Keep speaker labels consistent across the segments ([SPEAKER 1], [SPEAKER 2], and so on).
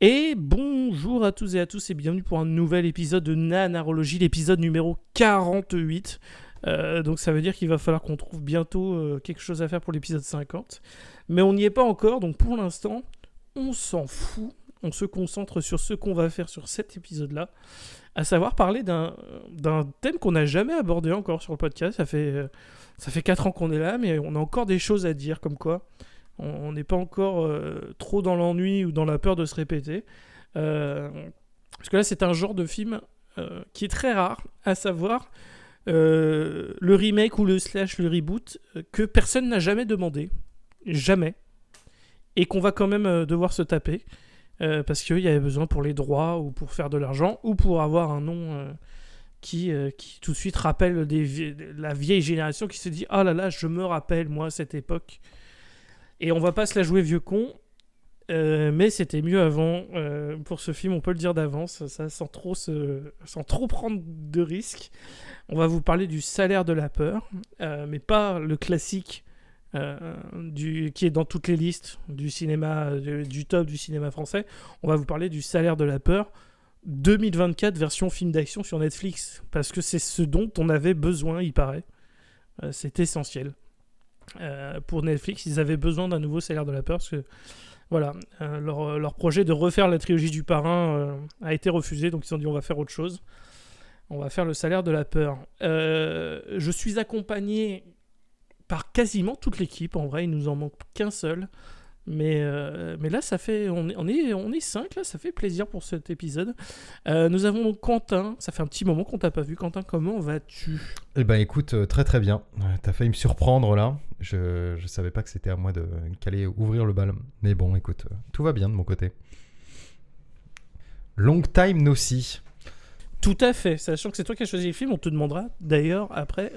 [SPEAKER 1] Et bonjour à tous et à tous et bienvenue pour un nouvel épisode de Nanarologie, l'épisode numéro 48. Donc ça veut dire qu'il va falloir qu'on trouve bientôt quelque chose à faire pour l'épisode 50. Mais on n'y est pas encore, donc pour l'instant, on s'en fout. On se concentre sur ce qu'on va faire sur cet épisode-là, à savoir parler d'un thème qu'on n'a jamais abordé encore sur le podcast. Ça fait 4 ans qu'on est là, mais on a encore des choses à dire, comme quoi on n'est pas encore trop dans l'ennui ou dans la peur de se répéter. Parce que là, c'est un genre de film qui est très rare, à savoir le remake ou le slash, le reboot, que personne n'a jamais demandé. Jamais. Et qu'on va quand même devoir se taper. Parce qu'il y avait besoin pour les droits, ou pour faire de l'argent, ou pour avoir un nom qui tout de suite rappelle la vieille génération qui se dit « Ah là là, je me rappelle, moi, cette époque ». Et on va pas se la jouer vieux con, mais c'était mieux avant. Pour ce film, on peut le dire d'avance, ça, sans trop prendre de risques. On va vous parler du Salaire de la peur, mais pas le classique qui est dans toutes les listes du cinéma, du top du cinéma français. On va vous parler du Salaire de la peur 2024 version film d'action sur Netflix, parce que c'est ce dont on avait besoin, il paraît. C'est essentiel. Pour Netflix, ils avaient besoin d'un nouveau Salaire de la peur, parce que voilà, leur projet de refaire la trilogie du Parrain a été refusé, donc ils ont dit on va faire autre chose. On va faire le Salaire de la peur. Je suis accompagné par quasiment toute l'équipe, en vrai, il nous en manque qu'un seul. Mais là, ça fait, on est 5, là, ça fait plaisir pour cet épisode. Nous avons donc Quentin, ça fait un petit moment qu'on t'a pas vu. Quentin, comment vas-tu ?
[SPEAKER 2] Eh ben écoute, très très bien. T'as failli me surprendre là. Je savais pas que c'était à moi qu'allait ouvrir le bal. Mais bon, écoute, tout va bien de mon côté. Long time no see.
[SPEAKER 1] Tout à fait, sachant que c'est toi qui as choisi le film, on te demandera d'ailleurs après...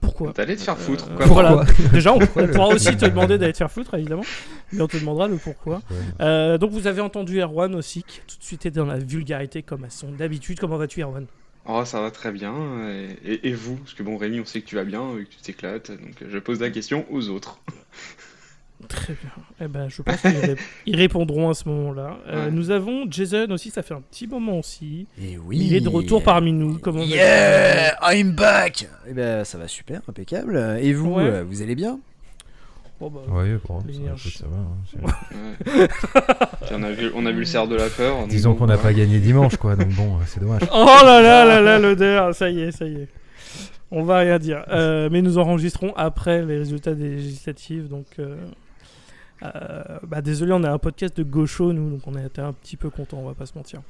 [SPEAKER 1] pourquoi ?
[SPEAKER 3] T'allais te faire foutre.
[SPEAKER 1] Voilà. Déjà, on pourra aussi te demander d'aller te faire foutre, évidemment, mais on te demandera le pourquoi. Donc, vous avez entendu Erwan aussi, qui tout de suite est dans la vulgarité comme à son habitude. Comment vas-tu, Erwan ?
[SPEAKER 3] Oh, ça va très bien. Et vous ? Parce que bon, Rémi, on sait que tu vas bien, que tu t'éclates, donc je pose la question aux autres.
[SPEAKER 1] Très bien. Eh ben, je pense qu'ils répondront à ce moment-là. Nous avons Jason aussi, ça fait un petit moment aussi.
[SPEAKER 4] Et oui.
[SPEAKER 1] Il est de retour parmi nous. Comment
[SPEAKER 4] Yeah, I'm back. Eh ben, ça va super, impeccable. Et vous, vous allez bien ?
[SPEAKER 1] Oh bah,
[SPEAKER 2] Ouais, bon, ça va.
[SPEAKER 3] On a vu le cerf de la peur.
[SPEAKER 2] Disons
[SPEAKER 3] bon,
[SPEAKER 2] qu'on n'a pas gagné dimanche, quoi, donc bon, c'est dommage.
[SPEAKER 1] Oh là là, l'odeur, ça y est. On va rien dire. Mais nous enregistrons après les résultats des législatives, donc... désolé, on a un podcast de gaucho, nous, donc on était un petit peu contents, on va pas se mentir.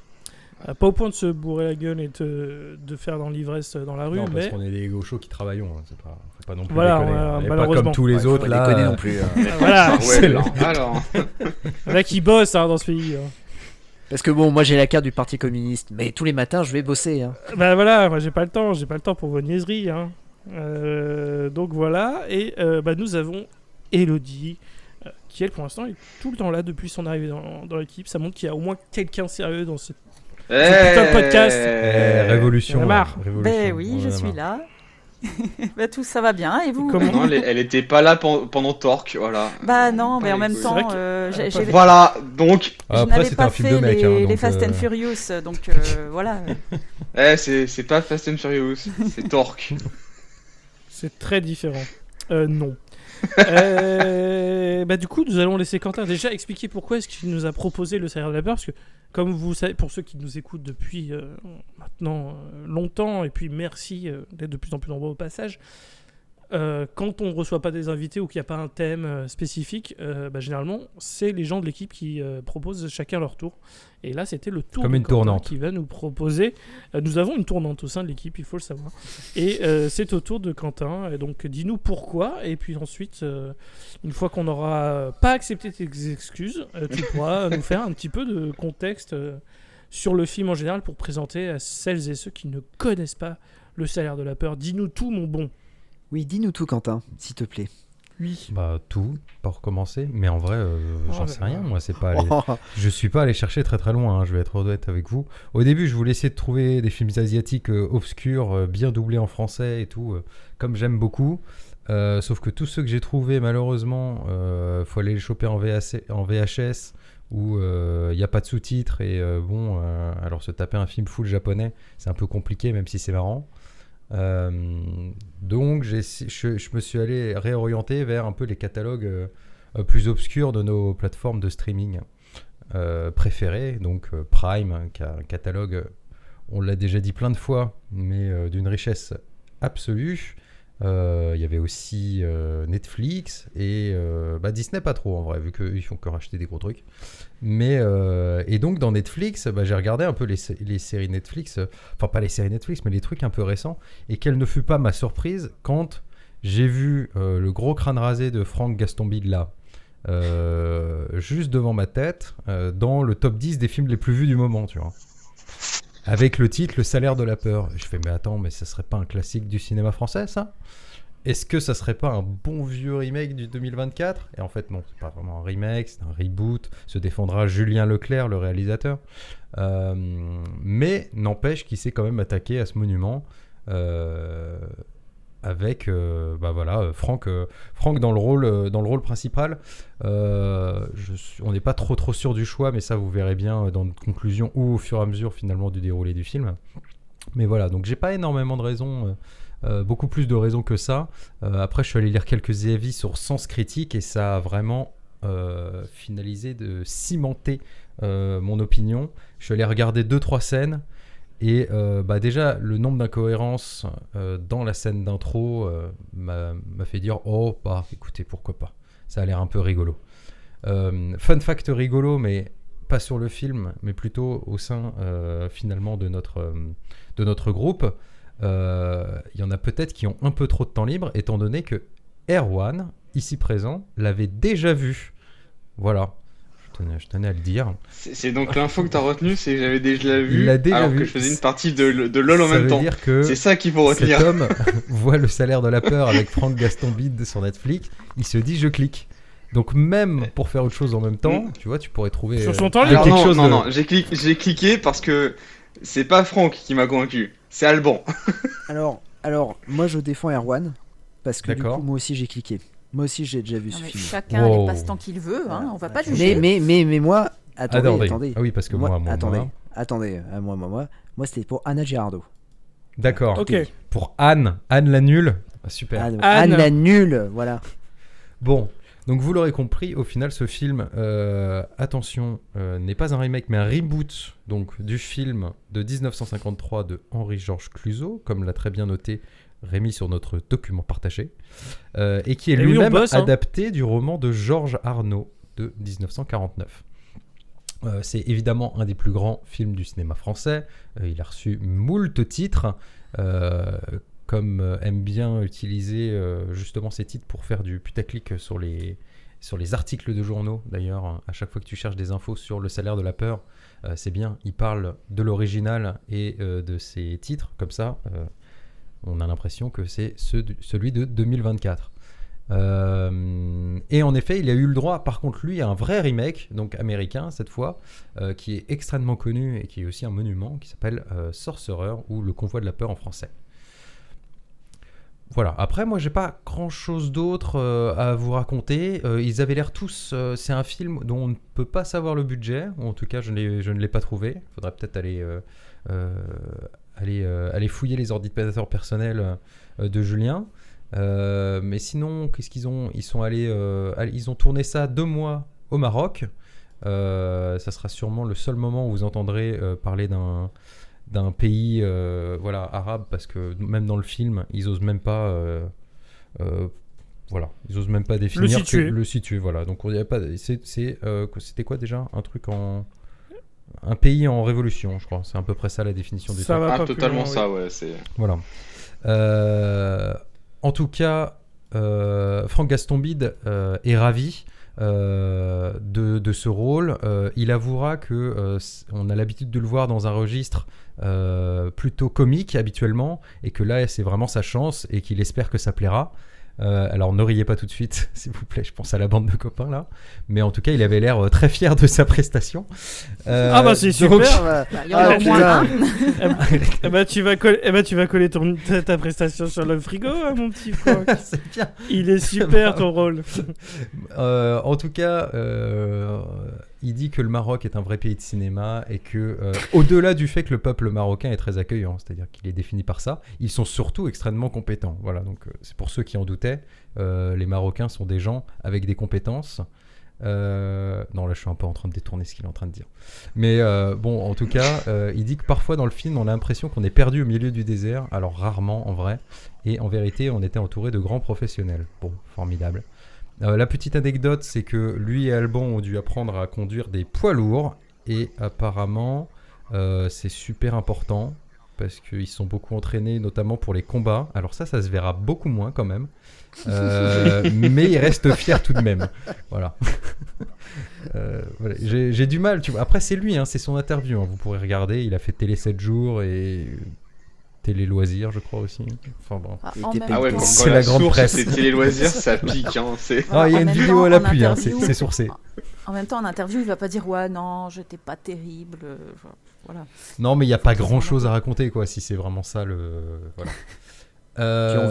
[SPEAKER 1] Pas au point de se bourrer la gueule et de faire dans l'ivresse dans la rue,
[SPEAKER 2] non, parce
[SPEAKER 1] mais...
[SPEAKER 2] qu'on est des gauchos qui travaillons, hein. Faut pas non plus
[SPEAKER 1] voilà,
[SPEAKER 2] déconner.
[SPEAKER 1] on
[SPEAKER 2] est
[SPEAKER 1] malheureusement.
[SPEAKER 2] pas comme tous les autres, là.
[SPEAKER 4] Déconner non plus.
[SPEAKER 1] Voilà,
[SPEAKER 3] ouais, alors.
[SPEAKER 1] là qui bosse dans ce pays.
[SPEAKER 4] Parce que bon, moi j'ai la carte du Parti communiste, mais tous les matins je vais bosser. Hein.
[SPEAKER 1] Voilà, moi j'ai pas le temps pour vos niaiseries. Hein. Donc voilà, et nous avons Elodie, qui elle pour l'instant est tout le temps là depuis son arrivée dans l'équipe. Ça montre qu'il y a au moins quelqu'un sérieux dans ce putain de podcast.
[SPEAKER 2] Révolution.
[SPEAKER 1] On a marre.
[SPEAKER 5] Ben oui, je suis là. Ben tout ça va bien, et vous ?
[SPEAKER 3] Non, elle était pas là pendant Torque, voilà.
[SPEAKER 5] Bah non, mais en même
[SPEAKER 3] C'est
[SPEAKER 5] temps,
[SPEAKER 3] voilà, donc...
[SPEAKER 5] je
[SPEAKER 2] Après,
[SPEAKER 5] n'avais
[SPEAKER 2] c'est
[SPEAKER 5] pas
[SPEAKER 2] un film
[SPEAKER 5] fait
[SPEAKER 2] de mec.
[SPEAKER 5] les Fast and Furious, donc voilà.
[SPEAKER 3] C'est pas Fast and Furious, c'est Torque.
[SPEAKER 1] C'est très différent. Non. Du coup, nous allons laisser Quentin déjà expliquer pourquoi est-ce qu'il nous a proposé le Salaire de la peur, parce que comme vous savez, pour ceux qui nous écoutent depuis maintenant longtemps, et puis merci d'être de plus en plus nombreux au passage, quand on ne reçoit pas des invités ou qu'il n'y a pas un thème spécifique, généralement c'est les gens de l'équipe qui proposent chacun leur tour. Et là c'était le tour
[SPEAKER 2] comme
[SPEAKER 1] de
[SPEAKER 2] une
[SPEAKER 1] Quentin
[SPEAKER 2] tournante
[SPEAKER 1] qui va nous proposer. Nous avons une tournante au sein de l'équipe, il faut le savoir. Et c'est au tour de Quentin. Et donc dis-nous pourquoi. Et puis ensuite, une fois qu'on n'aura pas accepté tes excuses, tu pourras nous faire un petit peu de contexte sur le film en général pour présenter à celles et ceux qui ne connaissent pas le Salaire de la peur. Dis-nous tout, mon bon.
[SPEAKER 4] Oui, dis-nous tout, Quentin, s'il te plaît.
[SPEAKER 1] Oui.
[SPEAKER 2] Tout, pour commencer. Mais en vrai, j'en sais rien. Moi, c'est pas allé...
[SPEAKER 4] Oh.
[SPEAKER 2] Je suis pas allé chercher très très loin, hein, je vais être honnête avec vous. Au début, je voulais essayer de trouver des films asiatiques obscurs, bien doublés en français et tout, comme j'aime beaucoup. Sauf que tous ceux que j'ai trouvés, malheureusement, faut aller les choper en VHS où il n'y a pas de sous-titres. Et alors se taper un film full japonais, c'est un peu compliqué, même si c'est marrant. Donc je me suis allé réorienter vers un peu les catalogues plus obscurs de nos plateformes de streaming préférées. Donc Prime, qui a un catalogue, on l'a déjà dit plein de fois, mais d'une richesse absolue. Il y avait aussi Netflix et Disney pas trop en vrai, vu qu'ils font que racheter des gros trucs. Mais et donc dans Netflix, j'ai regardé un peu les séries Netflix, enfin pas les séries Netflix, mais les trucs un peu récents. Et quelle ne fut pas ma surprise quand j'ai vu le gros crâne rasé de Franck Gastambide là, juste devant ma tête, dans le top 10 des films les plus vus du moment, tu vois. Avec le titre Le salaire de la peur. Et je fais mais attends, mais ça serait pas un classique du cinéma français ça ? Est-ce que ça serait pas un bon vieux remake du 2024 ? Et en fait non, c'est pas vraiment un remake, c'est un reboot. Se défendra Julien Leclerc, le réalisateur. Mais n'empêche qu'il s'est quand même attaqué à ce monument avec Franck dans le rôle principal. On n'est pas trop sûr du choix, mais ça vous verrez bien dans notre conclusion ou au fur et à mesure finalement du déroulé du film. Mais voilà, donc j'ai pas énormément de raisons, beaucoup plus de raisons que ça. Après je suis allé lire quelques avis sur Sens Critique et ça a vraiment finalisé de cimenter mon opinion. Je suis allé regarder 2-3 scènes. Et déjà, le nombre d'incohérences dans la scène d'intro m'a fait dire écoutez, pourquoi pas. Ça a l'air un peu rigolo. Fun fact rigolo, mais pas sur le film, mais plutôt au sein finalement de notre groupe. Il y en a peut-être qui ont un peu trop de temps libre, étant donné que Erwan, ici présent, l'avait déjà vu. Voilà. Je tenais à le dire.
[SPEAKER 3] C'est donc l'info que t'as retenue, c'est que j'avais déjà vu,
[SPEAKER 2] il l'a déjà
[SPEAKER 3] alors
[SPEAKER 2] vu.
[SPEAKER 3] que je faisais une partie de LoL en même temps.
[SPEAKER 2] Dire que
[SPEAKER 3] c'est ça qu'il faut retenir.
[SPEAKER 2] Cet homme voit Le salaire de la peur avec Franck Gastambide sur Netflix, il se dit je clique. Donc même pour faire autre chose en même temps, tu vois, tu pourrais trouver
[SPEAKER 1] sur son temps libre.
[SPEAKER 3] Non, j'ai cliqué parce que c'est pas Franck qui m'a convaincu, c'est Alban.
[SPEAKER 4] Alors moi je défends Erwan parce que
[SPEAKER 2] D'accord.
[SPEAKER 4] du coup moi aussi j'ai cliqué. Moi aussi, j'ai déjà vu ce film.
[SPEAKER 5] Chacun les passe-temps qu'il veut, hein, on va pas juger.
[SPEAKER 4] Mais moi, attendez.
[SPEAKER 2] Ah oui, parce que moi.
[SPEAKER 4] Attendez, moi c'était pour Anna Girardot.
[SPEAKER 2] D'accord.
[SPEAKER 1] Ok.
[SPEAKER 2] Pour Anne la nulle. Ah, super.
[SPEAKER 4] Anne la nulle, voilà.
[SPEAKER 2] Bon, donc vous l'aurez compris, au final, ce film, attention, n'est pas un remake, mais un reboot donc, du film de 1953 de Henri-Georges Clouzot, comme l'a très bien noté Rémi sur notre document partagé, et qui est lui-même adapté du roman de Georges Arnaud de 1949. C'est évidemment un des plus grands films du cinéma français. Il a reçu moult titres, comme aime bien utiliser justement ces titres pour faire du putaclic sur les articles de journaux. D'ailleurs, à chaque fois que tu cherches des infos sur Le salaire de la peur, c'est bien, il parle de l'original et de ses titres, comme ça... on a l'impression que c'est celui de 2024. Et en effet, il a eu le droit, par contre, lui, à un vrai remake, donc américain cette fois, qui est extrêmement connu et qui est aussi un monument, qui s'appelle Sorcerer, ou Le convoi de la peur en français. Voilà. Après, moi, j'ai pas grand-chose d'autre à vous raconter. Ils avaient l'air tous... c'est un film dont on ne peut pas savoir le budget, ou en tout cas, je ne l'ai pas trouvé. Il faudrait peut-être aller fouiller les ordinateurs personnels de Julien. Mais sinon, qu'est-ce qu'ils ont ? Ils ont tourné ça 2 mois au Maroc. Ça sera sûrement le seul moment où vous entendrez parler d'un pays arabe, parce que même dans le film, ils osent même pas ils osent même pas définir le situer. Voilà. Donc il y a pas c'était quoi déjà un truc un pays en révolution, je crois. C'est à peu près ça la définition du
[SPEAKER 3] terme. Ah, totalement loin, ça, ouais. C'est...
[SPEAKER 2] Voilà. En tout cas, Franck Gastambide est ravi de ce rôle. Il avouera que on a l'habitude de le voir dans un registre plutôt comique habituellement, et que là, c'est vraiment sa chance et qu'il espère que ça plaira. Alors ne riez pas tout de suite, s'il vous plaît, je pense à la bande de copains là. Mais en tout cas, il avait l'air très fier de sa prestation.
[SPEAKER 1] Ah bah c'est
[SPEAKER 2] donc-
[SPEAKER 1] super.
[SPEAKER 5] Il y en a au moins un.
[SPEAKER 1] Eh ben, tu vas coller ta prestation sur le frigo, hein, mon petit Franck.
[SPEAKER 2] C'est bien.
[SPEAKER 1] Il est super ton rôle.
[SPEAKER 2] En tout cas, il dit que le Maroc est un vrai pays de cinéma et que, au-delà du fait que le peuple marocain est très accueillant, c'est-à-dire qu'il est défini par ça, ils sont surtout extrêmement compétents. Voilà, donc c'est pour ceux qui en doutaient, les Marocains sont des gens avec des compétences. Non, là je suis un peu en train de détourner ce qu'il est en train de dire. Mais bon, en tout cas, il dit que parfois dans le film, on a l'impression qu'on est perdu au milieu du désert. Alors rarement en vrai. Et en vérité, on était entouré de grands professionnels. Bon, formidable. La petite anecdote, c'est que lui et Alban ont dû apprendre à conduire des poids lourds. Et apparemment, c'est super important. Parce qu'ils sont beaucoup entraînés, notamment pour les combats. Alors ça se verra beaucoup moins quand même. Mais il reste fier tout de même. Voilà. Voilà. J'ai du mal. Tu vois. Après, c'est lui, hein, c'est son interview. Hein. Vous pourrez regarder. Il a fait Télé 7 jours et Télé Loisirs, je crois aussi. Enfin bon.
[SPEAKER 3] Ah ouais,
[SPEAKER 2] C'est
[SPEAKER 3] quand
[SPEAKER 2] la grande
[SPEAKER 3] source,
[SPEAKER 2] presse.
[SPEAKER 3] c'est Télé Loisirs, ça pique. Hein, c'est...
[SPEAKER 2] Ah, il y a
[SPEAKER 5] En
[SPEAKER 2] une
[SPEAKER 5] même
[SPEAKER 2] vidéo
[SPEAKER 5] temps,
[SPEAKER 2] à
[SPEAKER 5] en
[SPEAKER 2] l'appui. Hein,
[SPEAKER 5] interview-
[SPEAKER 2] c'est sourcé.
[SPEAKER 5] En même temps, en interview, il va pas dire ouais, non, j'étais pas terrible. Voilà.
[SPEAKER 2] Non, mais il n'y a pas grand-chose à raconter, quoi. Si c'est vraiment ça le. Voilà.
[SPEAKER 4] Puis on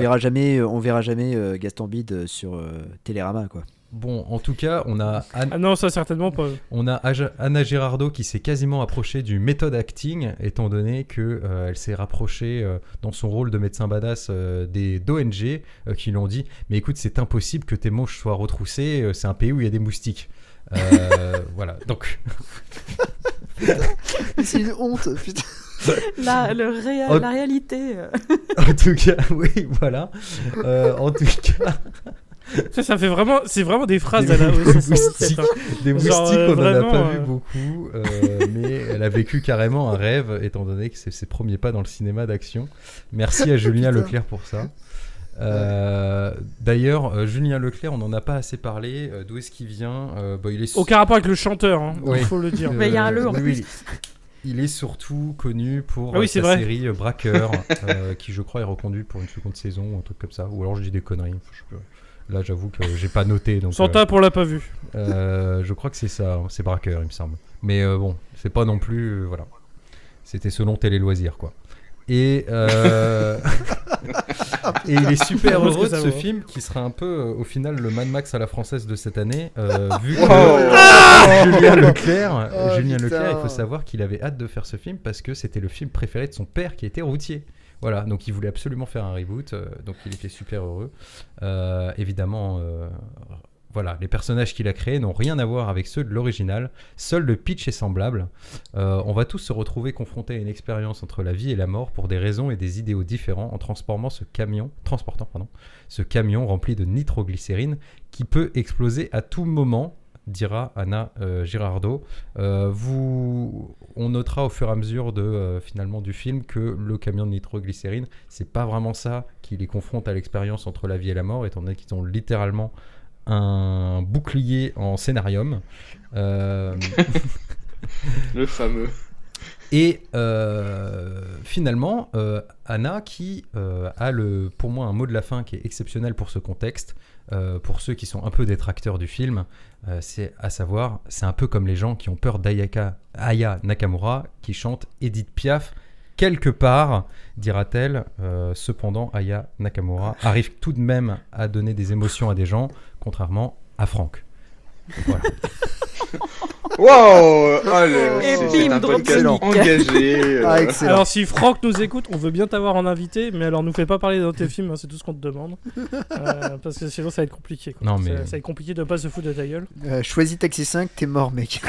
[SPEAKER 4] verra jamais Gaston Bide sur Télérama, quoi.
[SPEAKER 2] Bon, en tout cas, on a
[SPEAKER 1] Ah non, ça certainement pas.
[SPEAKER 2] On a Anna Girardot qui s'est quasiment approchée du méthode acting, étant donné qu'elle s'est rapprochée dans son rôle de médecin badass d'ONG qui lui ont dit « Mais écoute, c'est impossible que tes manches soient retroussées, c'est un pays où il y a des moustiques. » Voilà, donc...
[SPEAKER 4] C'est une honte, putain.
[SPEAKER 5] La
[SPEAKER 2] Oh.
[SPEAKER 5] réalité.
[SPEAKER 2] En tout cas, oui, voilà. En tout cas...
[SPEAKER 1] Ça fait vraiment, c'est vraiment des phrases
[SPEAKER 2] Des
[SPEAKER 1] à la
[SPEAKER 2] moustiques. Des moustiques,
[SPEAKER 1] Genre,
[SPEAKER 2] on n'en a
[SPEAKER 1] vraiment,
[SPEAKER 2] pas vu beaucoup, mais elle a vécu carrément un rêve, étant donné que c'est ses premiers pas dans le cinéma d'action. Merci à Julien Leclerc pour ça. D'ailleurs, Julien Leclerc, on n'en a pas assez parlé. D'où est-ce qu'il vient il est
[SPEAKER 1] Aucun rapport avec le chanteur, hein,
[SPEAKER 2] Oui.
[SPEAKER 1] il faut le dire.
[SPEAKER 5] Mais il y a un le en
[SPEAKER 2] oui,
[SPEAKER 5] plus.
[SPEAKER 2] oui. Il est surtout connu pour
[SPEAKER 1] Ah oui, c'est
[SPEAKER 2] sa
[SPEAKER 1] vrai.
[SPEAKER 2] série Braqueur, qui je crois est reconduite pour une seconde saison ou un truc comme ça. Ou alors je dis des conneries. Là, j'avoue que j'ai pas noté. Donc,
[SPEAKER 1] Santa pour l'a pas vu.
[SPEAKER 2] je crois que c'est ça, c'est Braqueur, il me semble. Mais bon, c'est pas non plus. Voilà. C'était selon Télé Loisirs, quoi. Et il est super
[SPEAKER 1] Parce que
[SPEAKER 2] heureux de
[SPEAKER 1] ça
[SPEAKER 2] ce
[SPEAKER 1] va.
[SPEAKER 2] film qui sera un peu au final le Mad Max à la française de cette année, vu que Julien Leclerc,
[SPEAKER 4] Oh,
[SPEAKER 2] Julien
[SPEAKER 4] putain.
[SPEAKER 2] Leclerc, il faut savoir qu'il avait hâte de faire ce film parce que c'était le film préféré de son père qui était routier. Voilà, donc il voulait absolument faire un reboot, donc il était super heureux. Évidemment, voilà, les personnages qu'il a créés n'ont rien à voir avec ceux de l'original. Seul le pitch est semblable. On va tous se retrouver confrontés à une expérience entre la vie et la mort pour des raisons et des idéaux différents en transportant ce camion rempli de nitroglycérine qui peut exploser à tout moment, dira Anna Girardot. On notera au fur et à mesure finalement du film que le camion de nitroglycérine, c'est pas vraiment ça qui les confronte à l'expérience entre la vie et la mort, étant donné qu'ils ont littéralement un bouclier en scénarium.
[SPEAKER 3] Le fameux.
[SPEAKER 2] Et finalement, Anna qui a pour moi un mot de la fin qui est exceptionnel pour ce contexte, pour ceux qui sont un peu détracteurs du film, c'est à savoir, c'est un peu comme les gens qui ont peur d'Aya Nakamura qui chante Edith Piaf quelque part, dira-t-elle. Cependant, Aya Nakamura arrive tout de même à donner des émotions à des gens, contrairement à Franck. Donc, voilà.
[SPEAKER 3] Wow.
[SPEAKER 5] Et
[SPEAKER 3] C'est
[SPEAKER 5] bim,
[SPEAKER 3] un
[SPEAKER 5] drop
[SPEAKER 3] podcast
[SPEAKER 5] comique.
[SPEAKER 3] engagé.
[SPEAKER 4] Ah, excellent.
[SPEAKER 1] Alors si Franck nous écoute, on veut bien t'avoir en invité, mais alors nous fais pas parler dans tes films, hein, c'est tout ce qu'on te demande. Parce que sinon ça va être compliqué. Quoi.
[SPEAKER 2] Non, mais-
[SPEAKER 1] Ça va être compliqué de pas se foutre de ta gueule.
[SPEAKER 4] Choisis Taxi 5, t'es mort, mec.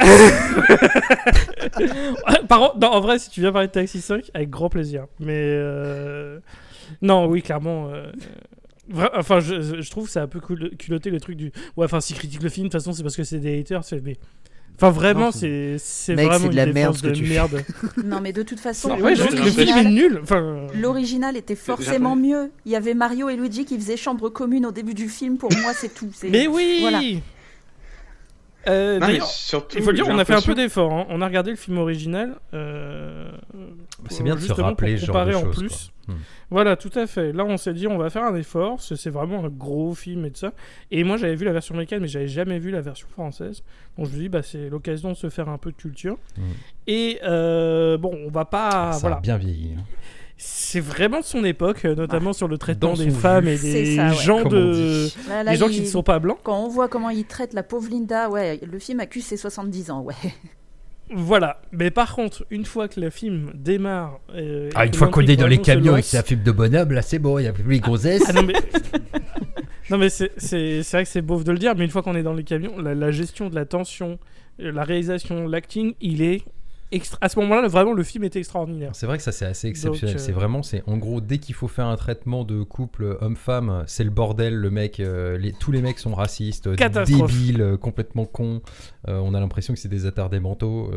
[SPEAKER 1] Par contre, non, en vrai, si tu viens parler de Taxi 5, avec grand plaisir. Mais non, oui, clairement. Enfin, je trouve que c'est un peu culotté le truc du. Ouais, enfin, s'ils critiquent le film, de toute façon, c'est parce que c'est des haters. Mais... Enfin, vraiment,
[SPEAKER 4] Non,
[SPEAKER 1] c'est
[SPEAKER 4] Mec,
[SPEAKER 1] vraiment
[SPEAKER 4] c'est de la
[SPEAKER 1] une
[SPEAKER 4] merde,
[SPEAKER 1] défense
[SPEAKER 4] ce que
[SPEAKER 1] de
[SPEAKER 4] tu fais.
[SPEAKER 1] merde.
[SPEAKER 5] Non, mais de toute façon,
[SPEAKER 3] Non,
[SPEAKER 1] Ouais, juste, le film est nul. Enfin,
[SPEAKER 5] l'original était forcément mieux. Il y avait Mario et Luigi qui faisaient chambre commune au début du film. Pour moi, c'est tout.
[SPEAKER 1] mais oui.
[SPEAKER 5] Voilà.
[SPEAKER 3] Non, mais
[SPEAKER 1] D'ailleurs,
[SPEAKER 3] surtout,
[SPEAKER 1] il faut le dire,
[SPEAKER 3] j'ai
[SPEAKER 1] on a fait un peu
[SPEAKER 3] l'impression-
[SPEAKER 1] d'effort. Hein. On a regardé le film original.
[SPEAKER 2] C'est bien de se
[SPEAKER 1] justement
[SPEAKER 2] rappeler
[SPEAKER 1] pour
[SPEAKER 2] ce genre de
[SPEAKER 1] comparer en
[SPEAKER 2] choses,
[SPEAKER 1] plus. Voilà, tout à fait. Là, on s'est dit, on va faire un effort. C'est vraiment un gros film et tout ça. Et moi, j'avais vu la version américaine, mais j'avais jamais vu la version française. Donc, je me dis, c'est l'occasion de se faire un peu de culture. Et on va pas.
[SPEAKER 2] Ça a bien vieilli.
[SPEAKER 1] C'est vraiment de son époque, notamment sur le traitement des femmes et des
[SPEAKER 5] ça,
[SPEAKER 1] gens,
[SPEAKER 5] des gens
[SPEAKER 1] qui ne sont pas blancs.
[SPEAKER 5] Quand on voit comment il traite la pauvre Linda, le film accuse ses 70 ans,
[SPEAKER 1] Voilà, mais par contre, une fois que le film démarre...
[SPEAKER 2] une fois qu'on est dans les camions et que c'est un film de bonhomme, là c'est bon, il n'y a plus les grossesses.
[SPEAKER 1] Non mais c'est vrai que c'est beauf de le dire, mais une fois qu'on est dans les camions, la gestion de la tension, la réalisation, l'acting, il est... À ce moment-là, vraiment, le film était extraordinaire.
[SPEAKER 2] C'est vrai que ça, c'est assez exceptionnel. Donc, c'est en gros, dès qu'il faut faire un traitement de couple homme-femme, c'est le bordel. Le mec, tous les mecs sont racistes, débiles, complètement cons. On a l'impression que c'est des attardés mentaux.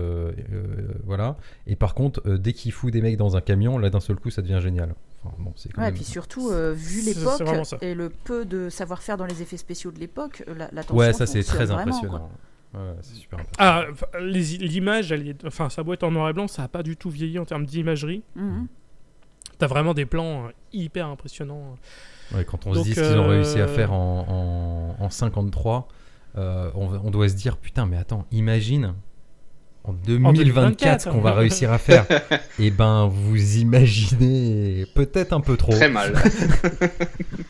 [SPEAKER 2] Voilà. Et par contre, dès qu'il fout des mecs dans un camion, là, d'un seul coup, ça devient génial. Enfin, bon, c'est quand même...
[SPEAKER 5] Et puis surtout, vu l'époque et le peu de savoir-faire dans les effets spéciaux de l'époque, la tension
[SPEAKER 2] ça, c'est très
[SPEAKER 5] vraiment,
[SPEAKER 2] impressionnant. Ouais, c'est super intéressant.
[SPEAKER 1] L'image, ça doit être en noir et blanc, ça n'a pas du tout vieilli en termes d'imagerie. T'as vraiment des plans hyper impressionnants.
[SPEAKER 2] Ouais, quand on se dit ce qu'ils ont réussi à faire en 53, on doit se dire putain, mais attends, imagine en 2024 ce qu'on va réussir à faire. Et vous imaginez peut-être un peu trop.
[SPEAKER 3] Très mal.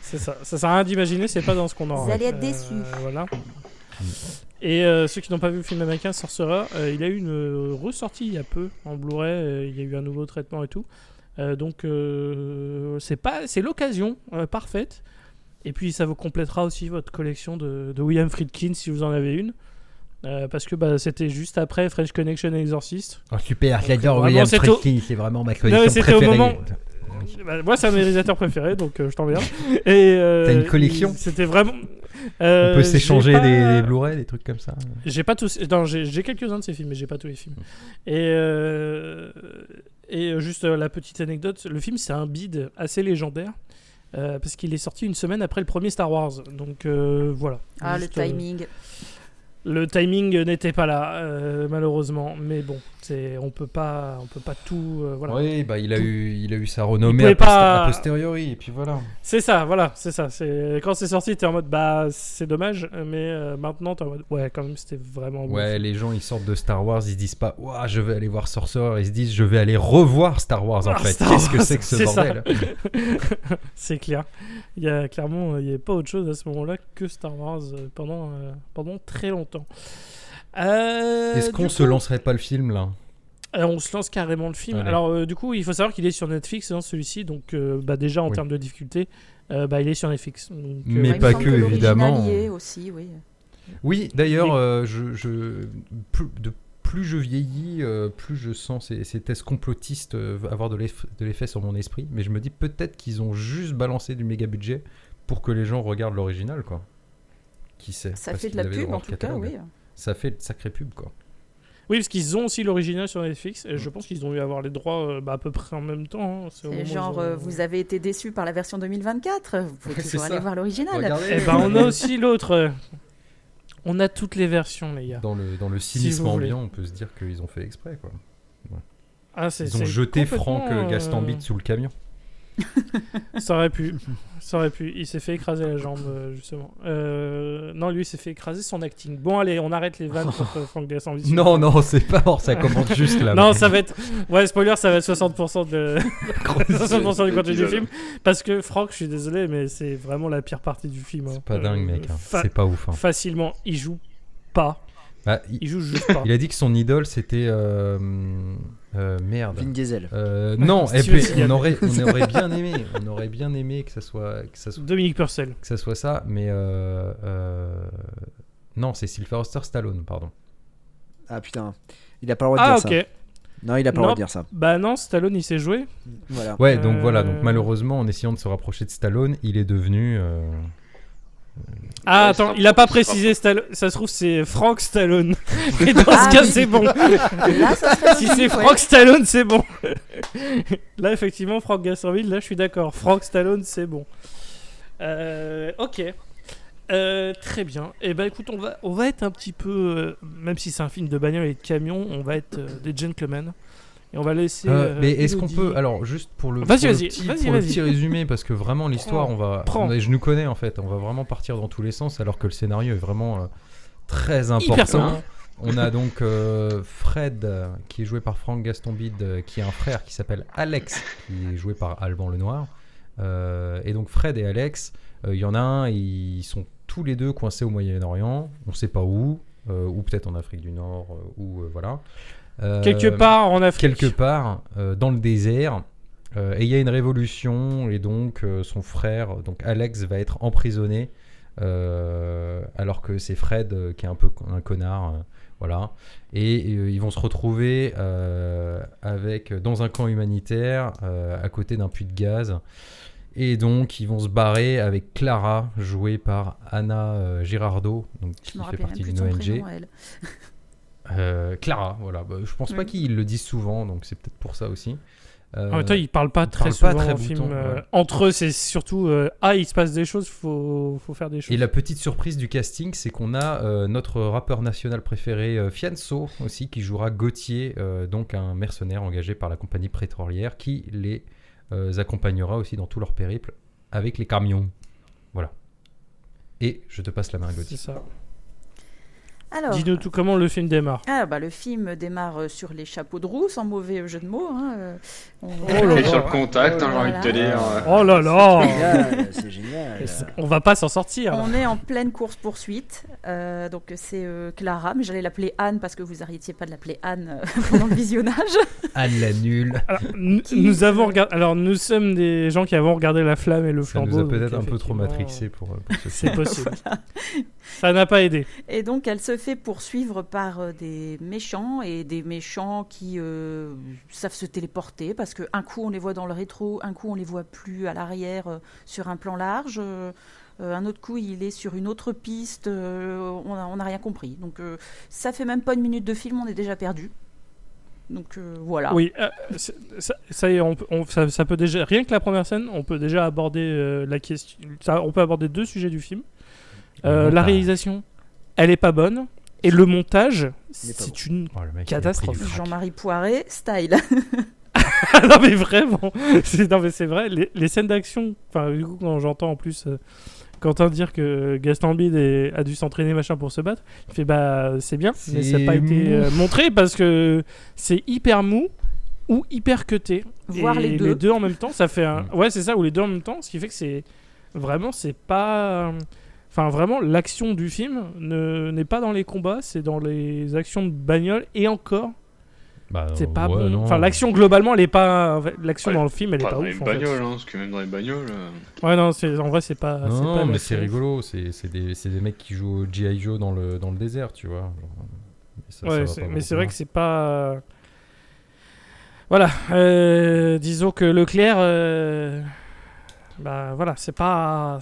[SPEAKER 1] C'est ça sert à rien d'imaginer, c'est pas dans ce qu'on aura.
[SPEAKER 5] Vous allez être déçus.
[SPEAKER 1] Voilà. Et ceux qui n'ont pas vu le film américain Sorcerer, il a eu une ressortie il y a peu en Blu-ray, il y a eu un nouveau traitement et tout. Donc c'est l'occasion parfaite. Et puis ça vous complétera aussi votre collection de William Friedkin si vous en avez une. Parce que c'était juste après French Connection et Exorcist.
[SPEAKER 2] Oh super, j'adore William Friedkin, c'est vraiment ma collection préférée.
[SPEAKER 1] Au moment... moi c'est un de mes réalisateurs préférés, donc je t'emmerde. T'as
[SPEAKER 2] une collection ?
[SPEAKER 1] C'était vraiment...
[SPEAKER 2] On peut s'échanger des Blu-ray, des trucs comme ça.
[SPEAKER 1] J'ai pas tous... Non, j'ai quelques-uns de ces films, mais j'ai pas tous les films. Et juste la petite anecdote, le film c'est un bide assez légendaire. Parce qu'il est sorti une semaine après le premier Star Wars. Donc voilà.
[SPEAKER 5] Juste, le timing.
[SPEAKER 1] Le timing n'était pas là, malheureusement. Mais bon, on peut pas tout. Voilà.
[SPEAKER 2] Oui, il a eu sa renommée a posteriori, et puis voilà.
[SPEAKER 1] C'est ça, voilà, c'est ça. Quand c'est sorti, t'es en mode c'est dommage, mais maintenant t'es en mode quand même c'était vraiment.
[SPEAKER 2] Ouais, les gens ils sortent de Star Wars, ils se disent pas je vais aller voir Sorcerer, ils se disent je vais aller revoir Star Wars en fait. Qu'est-ce que c'est que ce bordel ?
[SPEAKER 1] C'est clair. Il y a clairement, il y avait pas autre chose à ce moment-là que Star Wars pendant très longtemps.
[SPEAKER 2] Est-ce qu'on se lancerait pas le film là ?
[SPEAKER 1] On se lance carrément le film. Allez. Alors du coup, il faut savoir qu'il est sur Netflix, celui-ci. Donc déjà en termes de difficulté, il est sur Netflix. Donc,
[SPEAKER 2] mais pas que évidemment.
[SPEAKER 5] Aussi, oui.
[SPEAKER 2] Oui, d'ailleurs, plus je vieillis, plus je sens ces thèses complotistes avoir de l'effet sur mon esprit. Mais je me dis peut-être qu'ils ont juste balancé du méga budget pour que les gens regardent l'original, quoi. Qui sait ?
[SPEAKER 5] Ça fait de la pub en tout cas, oui.
[SPEAKER 2] Ça fait de sacrée pub, quoi.
[SPEAKER 1] Oui, parce qu'ils ont aussi l'original sur Netflix. Et je pense qu'ils ont dû avoir les droits à peu près en même temps.
[SPEAKER 5] C'est genre, vous avez été déçus par la version 2024, vous pouvez toujours aller voir l'original.
[SPEAKER 1] On a aussi l'autre. On a toutes les versions, les gars.
[SPEAKER 2] Dans le cynisme ambiant, on peut se dire qu'ils ont fait exprès, quoi. Ouais. Ils ont jeté Franck Gastambide sous le camion.
[SPEAKER 1] Ça aurait pu. Il s'est fait écraser la jambe, justement. Non, lui, il s'est fait écraser son acting. Bon, allez, on arrête les vannes contre Franck Gastambide.
[SPEAKER 2] Non, c'est pas mort, ça commence juste là.
[SPEAKER 1] Non, ça va être... Ouais, spoiler, ça va être 60% du contenu du film. Parce que Franck, je suis désolé, mais c'est vraiment la pire partie du film.
[SPEAKER 2] C'est pas dingue, mec. C'est pas ouf.
[SPEAKER 1] Facilement, il joue pas. Il joue juste pas.
[SPEAKER 2] Il a dit que son idole, c'était... merde.
[SPEAKER 4] Vin Diesel.
[SPEAKER 2] Non, on aurait bien aimé que ça soit
[SPEAKER 1] Dominique Purcell.
[SPEAKER 2] Que ça soit ça, mais non, c'est Sylvester Stallone, pardon.
[SPEAKER 4] Ah putain, il a pas le droit de dire
[SPEAKER 1] okay.
[SPEAKER 4] ça. Non, il a pas le droit de dire ça.
[SPEAKER 1] Bah non, Stallone, il s'est joué.
[SPEAKER 4] Voilà.
[SPEAKER 2] Ouais, donc malheureusement, en essayant de se rapprocher de Stallone, il est devenu.
[SPEAKER 1] Attends, il a pas précisé Stallone. Ça se trouve, c'est Frank Stallone. Et dans ce cas, c'est bon.
[SPEAKER 5] Là,
[SPEAKER 1] si c'est Frank Stallone, c'est bon. Là, effectivement, Franck Gastambide, là, je suis d'accord. Frank Stallone, c'est bon. Ok. Très bien. Et écoute, on va être un petit peu, même si c'est un film de bagnole et de camion, on va être des gentlemen. Et on va laisser.
[SPEAKER 2] Mais est-ce qu'on
[SPEAKER 1] Elodie.
[SPEAKER 2] peut, alors juste pour le
[SPEAKER 1] Vas-y,
[SPEAKER 2] petit résumé, parce que vraiment l'histoire,
[SPEAKER 1] Prends.
[SPEAKER 2] je nous connais en fait, on va vraiment partir dans tous les sens, alors que le scénario est vraiment très
[SPEAKER 1] Hyper
[SPEAKER 2] important.
[SPEAKER 1] simple.
[SPEAKER 2] On a donc Fred, qui est joué par Franck Gastambide, qui a un frère qui s'appelle Alex, qui est joué par Alban Lenoir. Et donc Fred et Alex, il y en a un, ils sont tous les deux coincés au Moyen-Orient, on ne sait pas où, ou peut-être en Afrique du Nord, ou voilà.
[SPEAKER 1] Quelque part en Afrique.
[SPEAKER 2] Quelque part dans le désert. Et il y a une révolution, et donc son frère, donc Alex, va être emprisonné, alors que c'est Fred qui est un peu un connard. Voilà. Et ils vont se retrouver dans un camp humanitaire à côté d'un puits de gaz. Et donc ils vont se barrer avec Clara, jouée par Anna Girardot, donc,
[SPEAKER 5] Je
[SPEAKER 2] qui
[SPEAKER 5] me
[SPEAKER 2] fait
[SPEAKER 5] rappelle
[SPEAKER 2] partie
[SPEAKER 5] même plus
[SPEAKER 2] d'une
[SPEAKER 5] de son
[SPEAKER 2] ONG.
[SPEAKER 5] prénom, elle.
[SPEAKER 2] Clara, voilà. Je pense pas
[SPEAKER 5] Oui.
[SPEAKER 2] qu'ils le disent souvent, donc c'est peut-être pour ça aussi.
[SPEAKER 1] En même temps, ils parlent pas
[SPEAKER 2] ils
[SPEAKER 1] très
[SPEAKER 2] parlent
[SPEAKER 1] souvent
[SPEAKER 2] pas très
[SPEAKER 1] en film.
[SPEAKER 2] bouton, ouais.
[SPEAKER 1] Entre eux, c'est surtout il se passe des choses, faut faire des choses.
[SPEAKER 2] Et la petite surprise du casting, c'est qu'on a notre rappeur national préféré, Fianso, aussi, qui jouera Gauthier, donc un mercenaire engagé par la compagnie pétrolière, qui les accompagnera aussi dans tout leur périple avec les camions. Voilà. Et je te passe la main,
[SPEAKER 1] C'est
[SPEAKER 2] Gauthier.
[SPEAKER 1] ça.
[SPEAKER 5] Alors,
[SPEAKER 1] Dis-nous tout comment le film démarre.
[SPEAKER 5] le film démarre sur les chapeaux de roue, sans mauvais jeu de mots.
[SPEAKER 1] Oh
[SPEAKER 3] Et
[SPEAKER 1] là
[SPEAKER 3] sur
[SPEAKER 1] là.
[SPEAKER 3] le contact, j'ai envie de te dire.
[SPEAKER 1] Oh là là.
[SPEAKER 4] C'est génial.
[SPEAKER 1] On va pas s'en sortir.
[SPEAKER 5] On est en pleine course-poursuite. Donc c'est Clara, mais j'allais l'appeler Anne parce que vous arrêtiez pas de l'appeler Anne pendant le visionnage.
[SPEAKER 2] Anne la nulle.
[SPEAKER 1] Alors, nous avons regardé. Alors nous sommes des gens qui avons regardé La Flamme et le
[SPEAKER 2] Ça
[SPEAKER 1] Flambeau.
[SPEAKER 2] nous a peut-être
[SPEAKER 1] donc
[SPEAKER 2] un peu trop
[SPEAKER 1] effectivement,
[SPEAKER 2] matrixé pour ce
[SPEAKER 1] C'est
[SPEAKER 2] film.
[SPEAKER 1] possible. Ça n'a pas aidé.
[SPEAKER 5] Et donc elle se fait poursuivre par des méchants et des méchants qui savent se téléporter parce qu'un coup on les voit dans le rétro, un coup on les voit plus à l'arrière sur un plan large. Un autre coup, il est sur une autre piste, on n'a rien compris. Donc, ça fait même pas une minute de film, on est déjà perdu. Donc, voilà.
[SPEAKER 1] Oui, ça y est, ça peut déjà. Rien que la première scène, on peut déjà aborder la question. On peut aborder deux sujets du film. La réalisation, elle est pas bonne. Et le montage, c'est une
[SPEAKER 2] Oh, le mec, il a
[SPEAKER 1] catastrophe.
[SPEAKER 2] pris du crack.
[SPEAKER 5] Jean-Marie Poiret, style.
[SPEAKER 1] Non mais vraiment, c'est vrai. Les scènes d'action, enfin du coup quand j'entends en plus Quentin dire que Gastambide a dû s'entraîner machin pour se battre, il fait bah c'est bien, mais ça n'a pas été montré parce que c'est hyper mou ou hyper cuté.
[SPEAKER 5] Voire
[SPEAKER 1] Et
[SPEAKER 5] les deux.
[SPEAKER 1] en même temps, ça fait un... Ouais c'est ça, ou les deux en même temps, ce qui fait que c'est vraiment c'est pas... Enfin vraiment l'action du film n'est pas dans les combats, c'est dans les actions de bagnole et encore.
[SPEAKER 2] Bah,
[SPEAKER 1] C'est pas
[SPEAKER 2] ouais,
[SPEAKER 1] bon.
[SPEAKER 2] non.
[SPEAKER 1] Enfin, l'action globalement, elle est pas. En fait, l'action
[SPEAKER 3] Ouais,
[SPEAKER 1] dans le film, elle est
[SPEAKER 3] Pas
[SPEAKER 1] pas
[SPEAKER 3] dans les
[SPEAKER 1] ouf. En fait.
[SPEAKER 3] bagnoles, parce que même dans les bagnoles.
[SPEAKER 1] Ouais, non, en vrai, c'est pas.
[SPEAKER 2] Non,
[SPEAKER 1] c'est pas
[SPEAKER 2] mais
[SPEAKER 1] l'action
[SPEAKER 2] c'est
[SPEAKER 1] ouf.
[SPEAKER 2] rigolo, c'est des mecs qui jouent au G.I. Joe dans le désert, tu vois. Ça
[SPEAKER 1] Ouais,
[SPEAKER 2] va
[SPEAKER 1] c'est-
[SPEAKER 2] pas
[SPEAKER 1] mais
[SPEAKER 2] beaucoup
[SPEAKER 1] c'est vrai
[SPEAKER 2] loin.
[SPEAKER 1] que c'est pas. Voilà. Disons que Leclerc. Bah voilà, c'est pas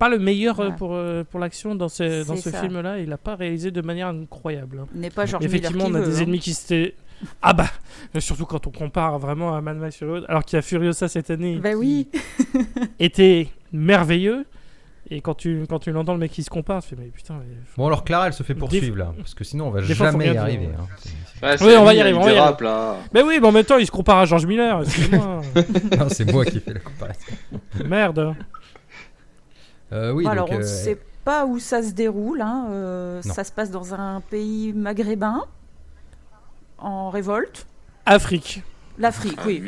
[SPEAKER 1] le meilleur
[SPEAKER 5] Ouais.
[SPEAKER 1] pour l'action dans ce
[SPEAKER 5] C'est ça.
[SPEAKER 1] film-là. Il l'a pas réalisé de manière incroyable. hein.
[SPEAKER 5] N'est pas Georges Miller
[SPEAKER 1] Effectivement,
[SPEAKER 5] qui
[SPEAKER 1] on a
[SPEAKER 5] veut,
[SPEAKER 1] des
[SPEAKER 5] hein.
[SPEAKER 1] ennemis qui s'étaient. Ah bah, surtout quand on compare vraiment à Mad Max Fury Road, alors qu'il y a Furiosa cette année.
[SPEAKER 5] Bah
[SPEAKER 1] qui
[SPEAKER 5] oui.
[SPEAKER 1] était merveilleux. Et quand tu l'entends, le mec qui se compare, tu fais mais putain. Mais...
[SPEAKER 2] Bon, alors Clara, elle se fait poursuivre là, parce que sinon on va
[SPEAKER 1] Des fois, faut
[SPEAKER 2] jamais
[SPEAKER 1] rien
[SPEAKER 2] y
[SPEAKER 1] dire,
[SPEAKER 2] arriver.
[SPEAKER 1] ouais.
[SPEAKER 2] Hein.
[SPEAKER 3] Ouais,
[SPEAKER 1] Oui, on va y
[SPEAKER 3] lui,
[SPEAKER 1] arriver,
[SPEAKER 3] il
[SPEAKER 1] on va y
[SPEAKER 3] dérape, là.
[SPEAKER 1] Mais oui, mais en même temps, il se compare à George Miller. Excuse-moi.
[SPEAKER 2] Non, c'est moi qui fais la comparaison.
[SPEAKER 1] Merde.
[SPEAKER 2] Oui,
[SPEAKER 5] Bon, alors
[SPEAKER 2] donc,
[SPEAKER 5] on ne sait pas où ça se déroule. Hein.
[SPEAKER 2] Non.
[SPEAKER 5] Ça se passe dans un pays maghrébin, en révolte.
[SPEAKER 1] Afrique.
[SPEAKER 5] L'Afrique, oui.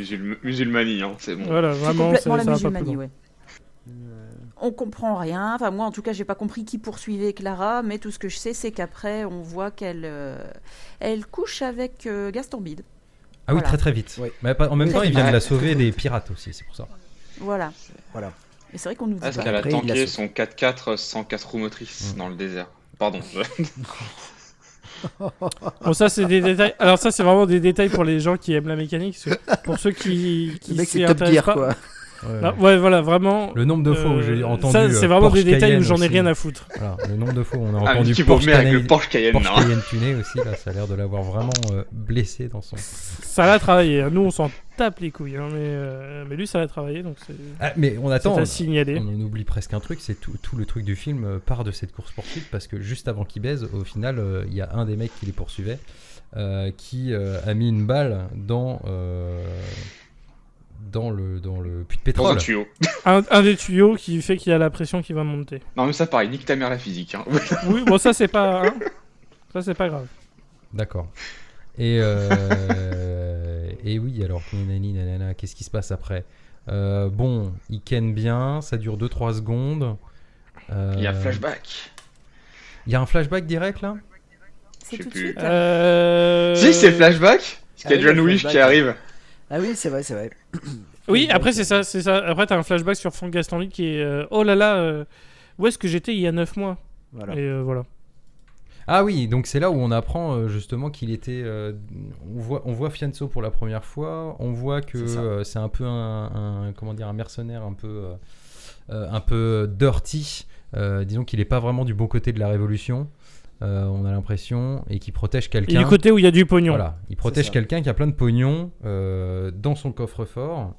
[SPEAKER 3] Musulmanie, hein, c'est bon.
[SPEAKER 1] Voilà,
[SPEAKER 5] C'est
[SPEAKER 1] vraiment.
[SPEAKER 5] complètement la
[SPEAKER 1] ça va pas
[SPEAKER 5] musulmanie,
[SPEAKER 1] plus loin.
[SPEAKER 5] ouais. On comprend rien. Enfin, moi, en tout cas, j'ai pas compris qui poursuivait Clara, mais tout ce que je sais, c'est qu'après, on voit qu'elle elle couche avec Gastambide.
[SPEAKER 2] Ah oui,
[SPEAKER 5] voilà.
[SPEAKER 2] très très vite.
[SPEAKER 4] Oui.
[SPEAKER 2] Mais en même temps, il vient de
[SPEAKER 3] Ouais.
[SPEAKER 2] la sauver des pirates aussi, c'est pour ça.
[SPEAKER 5] Voilà.
[SPEAKER 4] Voilà.
[SPEAKER 5] Et c'est vrai qu'on nous dit
[SPEAKER 3] Parce
[SPEAKER 5] pas.
[SPEAKER 3] qu'elle a
[SPEAKER 4] Après, il l'a
[SPEAKER 3] tanké
[SPEAKER 4] sauvé.
[SPEAKER 3] son 4x4 sans 4 roues motrices dans le désert. Pardon.
[SPEAKER 1] Bon, ça, c'est des détails. Alors, ça, c'est vraiment des détails pour les gens qui aiment la mécanique. Pour ceux qui
[SPEAKER 4] Le mec,
[SPEAKER 1] s'y
[SPEAKER 4] c'est Top
[SPEAKER 1] intéressent
[SPEAKER 4] Gear,
[SPEAKER 1] pas.
[SPEAKER 4] quoi.
[SPEAKER 1] Non, ouais, voilà, vraiment.
[SPEAKER 2] Le nombre de fois où j'ai entendu.
[SPEAKER 1] Ça, c'est vraiment
[SPEAKER 2] Porsche
[SPEAKER 1] des détails où
[SPEAKER 2] Cayenne
[SPEAKER 1] j'en ai
[SPEAKER 2] aussi.
[SPEAKER 1] rien à foutre.
[SPEAKER 2] Voilà, le nombre de fois où on a
[SPEAKER 3] Ah, mais
[SPEAKER 2] entendu
[SPEAKER 3] tu vas
[SPEAKER 2] Porsche
[SPEAKER 3] venir avec le
[SPEAKER 2] Cayenne,
[SPEAKER 3] Porsche Cayenne,
[SPEAKER 2] Porsche
[SPEAKER 3] non.
[SPEAKER 2] Cayenne tuné aussi, là, ça a l'air de l'avoir vraiment blessé dans son.
[SPEAKER 1] Ça l'a travaillé. hein. Nous, on s'en tape les couilles. hein, mais lui, ça l'a travaillé. Donc, c'est
[SPEAKER 2] Ah, mais on attend.
[SPEAKER 1] à signaler.
[SPEAKER 2] On en oublie presque un truc, c'est tout le truc du film part de cette course poursuite parce que juste avant qu'il baise, au final, il y a un des mecs qui les poursuivait qui a mis une balle dans le puits de
[SPEAKER 3] Dans
[SPEAKER 2] pétrole.
[SPEAKER 3] un tuyau.
[SPEAKER 1] Un des tuyaux qui fait qu'il y a la pression qui va monter.
[SPEAKER 3] Non, mais ça, pareil, nique ta mère la physique. Hein.
[SPEAKER 1] Oui, bon, ça, c'est pas... hein. Ça, c'est pas grave.
[SPEAKER 2] D'accord. Et oui, alors, nanana, qu'est-ce qui se passe après? Bon, il ken bien, ça dure 2-3 secondes.
[SPEAKER 3] Il y a flashback.
[SPEAKER 2] Il y a un flashback direct là?
[SPEAKER 5] C'est
[SPEAKER 3] Je sais
[SPEAKER 5] tout de
[SPEAKER 3] plus.
[SPEAKER 5] suite.
[SPEAKER 3] Si, c'est flashback. Parce qu'il y a
[SPEAKER 4] oui,
[SPEAKER 3] John
[SPEAKER 4] le
[SPEAKER 3] Wick
[SPEAKER 4] flashback.
[SPEAKER 3] qui arrive.
[SPEAKER 4] Ah oui, c'est vrai.
[SPEAKER 1] Oui, après, c'est ça. Après, t'as un flashback sur Frank Gastambide qui est... oh là là, où est-ce que j'étais il y a 9 mois?
[SPEAKER 4] Voilà.
[SPEAKER 1] Et voilà.
[SPEAKER 2] Ah oui, donc c'est là où on apprend justement qu'il était... on voit Fianso pour la première fois, on voit que
[SPEAKER 4] C'est ça.
[SPEAKER 2] c'est un peu comment dire, un mercenaire un peu dirty. Disons qu'il n'est pas vraiment du bon côté de la révolution, on a l'impression, et qu'il protège
[SPEAKER 1] Et
[SPEAKER 2] quelqu'un.
[SPEAKER 1] du côté où il y a du pognon.
[SPEAKER 2] Voilà, il protège
[SPEAKER 4] ça.
[SPEAKER 2] quelqu'un qui a plein de pognon dans son coffre-fort.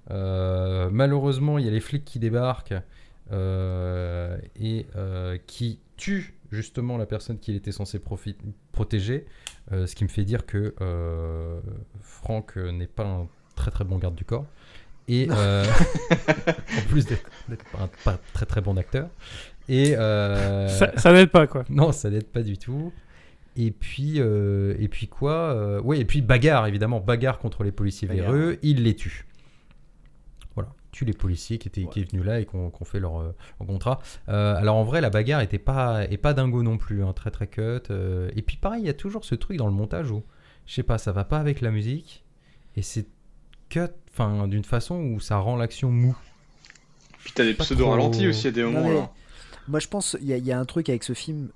[SPEAKER 2] Malheureusement, il y a les flics qui débarquent et qui tuent justement la personne qu'il était censé protéger. Ce qui me fait dire que Franck n'est pas un très très bon garde du corps. Et en plus d'être pas un très très bon acteur. Et
[SPEAKER 1] Ça n'aide pas, quoi.
[SPEAKER 2] non, ça n'aide pas du tout. Et puis quoi oui, et puis bagarre, évidemment. Bagarre contre les policiers
[SPEAKER 4] Bagarre.
[SPEAKER 2] véreux. Il les tue. Voilà. Il tue les policiers qui est venu là et qui ont fait leur contrat. Alors en vrai, la bagarre est pas dingo non plus. Hein, très très cut. Et puis pareil, il y a toujours ce truc dans le montage où, je sais pas, ça va pas avec la musique. Et c'est cut d'une façon où ça rend l'action mou.
[SPEAKER 3] Puis t'as des
[SPEAKER 2] Pas
[SPEAKER 3] pseudo-ralentis
[SPEAKER 2] trop-
[SPEAKER 3] aussi à des
[SPEAKER 4] Non,
[SPEAKER 3] moments.
[SPEAKER 4] mais
[SPEAKER 3] Alors.
[SPEAKER 4] moi je pense il y a un truc avec ce film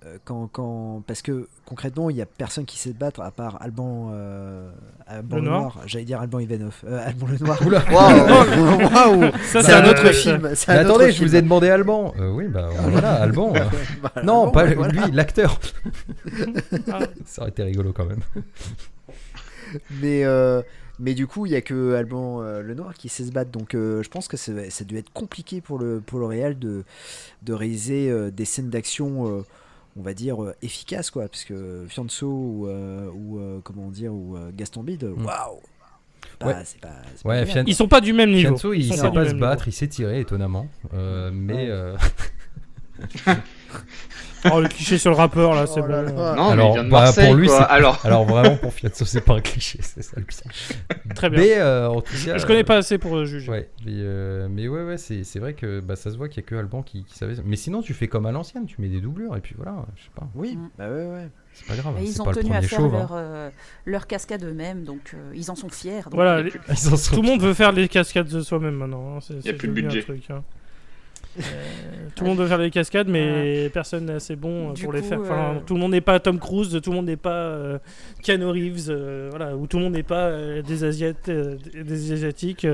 [SPEAKER 4] parce que concrètement il y a personne qui sait se battre à part Alban
[SPEAKER 1] Le
[SPEAKER 4] le
[SPEAKER 1] Noir.
[SPEAKER 4] Noir. J'allais dire Alban Ivanov. Alban le Noir.
[SPEAKER 2] Oula.
[SPEAKER 4] Waouh.
[SPEAKER 1] Ça,
[SPEAKER 4] C'est un
[SPEAKER 1] un
[SPEAKER 4] autre
[SPEAKER 1] autre
[SPEAKER 4] film. c'est
[SPEAKER 2] Mais
[SPEAKER 4] un autre
[SPEAKER 2] attendez, je
[SPEAKER 4] film.
[SPEAKER 2] vous ai demandé Alban. Oui, bah voilà, Alban.
[SPEAKER 4] Voilà,
[SPEAKER 2] Non,
[SPEAKER 4] Alban,
[SPEAKER 2] pas
[SPEAKER 4] voilà.
[SPEAKER 2] lui, l'acteur.
[SPEAKER 1] Ah.
[SPEAKER 2] Ça aurait été rigolo quand même.
[SPEAKER 4] Mais du coup, il y a que Alban le Noir qui sait se battre. Donc je pense que ça a dû être compliqué pour le réal de réaliser des scènes d'action, on va dire, efficaces, quoi. Parce que Fianso ou comment dire, ou Gastambide, waouh!
[SPEAKER 2] Ouais.
[SPEAKER 4] C'est pas
[SPEAKER 2] Ouais,
[SPEAKER 4] génial.
[SPEAKER 1] Ils sont pas du même niveau.
[SPEAKER 2] Fianso, il
[SPEAKER 1] Ils sont
[SPEAKER 2] sait
[SPEAKER 1] du
[SPEAKER 2] pas
[SPEAKER 1] même
[SPEAKER 2] se
[SPEAKER 1] niveau.
[SPEAKER 2] battre, il sait tirer étonnamment. Mais
[SPEAKER 1] Oh, le cliché sur le rappeur, là, c'est
[SPEAKER 4] Oh là
[SPEAKER 1] bon.
[SPEAKER 4] là.
[SPEAKER 3] Non, mais
[SPEAKER 2] alors,
[SPEAKER 3] il vient de
[SPEAKER 2] bah,
[SPEAKER 3] Marseille,
[SPEAKER 2] pour lui,
[SPEAKER 3] quoi.
[SPEAKER 2] c'est-
[SPEAKER 3] Alors,
[SPEAKER 2] alors vraiment pour Fianso, c'est pas un cliché, c'est ça le pire.
[SPEAKER 1] Très bien.
[SPEAKER 2] Mais en tout cas,
[SPEAKER 1] Je connais pas assez pour juger.
[SPEAKER 2] Ouais, mais ouais, c'est vrai que bah, ça se voit qu'il y a que Alban qui savait. Mais sinon, tu fais comme à l'ancienne, tu mets des doublures et puis voilà, je sais pas,
[SPEAKER 4] Oui,
[SPEAKER 5] Mm.
[SPEAKER 4] bah ouais.
[SPEAKER 2] c'est pas grave.
[SPEAKER 5] Et
[SPEAKER 2] c'est
[SPEAKER 5] ils ont
[SPEAKER 2] pas le
[SPEAKER 5] tenu à
[SPEAKER 2] premier
[SPEAKER 5] faire
[SPEAKER 2] chauve.
[SPEAKER 5] leur cascade eux-mêmes, donc ils en sont fiers. Donc,
[SPEAKER 1] Voilà,
[SPEAKER 5] il y a
[SPEAKER 1] les-
[SPEAKER 5] plus-
[SPEAKER 2] Ils en sont
[SPEAKER 1] tout le monde veut faire les cascades de soi-même maintenant. Hein.
[SPEAKER 3] Y a plus de
[SPEAKER 1] devenu un
[SPEAKER 3] budget.
[SPEAKER 1] truc, hein. Tout le monde veut faire les cascades, mais personne n'est assez bon
[SPEAKER 5] Du
[SPEAKER 1] pour les
[SPEAKER 5] coup,
[SPEAKER 1] faire. Enfin, tout le monde n'est pas Tom Cruise, tout le monde n'est pas Keanu Reeves, voilà, ou tout le monde n'est pas des Asiatiques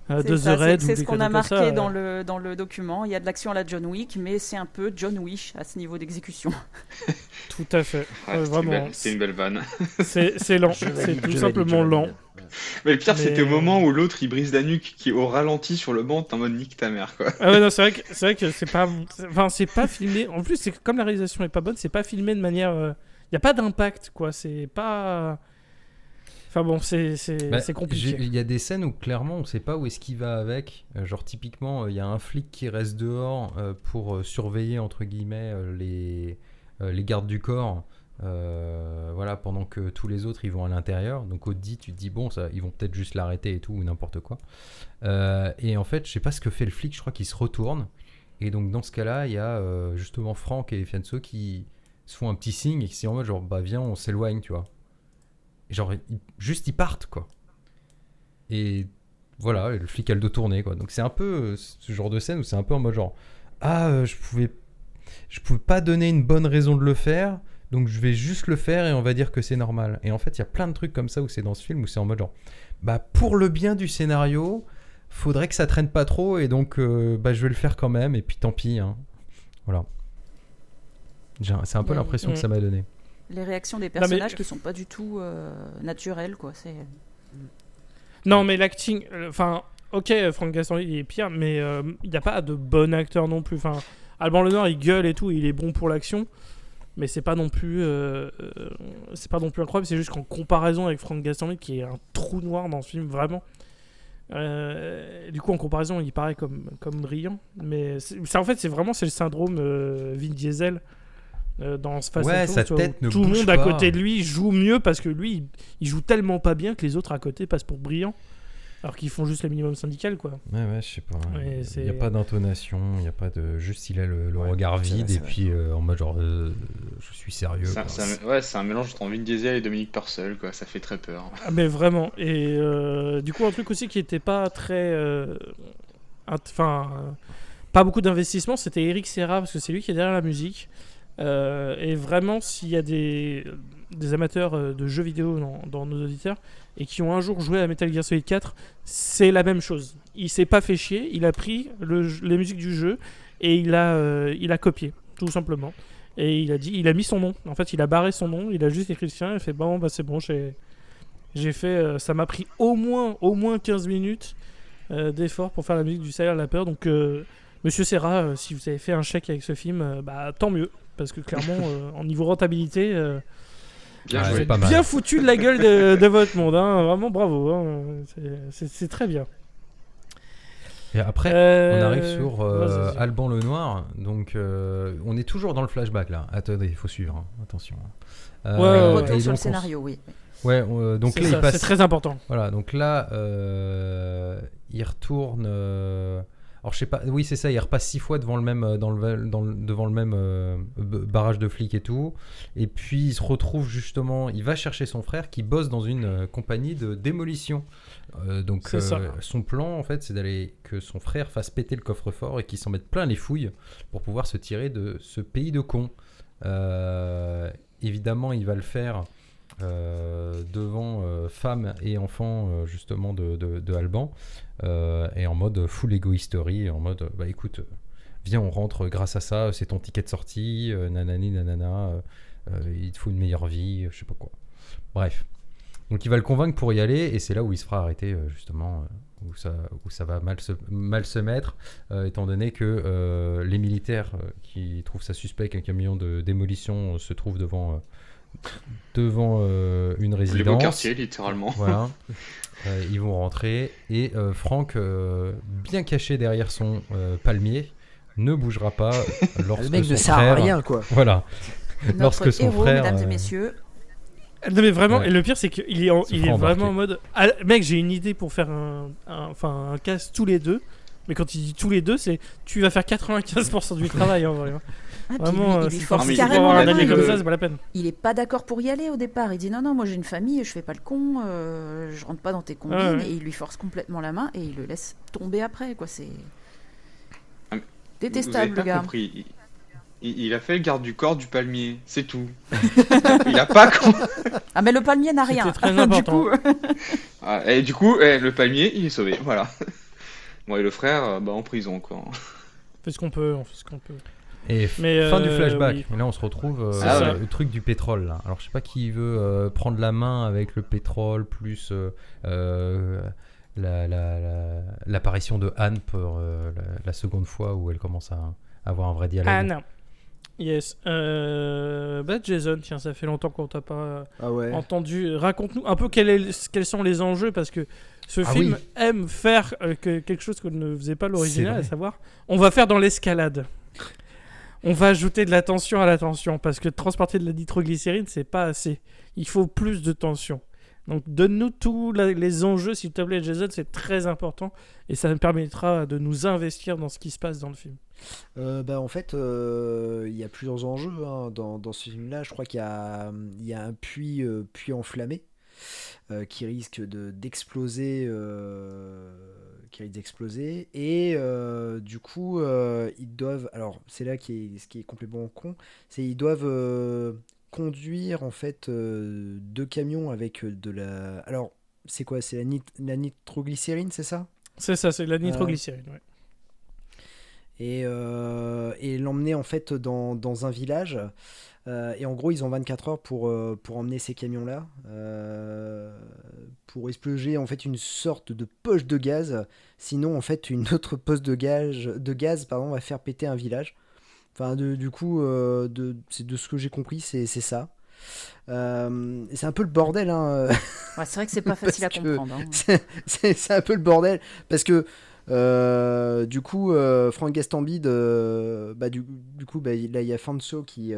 [SPEAKER 5] C'est
[SPEAKER 1] de
[SPEAKER 5] ça,
[SPEAKER 1] The Raid.
[SPEAKER 5] c'est
[SPEAKER 1] ou
[SPEAKER 5] ce
[SPEAKER 1] des
[SPEAKER 5] qu'on a
[SPEAKER 1] conneries
[SPEAKER 5] marqué
[SPEAKER 1] comme ça,
[SPEAKER 5] dans le document. Il y a de l'action à la John Wick, mais c'est un peu John Wish à ce niveau d'exécution.
[SPEAKER 1] Tout à fait.
[SPEAKER 3] ouais,
[SPEAKER 1] Vraiment,
[SPEAKER 3] c'est une belle vanne.
[SPEAKER 1] c'est lent,
[SPEAKER 4] Je
[SPEAKER 1] c'est
[SPEAKER 4] valide,
[SPEAKER 1] tout
[SPEAKER 4] je
[SPEAKER 1] simplement
[SPEAKER 4] valide, je
[SPEAKER 1] lent.
[SPEAKER 4] valide.
[SPEAKER 3] Mais le pire,
[SPEAKER 1] Mais-
[SPEAKER 3] c'était au moment où l'autre il brise la nuque, qui est au ralenti sur le banc, t'es en mode nique ta mère, quoi.
[SPEAKER 1] Ah ouais, non, c'est vrai que c'est pas, enfin, c'est pas filmé. En plus, c'est que comme la réalisation est pas bonne, c'est pas filmé de manière, il y a pas d'impact, quoi. C'est pas, enfin bon, c'est
[SPEAKER 2] Bah,
[SPEAKER 1] compliqué.
[SPEAKER 2] Il y a des scènes où clairement on sait pas où est-ce qu'il va avec. Genre typiquement, il y a un flic qui reste dehors pour surveiller entre guillemets les gardes du corps. Voilà, pendant que tous les autres ils vont à l'intérieur. Donc au dit, tu te dis bon, ça, ils vont peut-être juste l'arrêter et tout ou n'importe quoi. Et en fait, je sais pas ce que fait le flic. Je crois qu'il se retourne. Et donc dans ce cas-là, il y a justement Franck et Fianso qui se font un petit signe et qui sont en mode genre bah viens, on s'éloigne, tu vois. Et genre juste ils partent quoi. Et voilà, et le flic a le dos tourné quoi. Donc c'est un peu ce genre de scène où c'est un peu en mode genre je pouvais pas donner une bonne raison de le faire, donc je vais juste le faire et on va dire que c'est normal. Et en fait il y a plein de trucs comme ça où c'est dans ce film où c'est en mode genre bah pour le bien du scénario faudrait que ça traîne pas trop et donc bah je vais le faire quand même et puis tant pis hein. Voilà, c'est un peu
[SPEAKER 5] Ouais.
[SPEAKER 2] l'impression que ça m'a donné.
[SPEAKER 5] Les réactions des
[SPEAKER 1] mais-
[SPEAKER 5] personnages qui sont pas du tout naturelles, quoi. C'est
[SPEAKER 1] Non, mais l'acting, enfin, ok, Franck Gastambide il est pire, mais il n'y a pas de bon acteur non plus. Enfin, Alban Lenoir il gueule et tout, il est bon pour l'action, mais c'est pas non plus incroyable. C'est juste qu'en comparaison avec Frank Gastambide, qui est un trou noir dans ce film, vraiment. Du coup, en comparaison, il paraît comme brillant, mais en fait, c'est le syndrome Vin Diesel dans ce Fast and
[SPEAKER 2] Ouais, sa
[SPEAKER 1] Furious,
[SPEAKER 2] tête ne
[SPEAKER 1] tout le
[SPEAKER 2] bouge
[SPEAKER 1] monde à
[SPEAKER 2] pas.
[SPEAKER 1] côté de lui joue mieux parce que lui, il joue tellement pas bien que les autres à côté passent pour brillants, alors qu'ils font juste le minimum syndical, quoi.
[SPEAKER 2] Ouais, je sais pas.
[SPEAKER 1] Ouais,
[SPEAKER 2] Il n'y a pas d'intonation, il n'y a pas de. Juste, il a le regard vide et puis en mode genre, je suis sérieux.
[SPEAKER 3] C'est un mélange entre Vin Diesel et Dominique Purcell, quoi. Ça fait très peur.
[SPEAKER 1] Ah, mais vraiment. Et du coup, un truc aussi qui était pas très. Pas beaucoup d'investissement, c'était Eric Serra, parce que c'est lui qui est derrière la musique. Et vraiment, s'il y a des amateurs de jeux vidéo dans nos auditeurs et qui ont un jour joué à Metal Gear Solid 4, c'est la même chose. Il s'est pas fait chier, il a pris les musiques du jeu et il a copié, tout simplement. Et il a mis son nom. En fait, il a barré son nom, il a juste écrit le sien, il a fait bon, bah c'est bon, j'ai fait. Ça m'a pris au moins 15 minutes d'effort pour faire la musique du Sailor la peur. Donc, Monsieur Serra, si vous avez fait un chèque avec ce film, bah tant mieux. Parce que clairement, en niveau rentabilité,
[SPEAKER 3] Bien
[SPEAKER 2] Ouais,
[SPEAKER 3] joué.
[SPEAKER 2] c'est pas mal.
[SPEAKER 1] bien foutu de la gueule de votre monde. Hein. Vraiment bravo. Hein. C'est très bien.
[SPEAKER 2] Et après, on arrive sur
[SPEAKER 1] vas-y.
[SPEAKER 2] Alban Lenoir. Donc, on est toujours dans le flashback là. Attendez, il faut suivre. Hein. Attention.
[SPEAKER 1] Ouais,
[SPEAKER 5] Retour
[SPEAKER 2] et
[SPEAKER 5] sur le
[SPEAKER 2] donc,
[SPEAKER 5] scénario, oui.
[SPEAKER 2] Ouais, donc
[SPEAKER 1] C'est
[SPEAKER 2] là,
[SPEAKER 1] ça,
[SPEAKER 2] il passe.
[SPEAKER 1] c'est très important.
[SPEAKER 2] Voilà, donc là, il retourne. Alors, je sais pas. Oui, c'est ça. Il repasse 6 fois devant le même, devant le même barrage de flics et tout. Et puis, il se retrouve justement. Il va chercher son frère qui bosse dans une compagnie de démolition. Donc,
[SPEAKER 1] C'est ça.
[SPEAKER 2] son plan, en fait, c'est que son frère fasse péter le coffre-fort et qu'il s'en mette plein les fouilles pour pouvoir se tirer de ce pays de cons. Évidemment, il va le faire. Devant femmes et enfants justement de Alban et en mode full égoïsterie, en mode bah écoute, viens on rentre grâce à ça, c'est ton ticket de sortie, nanani nanana, il te faut une meilleure vie, je sais pas quoi. Bref, donc il va le convaincre pour y aller et c'est là où il se fera arrêter justement, où ça va mal se mettre, étant donné que les militaires qui trouvent ça suspect qu'un camion de démolition se trouve devant une
[SPEAKER 3] Les
[SPEAKER 2] résidence.
[SPEAKER 3] beaux quartiers, littéralement.
[SPEAKER 2] Voilà. Ils vont rentrer et Franck, bien caché derrière son palmier, ne bougera pas lorsque
[SPEAKER 4] Le mec
[SPEAKER 2] son
[SPEAKER 4] ne sert
[SPEAKER 2] frère.
[SPEAKER 4] à rien, quoi.
[SPEAKER 2] Voilà.
[SPEAKER 5] Notre
[SPEAKER 2] Lorsque son
[SPEAKER 5] héros,
[SPEAKER 2] frère,
[SPEAKER 5] mesdames et messieurs.
[SPEAKER 1] Non mais vraiment,
[SPEAKER 2] Ouais.
[SPEAKER 1] et le pire c'est qu'il est, il
[SPEAKER 2] Se
[SPEAKER 1] est
[SPEAKER 2] fera
[SPEAKER 1] vraiment
[SPEAKER 2] embarquer.
[SPEAKER 1] en mode mec, j'ai une idée pour faire un cast tous les deux. Mais quand il dit tous les deux, c'est tu vas faire 95% du travail en vrai. Hein.
[SPEAKER 5] Ah, puis
[SPEAKER 1] Vraiment,
[SPEAKER 5] il lui
[SPEAKER 1] c'est
[SPEAKER 5] force
[SPEAKER 3] mais
[SPEAKER 1] pour
[SPEAKER 5] carrément
[SPEAKER 1] avoir
[SPEAKER 5] la
[SPEAKER 1] un
[SPEAKER 5] main.
[SPEAKER 1] allié
[SPEAKER 3] il
[SPEAKER 1] comme
[SPEAKER 3] veut-
[SPEAKER 1] ça, c'est pas la peine.
[SPEAKER 5] Il est pas d'accord pour y aller au départ. Il dit non, moi j'ai une famille, je fais pas le con, je rentre pas dans tes combines.
[SPEAKER 1] Ouais, ouais.
[SPEAKER 5] Et il lui force complètement la main et il le laisse tomber après, quoi. C'est
[SPEAKER 3] Ah, mais
[SPEAKER 5] détestable,
[SPEAKER 3] Vous
[SPEAKER 5] le
[SPEAKER 3] avez pas
[SPEAKER 5] gars.
[SPEAKER 3] compris. Il a fait le garde du corps du palmier, c'est tout. Il a pas
[SPEAKER 5] Ah, mais le palmier n'a
[SPEAKER 1] C'était
[SPEAKER 5] rien.
[SPEAKER 1] très
[SPEAKER 5] Du
[SPEAKER 1] important.
[SPEAKER 5] coup,
[SPEAKER 3] Et du coup, le palmier, il est sauvé, voilà. Bon, et le frère, bah en prison, quoi.
[SPEAKER 1] On fait ce qu'on peut, on fait ce qu'on peut.
[SPEAKER 2] Et
[SPEAKER 1] Mais,
[SPEAKER 2] fin du flashback.
[SPEAKER 1] oui.
[SPEAKER 2] Et là, on se retrouve
[SPEAKER 1] C'est ça.
[SPEAKER 2] le truc du pétrole. Là. Alors, je sais pas qui veut prendre la main avec le pétrole plus l'apparition de Anne pour la seconde fois où elle commence à avoir un vrai dialogue.
[SPEAKER 1] Anne. Yes. Bah Jason, tiens, ça fait longtemps qu'on t'a pas
[SPEAKER 4] Ah ouais.
[SPEAKER 1] entendu. Raconte-nous un peu quels sont les enjeux, parce que ce
[SPEAKER 2] Ah
[SPEAKER 1] film
[SPEAKER 2] oui.
[SPEAKER 1] aime faire quelque chose qu'on ne faisait pas à l'original,
[SPEAKER 2] C'est
[SPEAKER 1] à
[SPEAKER 2] vrai.
[SPEAKER 1] savoir, on va faire dans l'escalade. On va ajouter de la tension à la tension, parce que transporter de la nitroglycérine, c'est pas assez. Il faut plus de tension. Donc donne-nous tous les enjeux, s'il te plaît, Jason, c'est très important, et ça nous permettra de nous investir dans ce qui se passe dans le film.
[SPEAKER 4] En fait, il y a plusieurs enjeux hein, dans ce film-là. Je crois qu'il y a un puits enflammé qui risque d'exploser. Et du coup, ils doivent. Alors, c'est là ce qui est complètement con. C'est ils doivent conduire en fait 2 camions avec de la. Alors, c'est quoi? C'est la nitroglycérine, c'est ça?
[SPEAKER 1] C'est ça, c'est de la nitroglycérine, ouais.
[SPEAKER 4] Et l'emmener en fait dans un village. Et en gros, ils ont 24 heures pour emmener ces camions-là, pour exploser en fait une sorte de poche de gaz. Sinon, en fait, une autre poche de gaz va faire péter un village. Enfin, du coup, c'est de ce que j'ai compris, c'est ça. Et c'est un peu le bordel, hein.
[SPEAKER 5] Ouais, c'est vrai que c'est pas facile à
[SPEAKER 4] Parce que
[SPEAKER 5] comprendre. Hein.
[SPEAKER 4] c'est un peu le bordel parce que du coup, Franck Gastambide, du coup, là il y a Fanso qui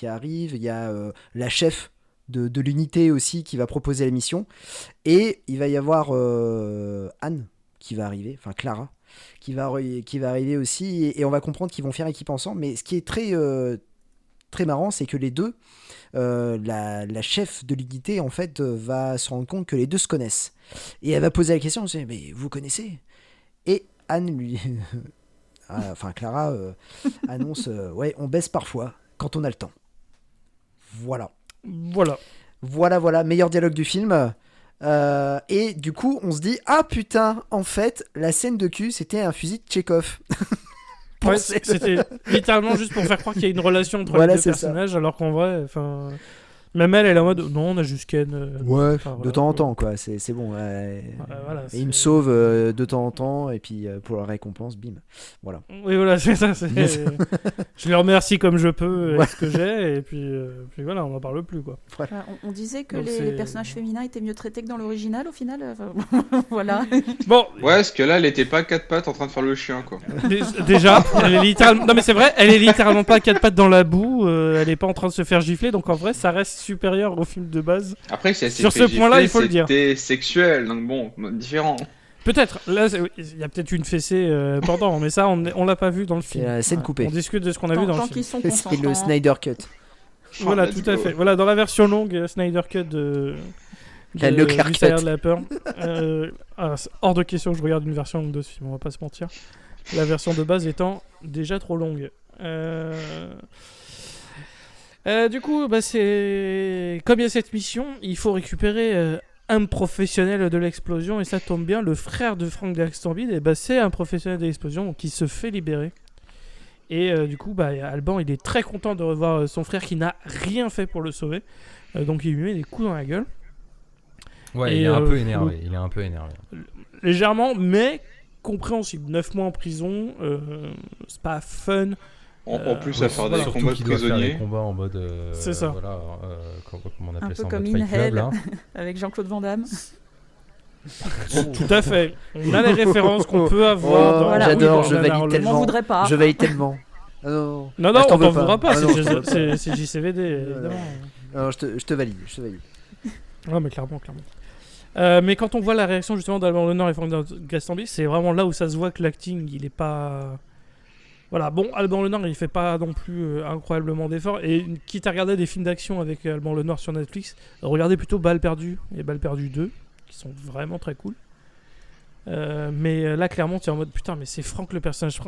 [SPEAKER 4] arrive, il y a la chef de l'unité aussi qui va proposer la mission, et il va y avoir Anne qui va arriver, enfin Clara qui va arriver aussi, et on va comprendre qu'ils vont faire équipe ensemble. Mais ce qui est très marrant, c'est que les deux, la chef de l'unité en fait va se rendre compte que les deux se connaissent, et elle va poser la question, mais vous connaissez? Et Anne lui enfin Clara annonce ouais, on baisse parfois quand on a le temps. Voilà, meilleur dialogue du film. Et du coup on se dit, ah putain, en fait la scène de cul c'était un fusil de Tchekhov.
[SPEAKER 1] Ouais, c'était littéralement juste pour faire croire qu'il y a une relation entre les deux personnages, alors qu'en vrai, enfin, même elle est en mode non, on a juste Ken.
[SPEAKER 4] Ouais,
[SPEAKER 1] enfin, voilà,
[SPEAKER 4] de temps en temps quoi, c'est bon.
[SPEAKER 1] Voilà,
[SPEAKER 4] et il me sauve de temps en temps, et puis pour la récompense, bim. Voilà.
[SPEAKER 1] Oui, voilà, c'est ça. Je les remercie comme je peux avec ce que j'ai, et puis voilà, on n'en parle plus, quoi.
[SPEAKER 4] Voilà.
[SPEAKER 5] On disait que
[SPEAKER 1] Donc
[SPEAKER 5] les personnages féminins étaient mieux traités que dans l'original au final. Voilà.
[SPEAKER 1] Bon.
[SPEAKER 3] Ouais, parce que là, elle était pas à quatre pattes en train de faire le chien, quoi.
[SPEAKER 1] Déjà, elle est littéralement. Non, mais c'est vrai, elle est littéralement pas à quatre pattes dans la boue. Elle est pas en train de se faire gifler, donc en vrai, ça reste supérieur au film de base.
[SPEAKER 3] Après, si elle s'est
[SPEAKER 1] Sur
[SPEAKER 3] fait
[SPEAKER 1] ce point-là,
[SPEAKER 3] gifler,
[SPEAKER 1] il faut le dire.
[SPEAKER 3] C'était sexuel, donc bon, différent.
[SPEAKER 1] Peut-être. Là, il y a peut-être une fessée pendant, mais ça, on l'a pas vu dans le
[SPEAKER 4] C'est
[SPEAKER 1] film.
[SPEAKER 4] la scène coupée.
[SPEAKER 1] On discute de ce qu'on a vu dans le
[SPEAKER 5] Tant
[SPEAKER 1] film.
[SPEAKER 5] qu'ils sont
[SPEAKER 4] C'est
[SPEAKER 5] consentants.
[SPEAKER 4] le Snyder Cut.
[SPEAKER 1] Voilà,
[SPEAKER 3] Let's
[SPEAKER 1] tout à
[SPEAKER 3] go.
[SPEAKER 1] fait. Voilà, dans la version longue, Snyder Cut de
[SPEAKER 4] La Leclerc
[SPEAKER 1] du
[SPEAKER 4] Cut.
[SPEAKER 1] salaire de la peur. C'est hors de question que je regarde une version longue de ce film, on va pas se mentir. La version de base étant déjà trop longue. Du coup, c'est comme il y a cette mission, il faut récupérer un professionnel de l'explosion, et ça tombe bien, le frère de Franck Gastambide, c'est un professionnel de l'explosion, donc il se fait libérer. Et du coup, Alban, il est très content de revoir son frère qui n'a rien fait pour le sauver. Donc il lui met des coups dans la gueule.
[SPEAKER 2] Ouais,
[SPEAKER 1] Et,
[SPEAKER 2] il est un peu énervé.
[SPEAKER 1] Légèrement, mais compréhensible. 9 mois en prison, c'est pas fun.
[SPEAKER 3] En plus, à faire des
[SPEAKER 2] Surtout
[SPEAKER 3] combats de
[SPEAKER 2] qu'il doit faire des
[SPEAKER 3] prisonniers.
[SPEAKER 2] combats en mode.
[SPEAKER 1] C'est ça.
[SPEAKER 2] Voilà, comment on
[SPEAKER 5] Un
[SPEAKER 2] appelle
[SPEAKER 5] peu
[SPEAKER 2] ça, en
[SPEAKER 5] comme
[SPEAKER 2] mode
[SPEAKER 5] In
[SPEAKER 2] Fight Club,
[SPEAKER 5] Hell
[SPEAKER 2] là.
[SPEAKER 5] avec Jean-Claude Van Damme.
[SPEAKER 1] Tout à fait. On a les références qu'on peut avoir.
[SPEAKER 4] Oh,
[SPEAKER 1] dans
[SPEAKER 4] j'adore,
[SPEAKER 1] dans
[SPEAKER 4] je valide
[SPEAKER 1] Nana
[SPEAKER 5] On
[SPEAKER 4] tellement.
[SPEAKER 5] m'en voudrait pas.
[SPEAKER 4] Je valide tellement. Ah non,
[SPEAKER 1] Non,
[SPEAKER 4] Ah, je
[SPEAKER 1] on
[SPEAKER 4] veux
[SPEAKER 1] t'en voudra pas,
[SPEAKER 4] Ah non, je t'en veux
[SPEAKER 1] c'est JCVD, évidemment.
[SPEAKER 4] non, je te valide.
[SPEAKER 1] Non, mais clairement. Mais quand on voit la réaction justement d'Alban Lenoir et Franck Gastambide, c'est vraiment là où ça se voit que l'acting, il est pas... Voilà, bon, Alban Lenoir, il fait pas non plus incroyablement d'efforts. Et quitte à regarder des films d'action avec Alban Lenoir sur Netflix, regardez plutôt Balles perdues et Balles perdues 2, qui sont vraiment très cool. Mais là, clairement, tu es en mode, putain, mais c'est Franck le personnage...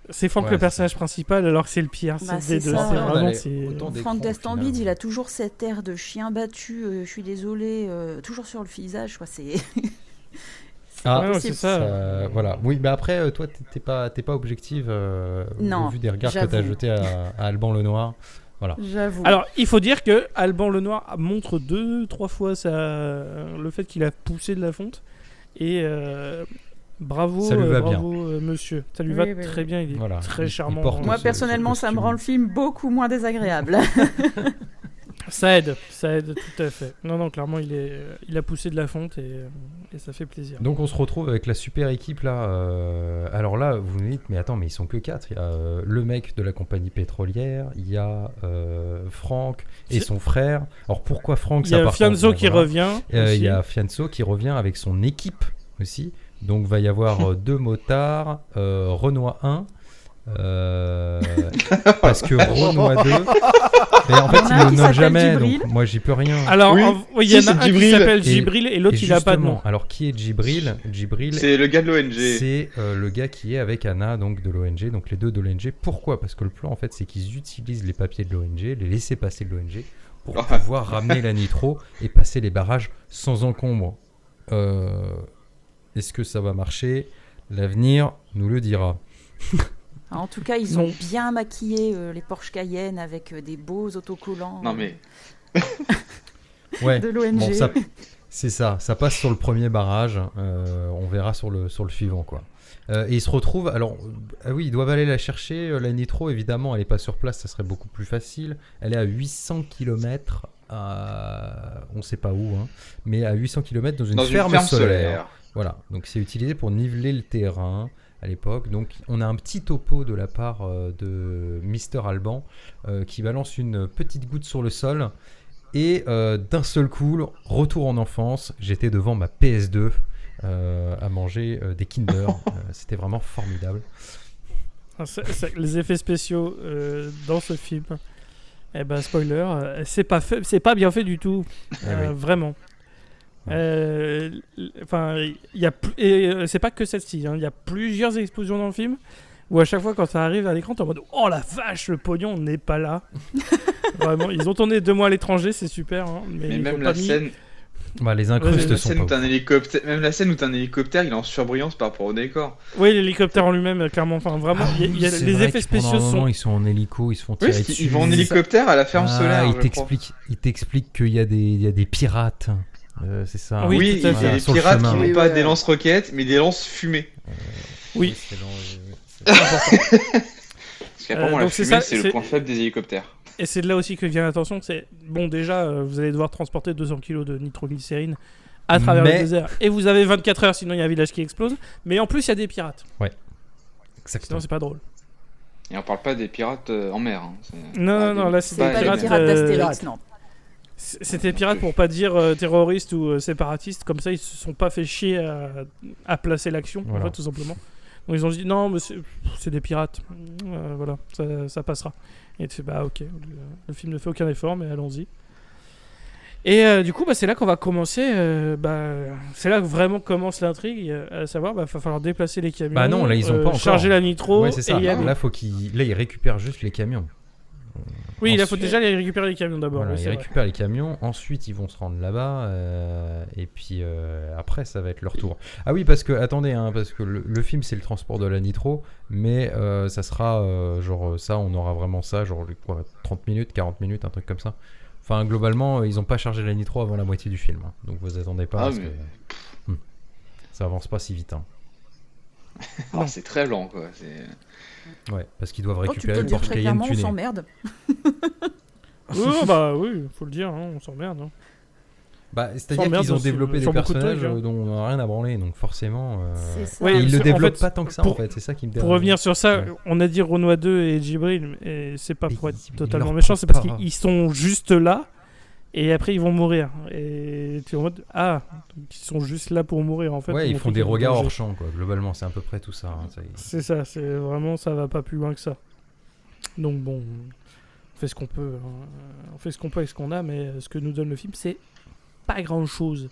[SPEAKER 1] C'est Franck le personnage principal, alors que c'est le pire.
[SPEAKER 5] C'est
[SPEAKER 1] des deux.
[SPEAKER 5] ça.
[SPEAKER 1] C'est vraiment...
[SPEAKER 5] Franck Gastambide, il a toujours cet air de chien battu, je suis désolé, toujours sur le visage, quoi. C'est...
[SPEAKER 1] c'est ça.
[SPEAKER 2] Voilà. Oui, mais après, toi, t'es pas objective
[SPEAKER 5] Non,
[SPEAKER 2] au vu des regards que
[SPEAKER 5] j'avoue.
[SPEAKER 2] t'as jetés à Alban Lenoir. Voilà.
[SPEAKER 5] J'avoue.
[SPEAKER 1] Alors, il faut dire que Alban Lenoir montre 2-3 fois le fait qu'il a poussé de la fonte. Et bravo,
[SPEAKER 2] Ça lui va
[SPEAKER 1] bravo monsieur. Ça lui va très bien, il est très charmant.
[SPEAKER 5] Moi, personnellement, ça me rend le film beaucoup moins désagréable.
[SPEAKER 1] Ça aide tout à fait. Non, clairement, il a poussé de la fonte et ça fait plaisir.
[SPEAKER 2] Donc on se retrouve avec la super équipe là. Alors là, vous nous dites, mais attends, mais ils sont que 4. Il y a le mec de la compagnie pétrolière, il y a Franck et son frère. Alors pourquoi Franck?
[SPEAKER 1] Il y a Fianso qui revient.
[SPEAKER 2] Il y a Fianso qui revient avec son équipe aussi. Donc va y avoir 2 motards, Renoir 1. Parce que Renoir 2, mais en fait il le nomme jamais, donc moi j'y peux rien.
[SPEAKER 1] Alors il y en a un qui s'appelle Djibril et l'autre il a pas de nom.
[SPEAKER 2] Alors qui est Djibril?
[SPEAKER 3] C'est le gars de l'ONG.
[SPEAKER 2] C'est le gars qui est avec Anna, donc de l'ONG, donc les deux de l'ONG. Pourquoi? Parce que le plan en fait c'est qu'ils utilisent les papiers de l'ONG, les laisser passer de l'ONG pour pouvoir ramener la nitro et passer les barrages sans encombre. Est-ce que ça va marcher? L'avenir nous le dira.
[SPEAKER 5] En tout cas, ils ont bien maquillé les Porsche Cayenne avec des beaux autocollants
[SPEAKER 3] non, mais...
[SPEAKER 2] ouais,
[SPEAKER 5] de l'ONG.
[SPEAKER 2] Bon, C'est ça passe sur le premier barrage, on verra sur le suivant, quoi. Et ils se retrouvent, alors, oui, ils doivent aller la chercher, la nitro, évidemment, elle n'est pas sur place, ça serait beaucoup plus facile. Elle est à 800 km, on ne sait pas où, hein, mais à 800 km dans une ferme solaire. Voilà, donc c'est utilisé pour niveler le terrain à l'époque. Donc on a un petit topo de la part de Mister Alban qui balance une petite goutte sur le sol. Et d'un seul coup, retour en enfance, j'étais devant ma PS2 à manger des Kinder. C'était vraiment formidable.
[SPEAKER 1] Les effets spéciaux dans ce film, eh ben spoiler, c'est pas bien fait du tout, vraiment. Enfin, c'est pas que celle-ci, il y a plusieurs explosions dans le film où à chaque fois quand ça arrive à l'écran, t'es en mode oh la vache, le pognon n'est pas là. Vraiment, ils ont tourné 2 mois à l'étranger, c'est super. Hein, mais
[SPEAKER 3] même la scène.
[SPEAKER 2] Les incrustes sont pas.
[SPEAKER 3] Même la scène où t'as un hélicoptère, il est en surbrillance par rapport au décor.
[SPEAKER 1] Oui, l'hélicoptère en lui-même, clairement. Enfin, vraiment, les effets spéciaux sont.
[SPEAKER 2] Ils sont en hélico, ils se font tirer dessus.
[SPEAKER 3] Ils vont en hélicoptère à la ferme solaire.
[SPEAKER 2] Il t'explique qu'il y a des pirates. C'est ça.
[SPEAKER 3] Oui, il y a des pirates qui n'ont pas des lance-roquettes, mais des lance-fumées.
[SPEAKER 1] Oui.
[SPEAKER 3] C'est important. Parce qu'apparemment, la fumée, c'est le point faible des hélicoptères.
[SPEAKER 1] Et c'est de là aussi que vient l'attention. C'est bon, déjà, vous allez devoir transporter 200 kg de nitroglycérine à travers le désert. Et vous avez 24 heures, sinon il y a un village qui explose. Mais en plus, il y a des pirates.
[SPEAKER 2] Ouais. Exactement.
[SPEAKER 1] Sinon, c'est pas drôle.
[SPEAKER 3] Et on parle pas des pirates en mer. Hein.
[SPEAKER 1] Non, là, c'est des pirates
[SPEAKER 5] d'Astérix, non.
[SPEAKER 1] C'était pirates pour pas dire terroristes ou séparatistes. Comme ça, ils se sont pas fait chier à placer l'action, en fait, tout simplement. Donc ils ont dit non, mais c'est des pirates. Voilà, ça passera. Et tu fais bah ok, le film ne fait aucun effort, mais allons-y. Et du coup, c'est là qu'on va commencer. C'est là que vraiment commence l'intrigue, à savoir, va falloir déplacer les camions.
[SPEAKER 2] Bah non, là ils ont pas encore
[SPEAKER 1] charger la nitro.
[SPEAKER 2] Ouais, c'est ça. Là, ils récupèrent juste les camions.
[SPEAKER 1] Oui, il faut déjà les récupérer les camions d'abord.
[SPEAKER 2] Voilà, ils récupèrent les camions, ensuite ils vont se rendre là-bas, et puis après ça va être leur tour. Ah oui, parce que, attendez, hein, parce que le film c'est le transport de la nitro, mais ça sera on aura vraiment ça, 30 minutes, 40 minutes, un truc comme ça. Enfin, globalement, ils n'ont pas chargé la nitro avant la moitié du film, hein, donc vous attendez pas, parce que ça avance pas si vite. Hein.
[SPEAKER 3] C'est très lent, quoi.
[SPEAKER 2] Ouais, parce qu'ils doivent récupérer
[SPEAKER 5] le Porsche Cayenne tuné. On s'emmerde.
[SPEAKER 1] Oui, faut le dire, hein, on s'emmerde. Hein.
[SPEAKER 2] C'est-à-dire qu'ils ont développé des personnages dont on n'a rien à branler, donc forcément.
[SPEAKER 5] Ouais,
[SPEAKER 2] ils le développent pas tant que ça, en fait, c'est ça qui me dérange.
[SPEAKER 1] Pour revenir sur ça, on a dit Renoir 2 et Djibril, et c'est pas pour être totalement méchant, c'est parce qu'ils sont juste là. Et après, ils vont mourir. Et tu es en mode donc ils sont juste là pour mourir, en fait.
[SPEAKER 2] Ouais, ils font des regards hors champ, quoi. Globalement, c'est à peu près tout ça. Hein,
[SPEAKER 1] c'est ça, c'est vraiment, ça va pas plus loin que ça. Donc bon, on fait ce qu'on peut. On fait ce qu'on peut avec ce qu'on a, mais ce que nous donne le film, c'est pas grand-chose.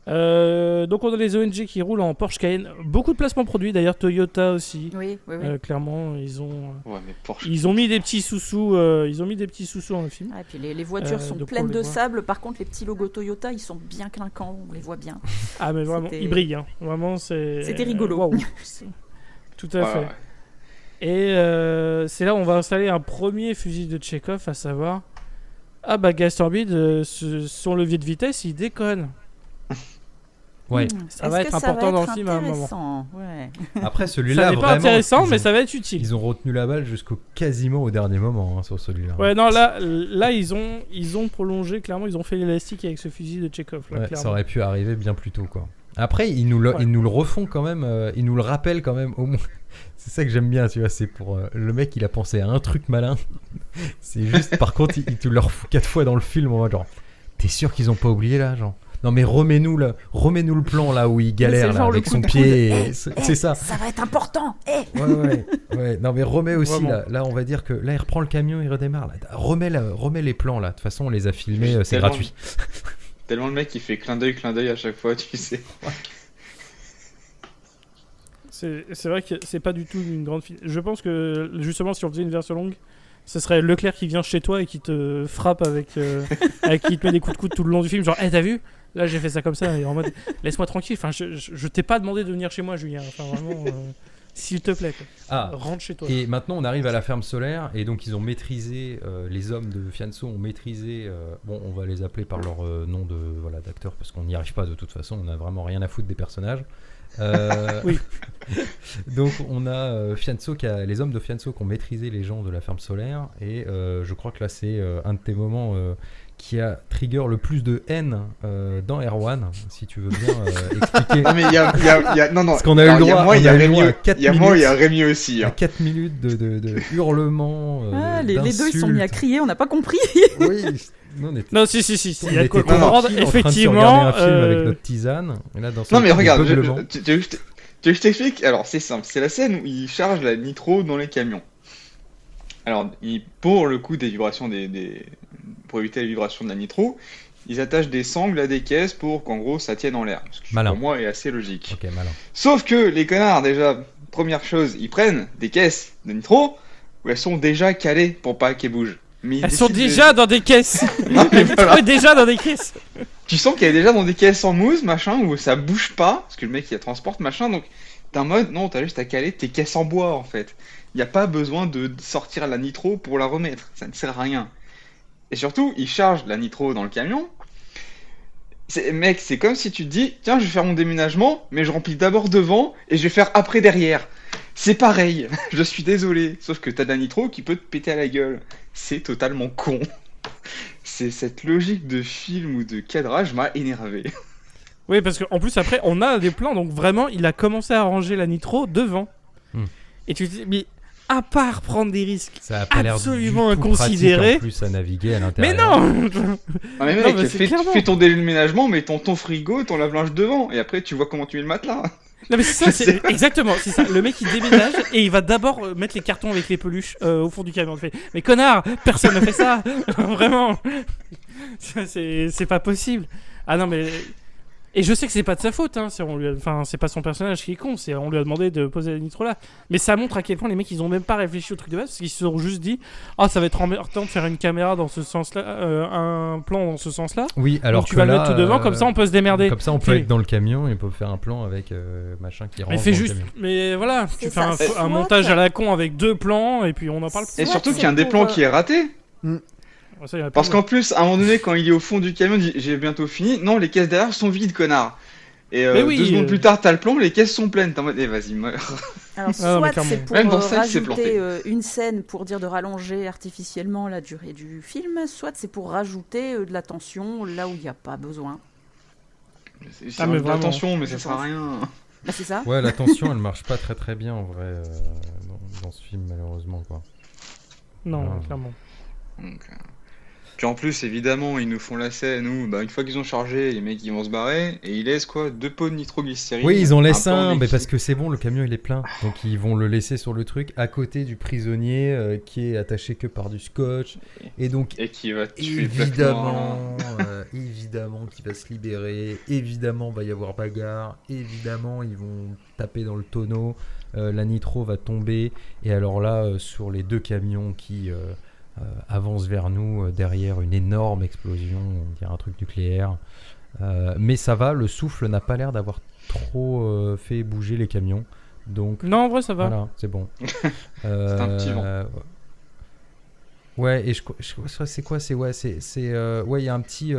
[SPEAKER 1] Donc on a les ONG qui roulent en Porsche Cayenne. Beaucoup de placements produits, d'ailleurs Toyota aussi.
[SPEAKER 5] Oui.
[SPEAKER 1] Clairement, ils ont mis des petits sous-sous. Ils ont mis des petits sous-sous dans le film.
[SPEAKER 5] Et puis les voitures sont pleines de sable. Par contre, les petits logos Toyota, ils sont bien clinquants. On les voit bien.
[SPEAKER 1] Ah mais vraiment, ils brillent. Hein. Vraiment,
[SPEAKER 5] c'était rigolo.
[SPEAKER 1] Wow. Tout à fait. Et c'est là où on va installer un premier fusil de Tchekhov, à savoir Gaz Orbit, son levier de vitesse, il déconne.
[SPEAKER 2] Ouais.
[SPEAKER 1] Ça va être important dans le film à un moment.
[SPEAKER 5] Ouais.
[SPEAKER 2] Après celui-là,
[SPEAKER 1] ça n'est pas intéressant, mais ça va être utile.
[SPEAKER 2] Ils ont retenu la balle quasiment au dernier moment, hein, sur celui-là.
[SPEAKER 1] Ouais, non, là ils ont prolongé, clairement, ils ont fait l'élastique avec ce fusil de Tchekhov. Là,
[SPEAKER 2] ça aurait pu arriver bien plus tôt, quoi. Après, ils nous le refont quand même, ils nous le rappellent quand même au moins. C'est ça que j'aime bien, tu vois, c'est pour le mec, il a pensé à un truc malin. C'est juste, par contre, il te le refout 4 fois dans le film, en mode genre, t'es sûr qu'ils ont pas oublié là, genre? Non mais remets-nous le plan là où il galère là, avec son pied. C'est ça.
[SPEAKER 5] Ça va être important.
[SPEAKER 2] Ouais. Non mais remets aussi là, on va dire que là il reprend le camion, il redémarre là. Remets les plans là. De toute façon on les a filmés, c'est gratuit.
[SPEAKER 3] Tellement le mec il fait clin d'œil à chaque fois, tu sais.
[SPEAKER 1] C'est vrai que c'est pas du tout une grande film. Je pense que justement si on faisait une version longue, ce serait Leclerc qui vient chez toi et qui te frappe avec qui te met des coups de coude tout le long du film, genre t'as vu, là j'ai fait ça comme ça, et en mode laisse-moi tranquille, enfin je t'ai pas demandé de venir chez moi, Julien, enfin vraiment S'il te plaît, quoi.
[SPEAKER 2] Ah,
[SPEAKER 1] Rentre chez toi.
[SPEAKER 2] et maintenant on arrive à la ferme solaire et donc ils ont maîtrisé, les hommes de Fianso ont maîtrisé, bon on va les appeler par leur nom d'acteur parce qu'on n'y arrive pas de toute façon, on n'a vraiment rien à foutre des personnages.
[SPEAKER 1] Oui.
[SPEAKER 2] Donc on a Fianso les hommes de Fianso qui ont maîtrisé les gens de la ferme solaire et je crois que là c'est un de tes moments qui a trigger le plus de haine dans Erwan, si tu veux bien expliquer.
[SPEAKER 3] Non mais il y a non
[SPEAKER 2] Parce qu'on a eu le droit,
[SPEAKER 3] il y a Rémi,
[SPEAKER 2] à 4
[SPEAKER 3] il y a moi, il y a
[SPEAKER 2] minutes,
[SPEAKER 3] Rémi aussi.
[SPEAKER 2] à 4 minutes de hurlements,
[SPEAKER 5] Les deux, ils sont mis à
[SPEAKER 2] d'insultes.
[SPEAKER 5] crier, on n'a pas compris.
[SPEAKER 2] Oui, on était
[SPEAKER 1] Non, si, il y a de quoi
[SPEAKER 2] on était
[SPEAKER 1] comprendre.
[SPEAKER 2] tranquille en train de se
[SPEAKER 1] Effectivement,
[SPEAKER 2] regarder un film avec notre tisane. Et là, d'un seul
[SPEAKER 3] Non mais
[SPEAKER 2] coup, des
[SPEAKER 3] regarde,
[SPEAKER 2] beuglements.
[SPEAKER 3] tu veux que je t'explique? Alors c'est simple, c'est la scène où il charge la nitro dans les camions. Alors pour le coup des vibrations pour éviter les vibrations de la nitro, ils attachent des sangles à des caisses pour qu'en gros ça tienne en l'air. Ce qui
[SPEAKER 2] Malin.
[SPEAKER 3] pour moi est assez logique.
[SPEAKER 2] Ok, malin.
[SPEAKER 3] Sauf que les connards déjà, première chose, ils prennent des caisses de nitro où elles sont déjà calées pour pas qu'elles bougent. Mais ils
[SPEAKER 1] elles sont
[SPEAKER 3] décident de-
[SPEAKER 1] déjà dans des caisses.
[SPEAKER 3] Non, mais
[SPEAKER 1] Le
[SPEAKER 3] voilà.
[SPEAKER 1] métro est déjà dans des caisses.
[SPEAKER 3] Tu sens qu'elle est déjà dans des caisses en mousse, machin, où ça bouge pas, parce que le mec il la transporte, machin, donc t'es en mode, non, t'as juste à caler tes caisses en bois en fait. Y a pas besoin de sortir la nitro pour la remettre, ça ne sert à rien. Et surtout, il charge la nitro dans le camion. Mec, c'est comme si tu te dis, tiens, je vais faire mon déménagement, mais je remplis d'abord devant et je vais faire après derrière. C'est pareil, je suis désolé, sauf que t'as de la nitro qui peut te péter à la gueule. C'est totalement con. C'est cette logique de film ou de cadrage m'a énervé.
[SPEAKER 1] Oui, parce qu'en plus, après, on a des plans, donc vraiment, il a commencé à ranger la nitro devant. Et tu te dis, mais à part prendre des risques
[SPEAKER 2] Ça a pas l'air
[SPEAKER 1] absolument
[SPEAKER 2] du tout
[SPEAKER 1] inconsidérés.
[SPEAKER 2] pratique, en plus à naviguer à
[SPEAKER 1] Mais
[SPEAKER 2] l'intérieur.
[SPEAKER 1] non.
[SPEAKER 3] Ah mais
[SPEAKER 1] Non,
[SPEAKER 3] mec,
[SPEAKER 1] mais c'est clairement.
[SPEAKER 3] fais ton déménagement, mets ton frigo, ton lave-linge devant, et après tu vois comment tu mets le matelas.
[SPEAKER 1] Non mais c'est ça, c'est exactement, c'est ça. Le mec il déménage et il va d'abord mettre les cartons avec les peluches au fond du camion. Il fait, mais connard, personne ne fait ça, vraiment. C'est pas possible. Ah non mais et je sais que c'est pas de sa faute, hein. Enfin c'est pas son personnage qui est con, on lui a demandé de poser la nitro là. Mais ça montre à quel point les mecs ils ont même pas réfléchi au truc de base parce qu'ils se sont juste dit, ça va être embêtant de faire une caméra dans ce sens-là, un plan dans ce sens-là.
[SPEAKER 2] Oui, alors
[SPEAKER 1] Donc tu
[SPEAKER 2] que
[SPEAKER 1] vas le
[SPEAKER 2] là,
[SPEAKER 1] mettre tout devant, comme ça on peut se démerder.
[SPEAKER 2] Comme ça, on peut
[SPEAKER 1] Puis-
[SPEAKER 2] être dans le camion et on peut faire un plan avec machin qui rentre
[SPEAKER 1] Mais
[SPEAKER 2] dans
[SPEAKER 1] fais
[SPEAKER 2] le
[SPEAKER 1] juste,
[SPEAKER 2] camion.
[SPEAKER 1] mais voilà, tu
[SPEAKER 5] C'est
[SPEAKER 1] fais
[SPEAKER 5] ça,
[SPEAKER 1] un
[SPEAKER 5] soit-
[SPEAKER 1] montage à la con avec 2 plans et puis on en parle plus.
[SPEAKER 3] Et
[SPEAKER 5] Soit
[SPEAKER 3] surtout
[SPEAKER 5] c'est
[SPEAKER 3] qu'il y a un des
[SPEAKER 5] pour,
[SPEAKER 3] plans qui est raté.
[SPEAKER 1] Ouais, ça, y a pas
[SPEAKER 3] Parce
[SPEAKER 1] de-
[SPEAKER 3] qu'en plus, à un moment donné, quand il est au fond du camion, il dit j'ai bientôt fini. Non, les caisses derrière sont vides, connard. Et
[SPEAKER 1] Mais oui,
[SPEAKER 3] 2 secondes plus tard, t'as le plan, les caisses sont pleines. T'es en mode, vas-y, meurs.
[SPEAKER 5] Alors,
[SPEAKER 1] Ah, mais
[SPEAKER 5] soit
[SPEAKER 1] clairement.
[SPEAKER 5] c'est pour
[SPEAKER 3] Même dans ça, il s'est
[SPEAKER 5] rajouter
[SPEAKER 3] planté.
[SPEAKER 5] une scène pour dire de rallonger artificiellement la durée du film, soit c'est pour rajouter de la tension là où il n'y a pas besoin.
[SPEAKER 3] C'est
[SPEAKER 1] mais vraiment.
[SPEAKER 3] attention, mais ça
[SPEAKER 5] Je
[SPEAKER 3] sert à
[SPEAKER 5] pense.
[SPEAKER 3] rien.
[SPEAKER 5] Bah, c'est ça.
[SPEAKER 2] Ouais, la tension, elle marche pas très très bien en vrai dans ce film malheureusement quoi.
[SPEAKER 1] Non,
[SPEAKER 2] Ah.
[SPEAKER 1] clairement.
[SPEAKER 3] Donc, puis en plus, évidemment, ils nous font la scène où, une fois qu'ils ont chargé, les mecs ils vont se barrer et ils laissent quoi 2 pots de nitroglycérine.
[SPEAKER 2] Oui, ils en laissent
[SPEAKER 3] peu en
[SPEAKER 2] un, mais
[SPEAKER 3] équilibre.
[SPEAKER 2] parce que c'est bon, le camion il est plein. Donc ils vont le laisser sur le truc à côté du prisonnier qui est attaché que par du scotch. Et donc
[SPEAKER 3] Et qui va tuer Black Noir.
[SPEAKER 2] évidemment qu'il va se libérer. Évidemment, va y avoir bagarre. Évidemment, ils vont taper dans le tonneau. La nitro va tomber. Et alors là, sur les 2 camions qui avancent vers nous, derrière une énorme explosion, on dirait un truc nucléaire. Mais ça va, le souffle n'a pas l'air d'avoir trop fait bouger les camions. Donc
[SPEAKER 1] Non, en vrai, ça va.
[SPEAKER 2] voilà, c'est bon.
[SPEAKER 3] un petit vent.
[SPEAKER 2] Ouais, et c'est quoi c'est il y a un petit il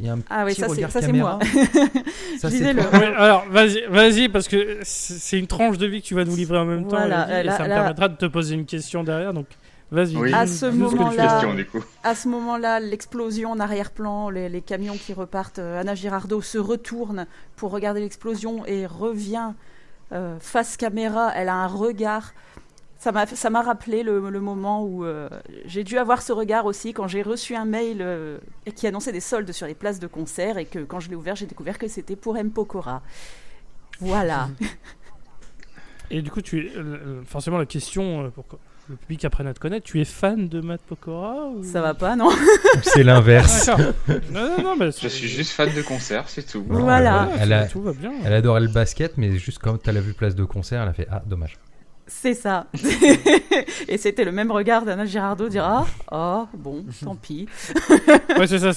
[SPEAKER 2] y a un
[SPEAKER 5] Ah oui,
[SPEAKER 2] petit
[SPEAKER 5] ça
[SPEAKER 2] regard
[SPEAKER 5] c'est
[SPEAKER 2] caméra.
[SPEAKER 5] moi.
[SPEAKER 2] Ça, c'est
[SPEAKER 5] Disais-le.
[SPEAKER 2] toi.
[SPEAKER 1] Ouais, alors, vas-y, parce que c'est une tranche de vie que tu vas nous livrer en même temps.
[SPEAKER 5] Voilà,
[SPEAKER 1] Elodie, et
[SPEAKER 5] là-
[SPEAKER 1] ça me
[SPEAKER 5] là-
[SPEAKER 1] permettra de te poser une question derrière. Donc, vas-y.
[SPEAKER 3] Oui.
[SPEAKER 5] À
[SPEAKER 1] dis-nous-
[SPEAKER 5] ce
[SPEAKER 1] dis-nous que tu
[SPEAKER 5] moment-là-
[SPEAKER 1] fais.
[SPEAKER 3] Question, du coup.
[SPEAKER 5] À ce moment-là, l'explosion en arrière-plan, les camions qui repartent, Anna Girardot se retourne pour regarder l'explosion et revient face caméra. Elle a un regard. Ça m'a rappelé le moment où j'ai dû avoir ce regard aussi quand j'ai reçu un mail qui annonçait des soldes sur les places de concert et que quand je l'ai ouvert, j'ai découvert que c'était pour M. Pokora. Voilà.
[SPEAKER 1] Et du coup, forcément, la question pour que le public apprenne à te connaître, tu es fan de Matt Pokora ou...
[SPEAKER 5] Ça va pas, non?
[SPEAKER 2] C'est l'inverse.
[SPEAKER 1] D'accord. non, mais
[SPEAKER 3] Je suis juste fan de concert, c'est tout.
[SPEAKER 2] Non,
[SPEAKER 5] Voilà.
[SPEAKER 1] tout va bien.
[SPEAKER 2] Elle adorait le basket, mais juste quand elle a vu place de concert, elle a fait dommage.
[SPEAKER 5] C'est ça. Et c'était le même regard d'Anna Girardot dire bon, tant pis.
[SPEAKER 1] Ouais, c'est ça.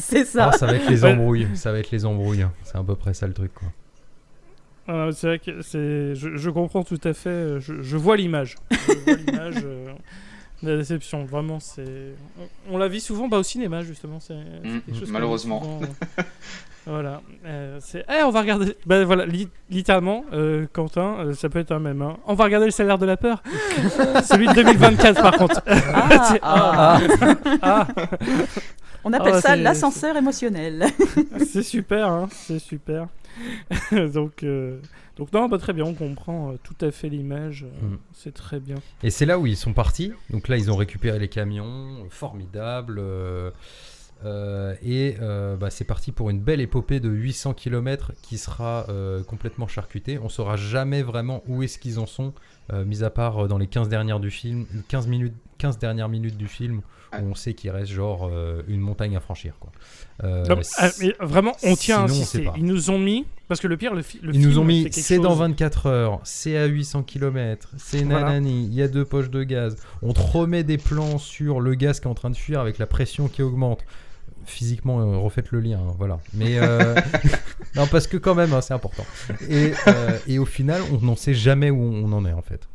[SPEAKER 5] C'est ça.
[SPEAKER 2] Ça va être les
[SPEAKER 1] Ouais.
[SPEAKER 2] embrouilles, ça va être les embrouilles. C'est à peu près ça le truc quoi.
[SPEAKER 1] C'est vrai que je comprends tout à fait. Je vois l'image. Je vois l'image de la déception. Vraiment, on la vit souvent au cinéma, justement. C'est quelque chose qu'on
[SPEAKER 3] malheureusement.
[SPEAKER 1] vit souvent. Voilà. On va regarder. Voilà, littéralement, Quentin, ça peut être un même. Hein. On va regarder le salaire de la peur. Celui de 2024, par contre.
[SPEAKER 5] On appelle ça
[SPEAKER 1] c'est-
[SPEAKER 5] l'ascenseur émotionnel.
[SPEAKER 1] C'est super, hein, c'est super. donc non, très bien, on comprend tout à fait l'image. C'est très bien.
[SPEAKER 2] Et c'est là où ils sont partis. Donc là, ils ont récupéré les camions, formidable. C'est parti pour une belle épopée de 800 km qui sera complètement charcutée. On saura jamais vraiment où est-ce qu'ils en sont, mis à part dans les 15 dernières dernières minutes du film, où on sait qu'il reste genre une montagne à franchir, quoi.
[SPEAKER 1] Mais vraiment, on tient à
[SPEAKER 2] sinon, on
[SPEAKER 1] insister.
[SPEAKER 2] sait pas.
[SPEAKER 1] Ils nous ont mis, parce que le pire, le
[SPEAKER 2] Ils
[SPEAKER 1] film,
[SPEAKER 2] nous ont mis,
[SPEAKER 1] fait quelque
[SPEAKER 2] c'est dans
[SPEAKER 1] chose-
[SPEAKER 2] 24 heures, c'est à 800 km, c'est
[SPEAKER 1] Voilà.
[SPEAKER 2] nanani, il y a 2 poches de gaz. On te remet des plans sur le gaz qui est en train de fuir avec la pression qui augmente. Physiquement, refaites le lien, hein, voilà. Mais non, parce que quand même, hein, c'est important. Et au final, on n'en sait jamais où on en est, en fait.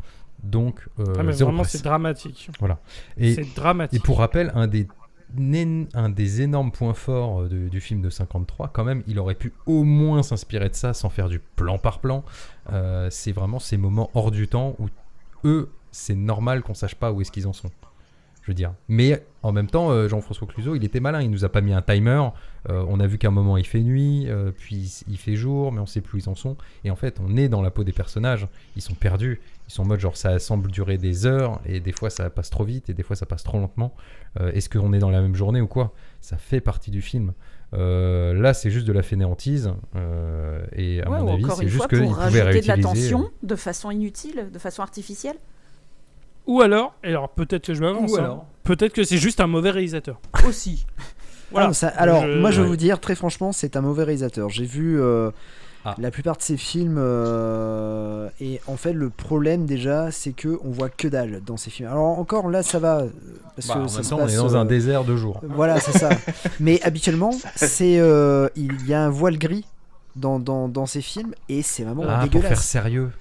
[SPEAKER 2] Donc,
[SPEAKER 1] mais
[SPEAKER 2] zéro
[SPEAKER 1] vraiment,
[SPEAKER 2] presse.
[SPEAKER 1] c'est dramatique.
[SPEAKER 2] Voilà. Et
[SPEAKER 1] C'est dramatique.
[SPEAKER 2] pour rappel, un des énormes points forts du film de 53, quand même, il aurait pu au moins s'inspirer de ça sans faire du plan par plan. C'est vraiment ces moments hors du temps où eux, c'est normal qu'on sache pas où est-ce qu'ils en sont. Je veux dire. Mais en même temps, Jean-François Cluzot, il était malin. Il nous a pas mis un timer. On a vu qu'à un moment il fait nuit, puis il fait jour, mais on sait plus où ils en sont. Et en fait, on est dans la peau des personnages. Ils sont perdus. Ils sont en mode genre ça semble durer des heures, et des fois ça passe trop vite, et des fois ça passe trop lentement. Est-ce qu'on est dans la même journée ou quoi ? Ça fait partie du film. Là, c'est juste de la fainéantise. Et à
[SPEAKER 5] Ouais,
[SPEAKER 2] mon
[SPEAKER 5] ou
[SPEAKER 2] avis,
[SPEAKER 5] encore
[SPEAKER 2] c'est
[SPEAKER 5] une
[SPEAKER 2] juste
[SPEAKER 5] fois,
[SPEAKER 2] qu'ils
[SPEAKER 5] pour
[SPEAKER 2] pouvaient
[SPEAKER 5] rajouter de la
[SPEAKER 2] réutiliser.
[SPEAKER 5] tension de façon inutile, de façon artificielle.
[SPEAKER 1] Ou alors peut-être que je m'avance.
[SPEAKER 2] Ou
[SPEAKER 1] hein.
[SPEAKER 2] alors.
[SPEAKER 1] Peut-être que c'est juste un mauvais réalisateur.
[SPEAKER 5] Aussi.
[SPEAKER 1] Voilà.
[SPEAKER 4] Non, alors, moi, je vais
[SPEAKER 2] ouais.
[SPEAKER 4] vous dire très franchement, c'est un mauvais réalisateur. J'ai vu la plupart de ses films, et en fait, le problème déjà, c'est que on voit que dalle dans ses films. Alors encore là, ça va parce
[SPEAKER 2] Bah,
[SPEAKER 4] que
[SPEAKER 2] en
[SPEAKER 4] ça
[SPEAKER 2] même
[SPEAKER 4] se
[SPEAKER 2] temps,
[SPEAKER 4] passe.
[SPEAKER 2] on est dans un désert de jour.
[SPEAKER 4] Voilà, c'est ça. Mais habituellement, c'est il y a un voile gris dans ses films et c'est vraiment
[SPEAKER 2] Pour faire
[SPEAKER 4] dégueulasse.
[SPEAKER 2] sérieux.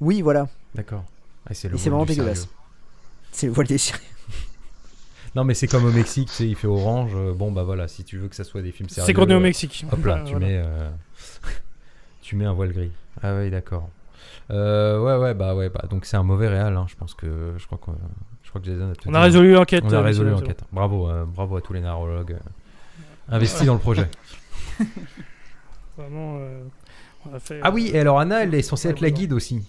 [SPEAKER 4] Oui, voilà.
[SPEAKER 2] D'accord. Ah, c'est le
[SPEAKER 4] Et c'est
[SPEAKER 2] voile
[SPEAKER 4] vraiment
[SPEAKER 2] du
[SPEAKER 4] dégueulasse.
[SPEAKER 2] sérieux.
[SPEAKER 4] C'est le voile des sérieux.
[SPEAKER 2] Non, mais c'est comme au Mexique, tu sais, il fait orange. Bon, bah voilà, si tu veux que ça soit des films sérieux.
[SPEAKER 1] C'est qu'on est au Mexique.
[SPEAKER 2] Hop là, tu
[SPEAKER 1] Voilà.
[SPEAKER 2] mets, tu mets un voile gris. Ah oui, d'accord. Ouais, bah donc c'est un mauvais réal. Hein. Je crois que Jason a tout
[SPEAKER 1] On
[SPEAKER 2] dit.
[SPEAKER 1] a résolu l'enquête.
[SPEAKER 2] On a résolu
[SPEAKER 1] c'est bon.
[SPEAKER 2] l'enquête. Bravo à tous les narrologues investis dans le projet.
[SPEAKER 1] Vraiment. On a fait,
[SPEAKER 2] Ah oui, et alors Anna, elle est censée être la guide aussi.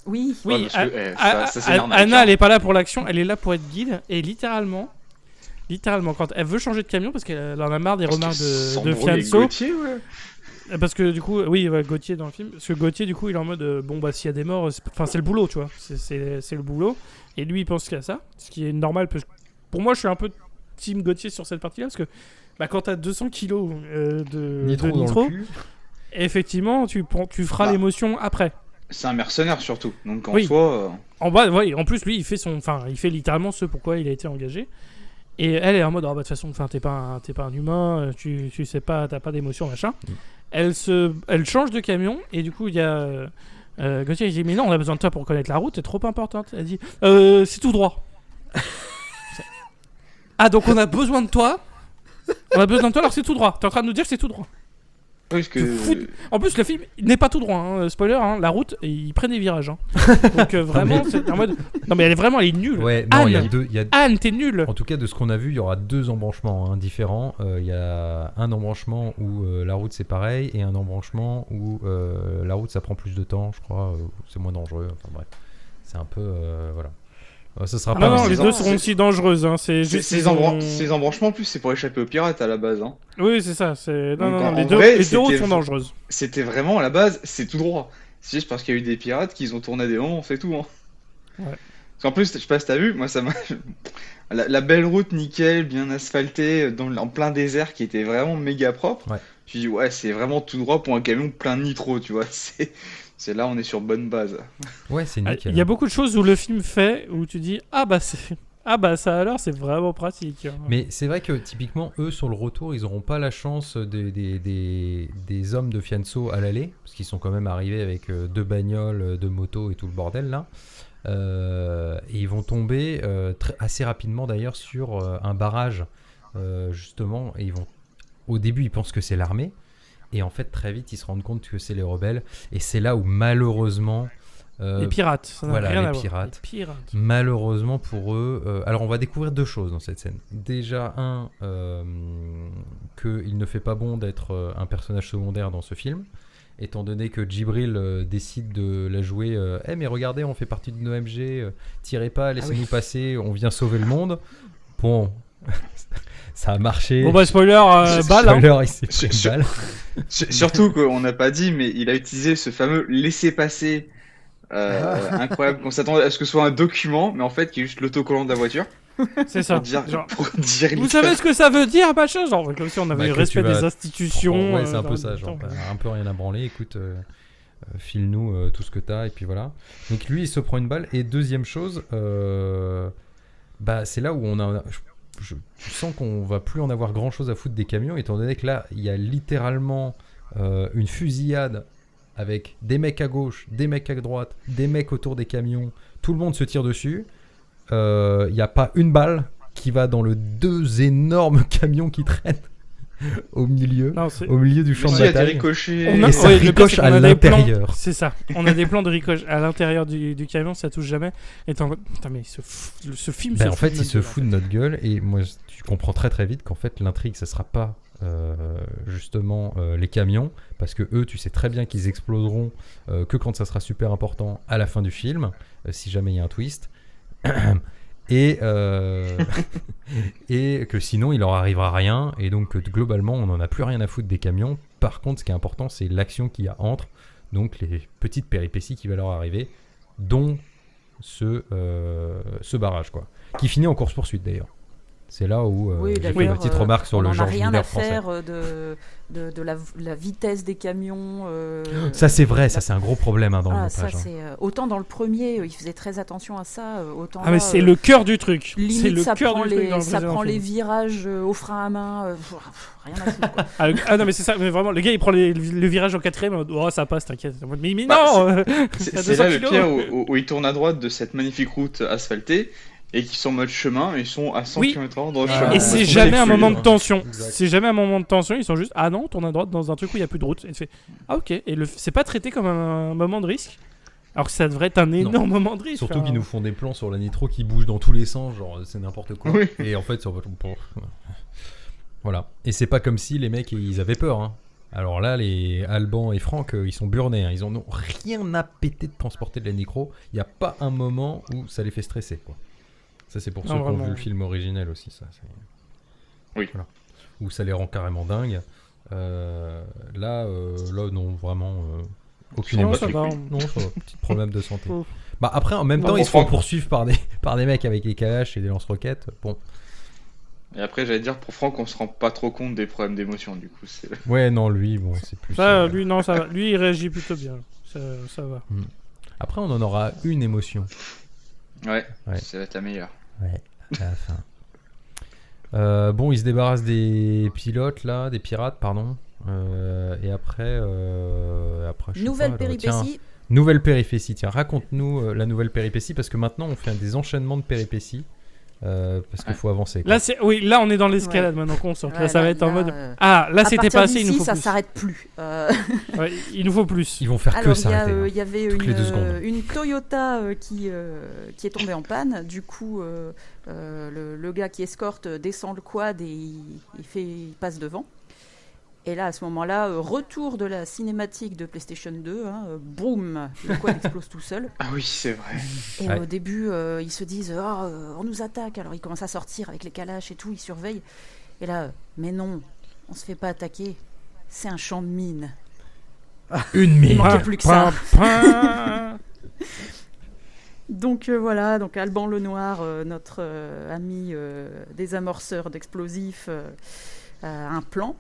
[SPEAKER 5] Oui.
[SPEAKER 1] Oui,
[SPEAKER 3] Ouais, parce que, ça, c'est une arnaque,
[SPEAKER 1] Anna,
[SPEAKER 3] hein.
[SPEAKER 1] elle est pas là pour l'action, elle est là pour être guide. Et littéralement, quand elle veut changer de camion parce qu'elle en a marre des remarques de Fianso.
[SPEAKER 3] Gauthier, ouais.
[SPEAKER 1] Parce que du coup, oui, ouais, Gauthier dans le film. Parce que Gauthier, du coup, il est en mode bon, bah, s'il y a des morts, c'est le boulot, tu vois. C'est le boulot. Et lui, il pense qu'à ça. Ce qui est normal. Parce que pour moi, je suis un peu team Gauthier sur cette partie-là. Parce que quand t'as 200 kilos de
[SPEAKER 2] Nitro dans
[SPEAKER 1] nitro,
[SPEAKER 2] le cul.
[SPEAKER 1] effectivement, tu feras
[SPEAKER 3] Bah.
[SPEAKER 1] l'émotion après.
[SPEAKER 3] C'est un mercenaire surtout. Donc en
[SPEAKER 1] Oui.
[SPEAKER 3] soi.
[SPEAKER 1] En bas, ouais, en plus, lui, il fait littéralement ce pourquoi il a été engagé. Et elle est en mode, de toute façon, t'es pas un humain, tu sais pas, t'as pas d'émotion, machin. Elle change de camion, et du coup, il y a Gauthier, il dit, mais non, on a besoin de toi pour connaître la route, c'est trop importante. Elle dit, c'est tout droit. Ah, donc on a besoin de toi. On a besoin de toi, alors c'est tout droit. T'es en train de nous dire que c'est tout droit.
[SPEAKER 3] Oui, parce que.
[SPEAKER 1] Tu fous- En plus, le film n'est pas tout droit, hein. Spoiler, hein, la route, il prend des virages. Hein. Donc vraiment, c'est en mode. Non, mais elle est nulle.
[SPEAKER 2] Ouais, non, il y a
[SPEAKER 1] Anne.
[SPEAKER 2] deux.
[SPEAKER 1] Anne, t'es nulle.
[SPEAKER 2] En tout cas, de ce qu'on a vu, il y aura 2 embranchements différents. Il y a un embranchement où la route c'est pareil, et un embranchement où la route ça prend plus de temps, je crois, c'est moins dangereux. Enfin bref, c'est un peu voilà. Ça sera
[SPEAKER 1] Ah
[SPEAKER 2] pas.
[SPEAKER 1] non,
[SPEAKER 3] mais
[SPEAKER 1] les
[SPEAKER 3] c'est
[SPEAKER 1] deux
[SPEAKER 3] ça,
[SPEAKER 1] seront aussi dangereuses. Hein. C'est juste.
[SPEAKER 3] Ces embranchements, en plus, c'est pour échapper aux pirates à la base. Hein.
[SPEAKER 1] Oui, c'est ça. C'est... Non,
[SPEAKER 3] Donc,
[SPEAKER 1] non,
[SPEAKER 3] en
[SPEAKER 1] les
[SPEAKER 3] vrai,
[SPEAKER 1] deux routes
[SPEAKER 3] c'était-
[SPEAKER 1] sont dangereuses.
[SPEAKER 3] C'était vraiment à la base, c'est tout droit. C'est juste parce qu'il y a eu des pirates qu'ils ont tourné des moments, c'est tout. Hein.
[SPEAKER 1] Ouais.
[SPEAKER 3] Parce qu'en plus, je sais pas si t'as vu, moi ça m'a. La belle route nickel, bien asphaltée, en plein désert qui était vraiment méga propre.
[SPEAKER 2] Ouais.
[SPEAKER 3] Je dis, ouais, c'est vraiment tout droit pour un camion plein de nitro, tu vois. C'est là, on est sur bonne base.
[SPEAKER 2] Ouais, c'est
[SPEAKER 1] Il
[SPEAKER 2] nickel.
[SPEAKER 1] y a beaucoup de choses où le film fait, où tu dis, ah bah c'est. Ah bah ça alors, c'est vraiment pratique.
[SPEAKER 2] Mais c'est vrai que typiquement, eux, sur le retour, ils n'auront pas la chance des hommes de Fianso à l'aller, parce qu'ils sont quand même arrivés avec 2 bagnoles, 2 motos et tout le bordel là. Et ils vont tomber assez rapidement d'ailleurs sur un barrage, justement. Et au début, ils pensent que c'est l'armée. Et en fait, très vite, ils se rendent compte que c'est les rebelles. Et c'est là où malheureusement...
[SPEAKER 1] les pirates, ça n'a
[SPEAKER 2] voilà,
[SPEAKER 1] rien
[SPEAKER 2] les
[SPEAKER 1] à voir.
[SPEAKER 2] pirates.
[SPEAKER 1] Les pirates.
[SPEAKER 2] Malheureusement pour eux, alors on va découvrir 2 choses dans cette scène. Déjà, qu'il ne fait pas bon d'être un personnage secondaire dans ce film, étant donné que Djibril décide de la jouer. Mais regardez, on fait partie d'une OMG, tirez pas, laissez-nous passer, on vient sauver le monde. Bon, ça a marché.
[SPEAKER 1] Bon bah spoiler, balle. Hein.
[SPEAKER 2] Spoiler, il s'est pris une balle.
[SPEAKER 3] Surtout qu'on n'a pas dit, mais il a utilisé ce fameux laisser-passer incroyable, qu'on s'attendait à ce que ce soit un document, mais en fait qui est juste l'autocollant de la voiture.
[SPEAKER 1] C'est ça.
[SPEAKER 3] Pour dire,
[SPEAKER 1] Genre,
[SPEAKER 3] pour dire
[SPEAKER 1] vous savez ce que ça veut dire, machin, genre comme si on avait
[SPEAKER 2] Bah,
[SPEAKER 1] le
[SPEAKER 2] que
[SPEAKER 1] respect
[SPEAKER 2] tu vas
[SPEAKER 1] des institutions.
[SPEAKER 2] Ouais, c'est un
[SPEAKER 1] dans
[SPEAKER 2] peu
[SPEAKER 1] le
[SPEAKER 2] ça, genre
[SPEAKER 1] temps.
[SPEAKER 2] un peu rien à branler, écoute, file-nous tout ce que t'as, et puis voilà. Donc lui, il se prend une balle, et deuxième chose, bah, c'est là où on a... Je sens qu'on va plus en avoir grand-chose à foutre des camions, étant donné que là, il y a littéralement une fusillade avec des mecs à gauche, des mecs à droite, des mecs autour des camions, tout le monde se tire dessus. Il n'y a pas une balle qui va dans le 2 énormes camions qui traînent au milieu du champ de
[SPEAKER 3] il y a des
[SPEAKER 2] bataille.
[SPEAKER 3] ricochets.
[SPEAKER 2] Et ça ricoche à l'intérieur.
[SPEAKER 1] C'est ça. On a des plans de ricochet à l'intérieur du camion, ça touche jamais. Et t'es en mode, putain, mais ce film
[SPEAKER 2] En fait, il se fout de notre gueule. Et moi, tu comprends très très vite qu'en fait, l'intrigue, ça sera pas justement les camions. Parce que eux, tu sais très bien qu'ils exploseront que quand ça sera super important à la fin du film, si jamais il y a un twist. Et que sinon il leur arrivera rien, et donc globalement on n'en a plus rien à foutre des camions. Par contre, ce qui est important, c'est l'action qu'il y a entre, donc les petites péripéties qui va leur arriver, dont ce barrage, quoi, qui finit en course poursuite d'ailleurs. C'est là où j'ai fait ma petite remarque sur le George Miller français.
[SPEAKER 5] On n'a rien à faire de la vitesse des camions.
[SPEAKER 2] Ça c'est vrai, ça c'est un gros problème dans le montage.
[SPEAKER 5] Autant dans le premier, il faisait très attention à ça. Autant
[SPEAKER 1] mais c'est le cœur du truc.
[SPEAKER 5] Limite,
[SPEAKER 1] c'est le
[SPEAKER 5] ça
[SPEAKER 1] cœur
[SPEAKER 5] prend,
[SPEAKER 1] du truc
[SPEAKER 5] ça prend les virages au frein à main. Rien à foutre, quoi.
[SPEAKER 1] Ah non, mais c'est ça, mais vraiment, le gars il prend le virage au 4ème, oh ça passe, t'inquiète. Mais non
[SPEAKER 3] C'est là le pire où il tourne à droite de cette magnifique route asphaltée. Et qui sont en mode chemin, et ils sont à 100 km/h dans le chemin.
[SPEAKER 1] Et c'est jamais un moment de tension. C'est jamais un moment de tension, ils sont juste, ah non, tourne à droite dans un truc où il n'y a plus de route. Et tu fais, ah ok. Et c'est pas traité comme un moment de risque, alors que ça devrait être un énorme moment de risque.
[SPEAKER 2] Surtout qu'ils nous font des plans sur la nitro qui bougent dans tous les sens, genre c'est n'importe quoi.
[SPEAKER 3] Oui.
[SPEAKER 2] Et en fait, voilà. Et c'est pas comme si les mecs ils avaient peur. Hein. Alors là, les Alban et Franck, ils sont burnés. Hein. Ils en ont rien à péter de transporter de la nitro. Il n'y a pas un moment où ça les fait stresser, quoi. Ça, c'est pour ceux qui ont vu le film originel aussi, ça.
[SPEAKER 3] Oui.
[SPEAKER 2] Voilà. Où ça les rend carrément dingues. Là, non, vraiment, aucune émotion. Non, ça va. Petit problème de santé. Bah, après, en même temps, ils se font poursuivre par des mecs avec des kalash et des lance-roquettes. Bon.
[SPEAKER 3] Et après, j'allais dire, pour Franck, on se rend pas trop compte des problèmes d'émotion, du coup.
[SPEAKER 2] Ouais, non, lui, bon, c'est plus...
[SPEAKER 1] Lui, non, ça va. Lui, il réagit plutôt bien. Ça va.
[SPEAKER 2] Après, on en aura une émotion.
[SPEAKER 3] Ouais. Ça va être la meilleure.
[SPEAKER 2] Ouais, à la fin. Bon, ils se débarrassent des pilotes, là, des pirates, pardon. Et après
[SPEAKER 5] nouvelle péripétie.
[SPEAKER 2] Nouvelle péripétie. Tiens, raconte-nous la nouvelle péripétie, parce que maintenant, on fait des enchaînements de péripéties. Parce qu'il faut avancer. Quoi.
[SPEAKER 1] Là, on est dans l'escalade maintenant qu'on sort. Là, ça va être en mode. Là, c'était pas assez, il nous faut
[SPEAKER 5] ça
[SPEAKER 1] plus.
[SPEAKER 5] s'arrête plus.
[SPEAKER 1] Il nous faut plus.
[SPEAKER 2] Ils vont faire que s'arrêter.
[SPEAKER 5] Il y avait une Toyota qui est tombée en panne. Du coup, le gars qui escorte descend le quad et il passe devant. Et là, à ce moment-là, retour de la cinématique de PlayStation 2, boum, le quad explose tout seul.
[SPEAKER 3] Ah oui, c'est vrai.
[SPEAKER 5] Et au début, ils se disent, on nous attaque. Alors ils commencent à sortir avec les kalash et tout, ils surveillent. Et là, mais non, on se fait pas attaquer, c'est un champ de mine.
[SPEAKER 2] Une mine.
[SPEAKER 5] Il manquait plus que ça. Donc voilà, donc Alban Lenoir, notre ami désamorceur d'explosifs, a un plan.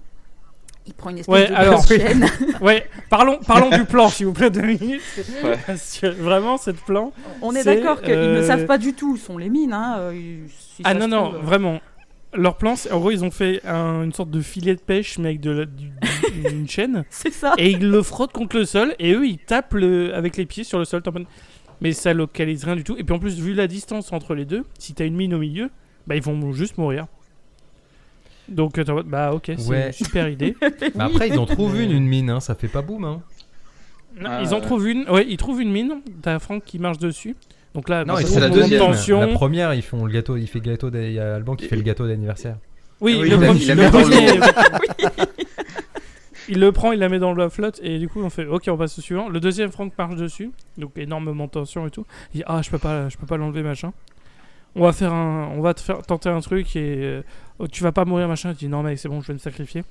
[SPEAKER 5] Il prend une espèce
[SPEAKER 1] Ouais,
[SPEAKER 5] de
[SPEAKER 1] alors,
[SPEAKER 5] grosse chaîne.
[SPEAKER 1] Ouais, parlons du plan, s'il vous plaît, 2 minutes.
[SPEAKER 3] Ouais.
[SPEAKER 1] Parce que vraiment, cette plan.
[SPEAKER 5] On est
[SPEAKER 1] C'est,
[SPEAKER 5] d'accord qu'ils ne savent pas du tout où sont les mines. Hein.
[SPEAKER 1] Ah non, vraiment. Leur plan, en gros, ils ont fait une sorte de filet de pêche, mais avec une chaîne.
[SPEAKER 5] C'est ça.
[SPEAKER 1] Et ils le frottent contre le sol. Et eux, ils tapent avec les pieds sur le sol. Mais ça localise rien du tout. Et puis en plus, vu la distance entre les deux, si t'as une mine au milieu, bah ils vont juste mourir. Donc, bah ok, c'est
[SPEAKER 2] Ouais.
[SPEAKER 1] une super idée.
[SPEAKER 2] Mais après, ils en trouvent une mine, hein, ça fait pas boum. Hein.
[SPEAKER 1] Non,
[SPEAKER 3] Ah,
[SPEAKER 1] ils en trouvent une. Ouais, ils trouvent une mine. T'as Franck qui marche dessus. Donc là,
[SPEAKER 2] Non,
[SPEAKER 1] bah,
[SPEAKER 2] ils
[SPEAKER 3] c'est
[SPEAKER 2] trouvent
[SPEAKER 3] la
[SPEAKER 2] une
[SPEAKER 3] deuxième.
[SPEAKER 2] tension. La première, ils font le gâteau, il fait le gâteau, il y a Alban qui fait le gâteau d'anniversaire.
[SPEAKER 1] Oui,
[SPEAKER 3] Oui,
[SPEAKER 1] le
[SPEAKER 3] il
[SPEAKER 1] premier,
[SPEAKER 3] la met dans
[SPEAKER 1] le il le prend, il la met dans la flotte et du coup on fait ok, on passe au suivant. Le deuxième, Franck marche dessus, donc énormément de tension et tout. Il dit je peux pas l'enlever machin. On va tenter un truc et tu vas pas mourir machin. Il dit non mec c'est bon, je vais me sacrifier.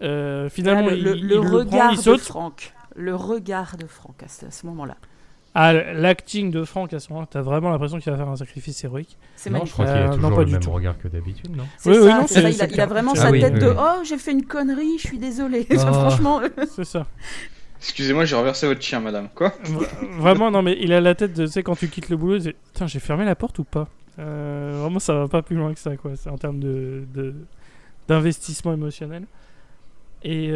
[SPEAKER 1] Finalement
[SPEAKER 5] Là,
[SPEAKER 1] il
[SPEAKER 5] le
[SPEAKER 1] le prend,
[SPEAKER 5] regard
[SPEAKER 1] il
[SPEAKER 5] de
[SPEAKER 1] saute.
[SPEAKER 5] Franck. Le regard de Franck à ce moment-là.
[SPEAKER 1] Ah, l'acting de Franck à ce moment-là, t'as vraiment l'impression qu'il va faire un sacrifice héroïque.
[SPEAKER 5] C'est
[SPEAKER 2] Non, je
[SPEAKER 5] magnifique.
[SPEAKER 2] crois qu'il a
[SPEAKER 1] non,
[SPEAKER 2] toujours
[SPEAKER 1] pas
[SPEAKER 2] le
[SPEAKER 1] du
[SPEAKER 2] même
[SPEAKER 1] tout.
[SPEAKER 2] regard que d'habitude, non?
[SPEAKER 5] C'est
[SPEAKER 1] Oui,
[SPEAKER 5] ça,
[SPEAKER 1] non,
[SPEAKER 5] c'est ça.
[SPEAKER 1] c'est
[SPEAKER 5] Il a vraiment
[SPEAKER 2] Ah
[SPEAKER 5] sa
[SPEAKER 2] oui,
[SPEAKER 5] tête
[SPEAKER 2] oui,
[SPEAKER 5] de
[SPEAKER 2] oui.
[SPEAKER 5] j'ai fait une connerie, je suis désolé.
[SPEAKER 2] Oh.
[SPEAKER 5] Franchement,
[SPEAKER 1] C'est ça.
[SPEAKER 3] Excusez-moi, j'ai renversé votre chien, madame. Quoi?
[SPEAKER 1] Vraiment, non, mais il a la tête de, tu sais, quand tu quittes le boulot, c'est putain, j'ai fermé la porte ou pas? Vraiment, ça va pas plus loin que ça, quoi. C'est en termes d'investissement émotionnel. Et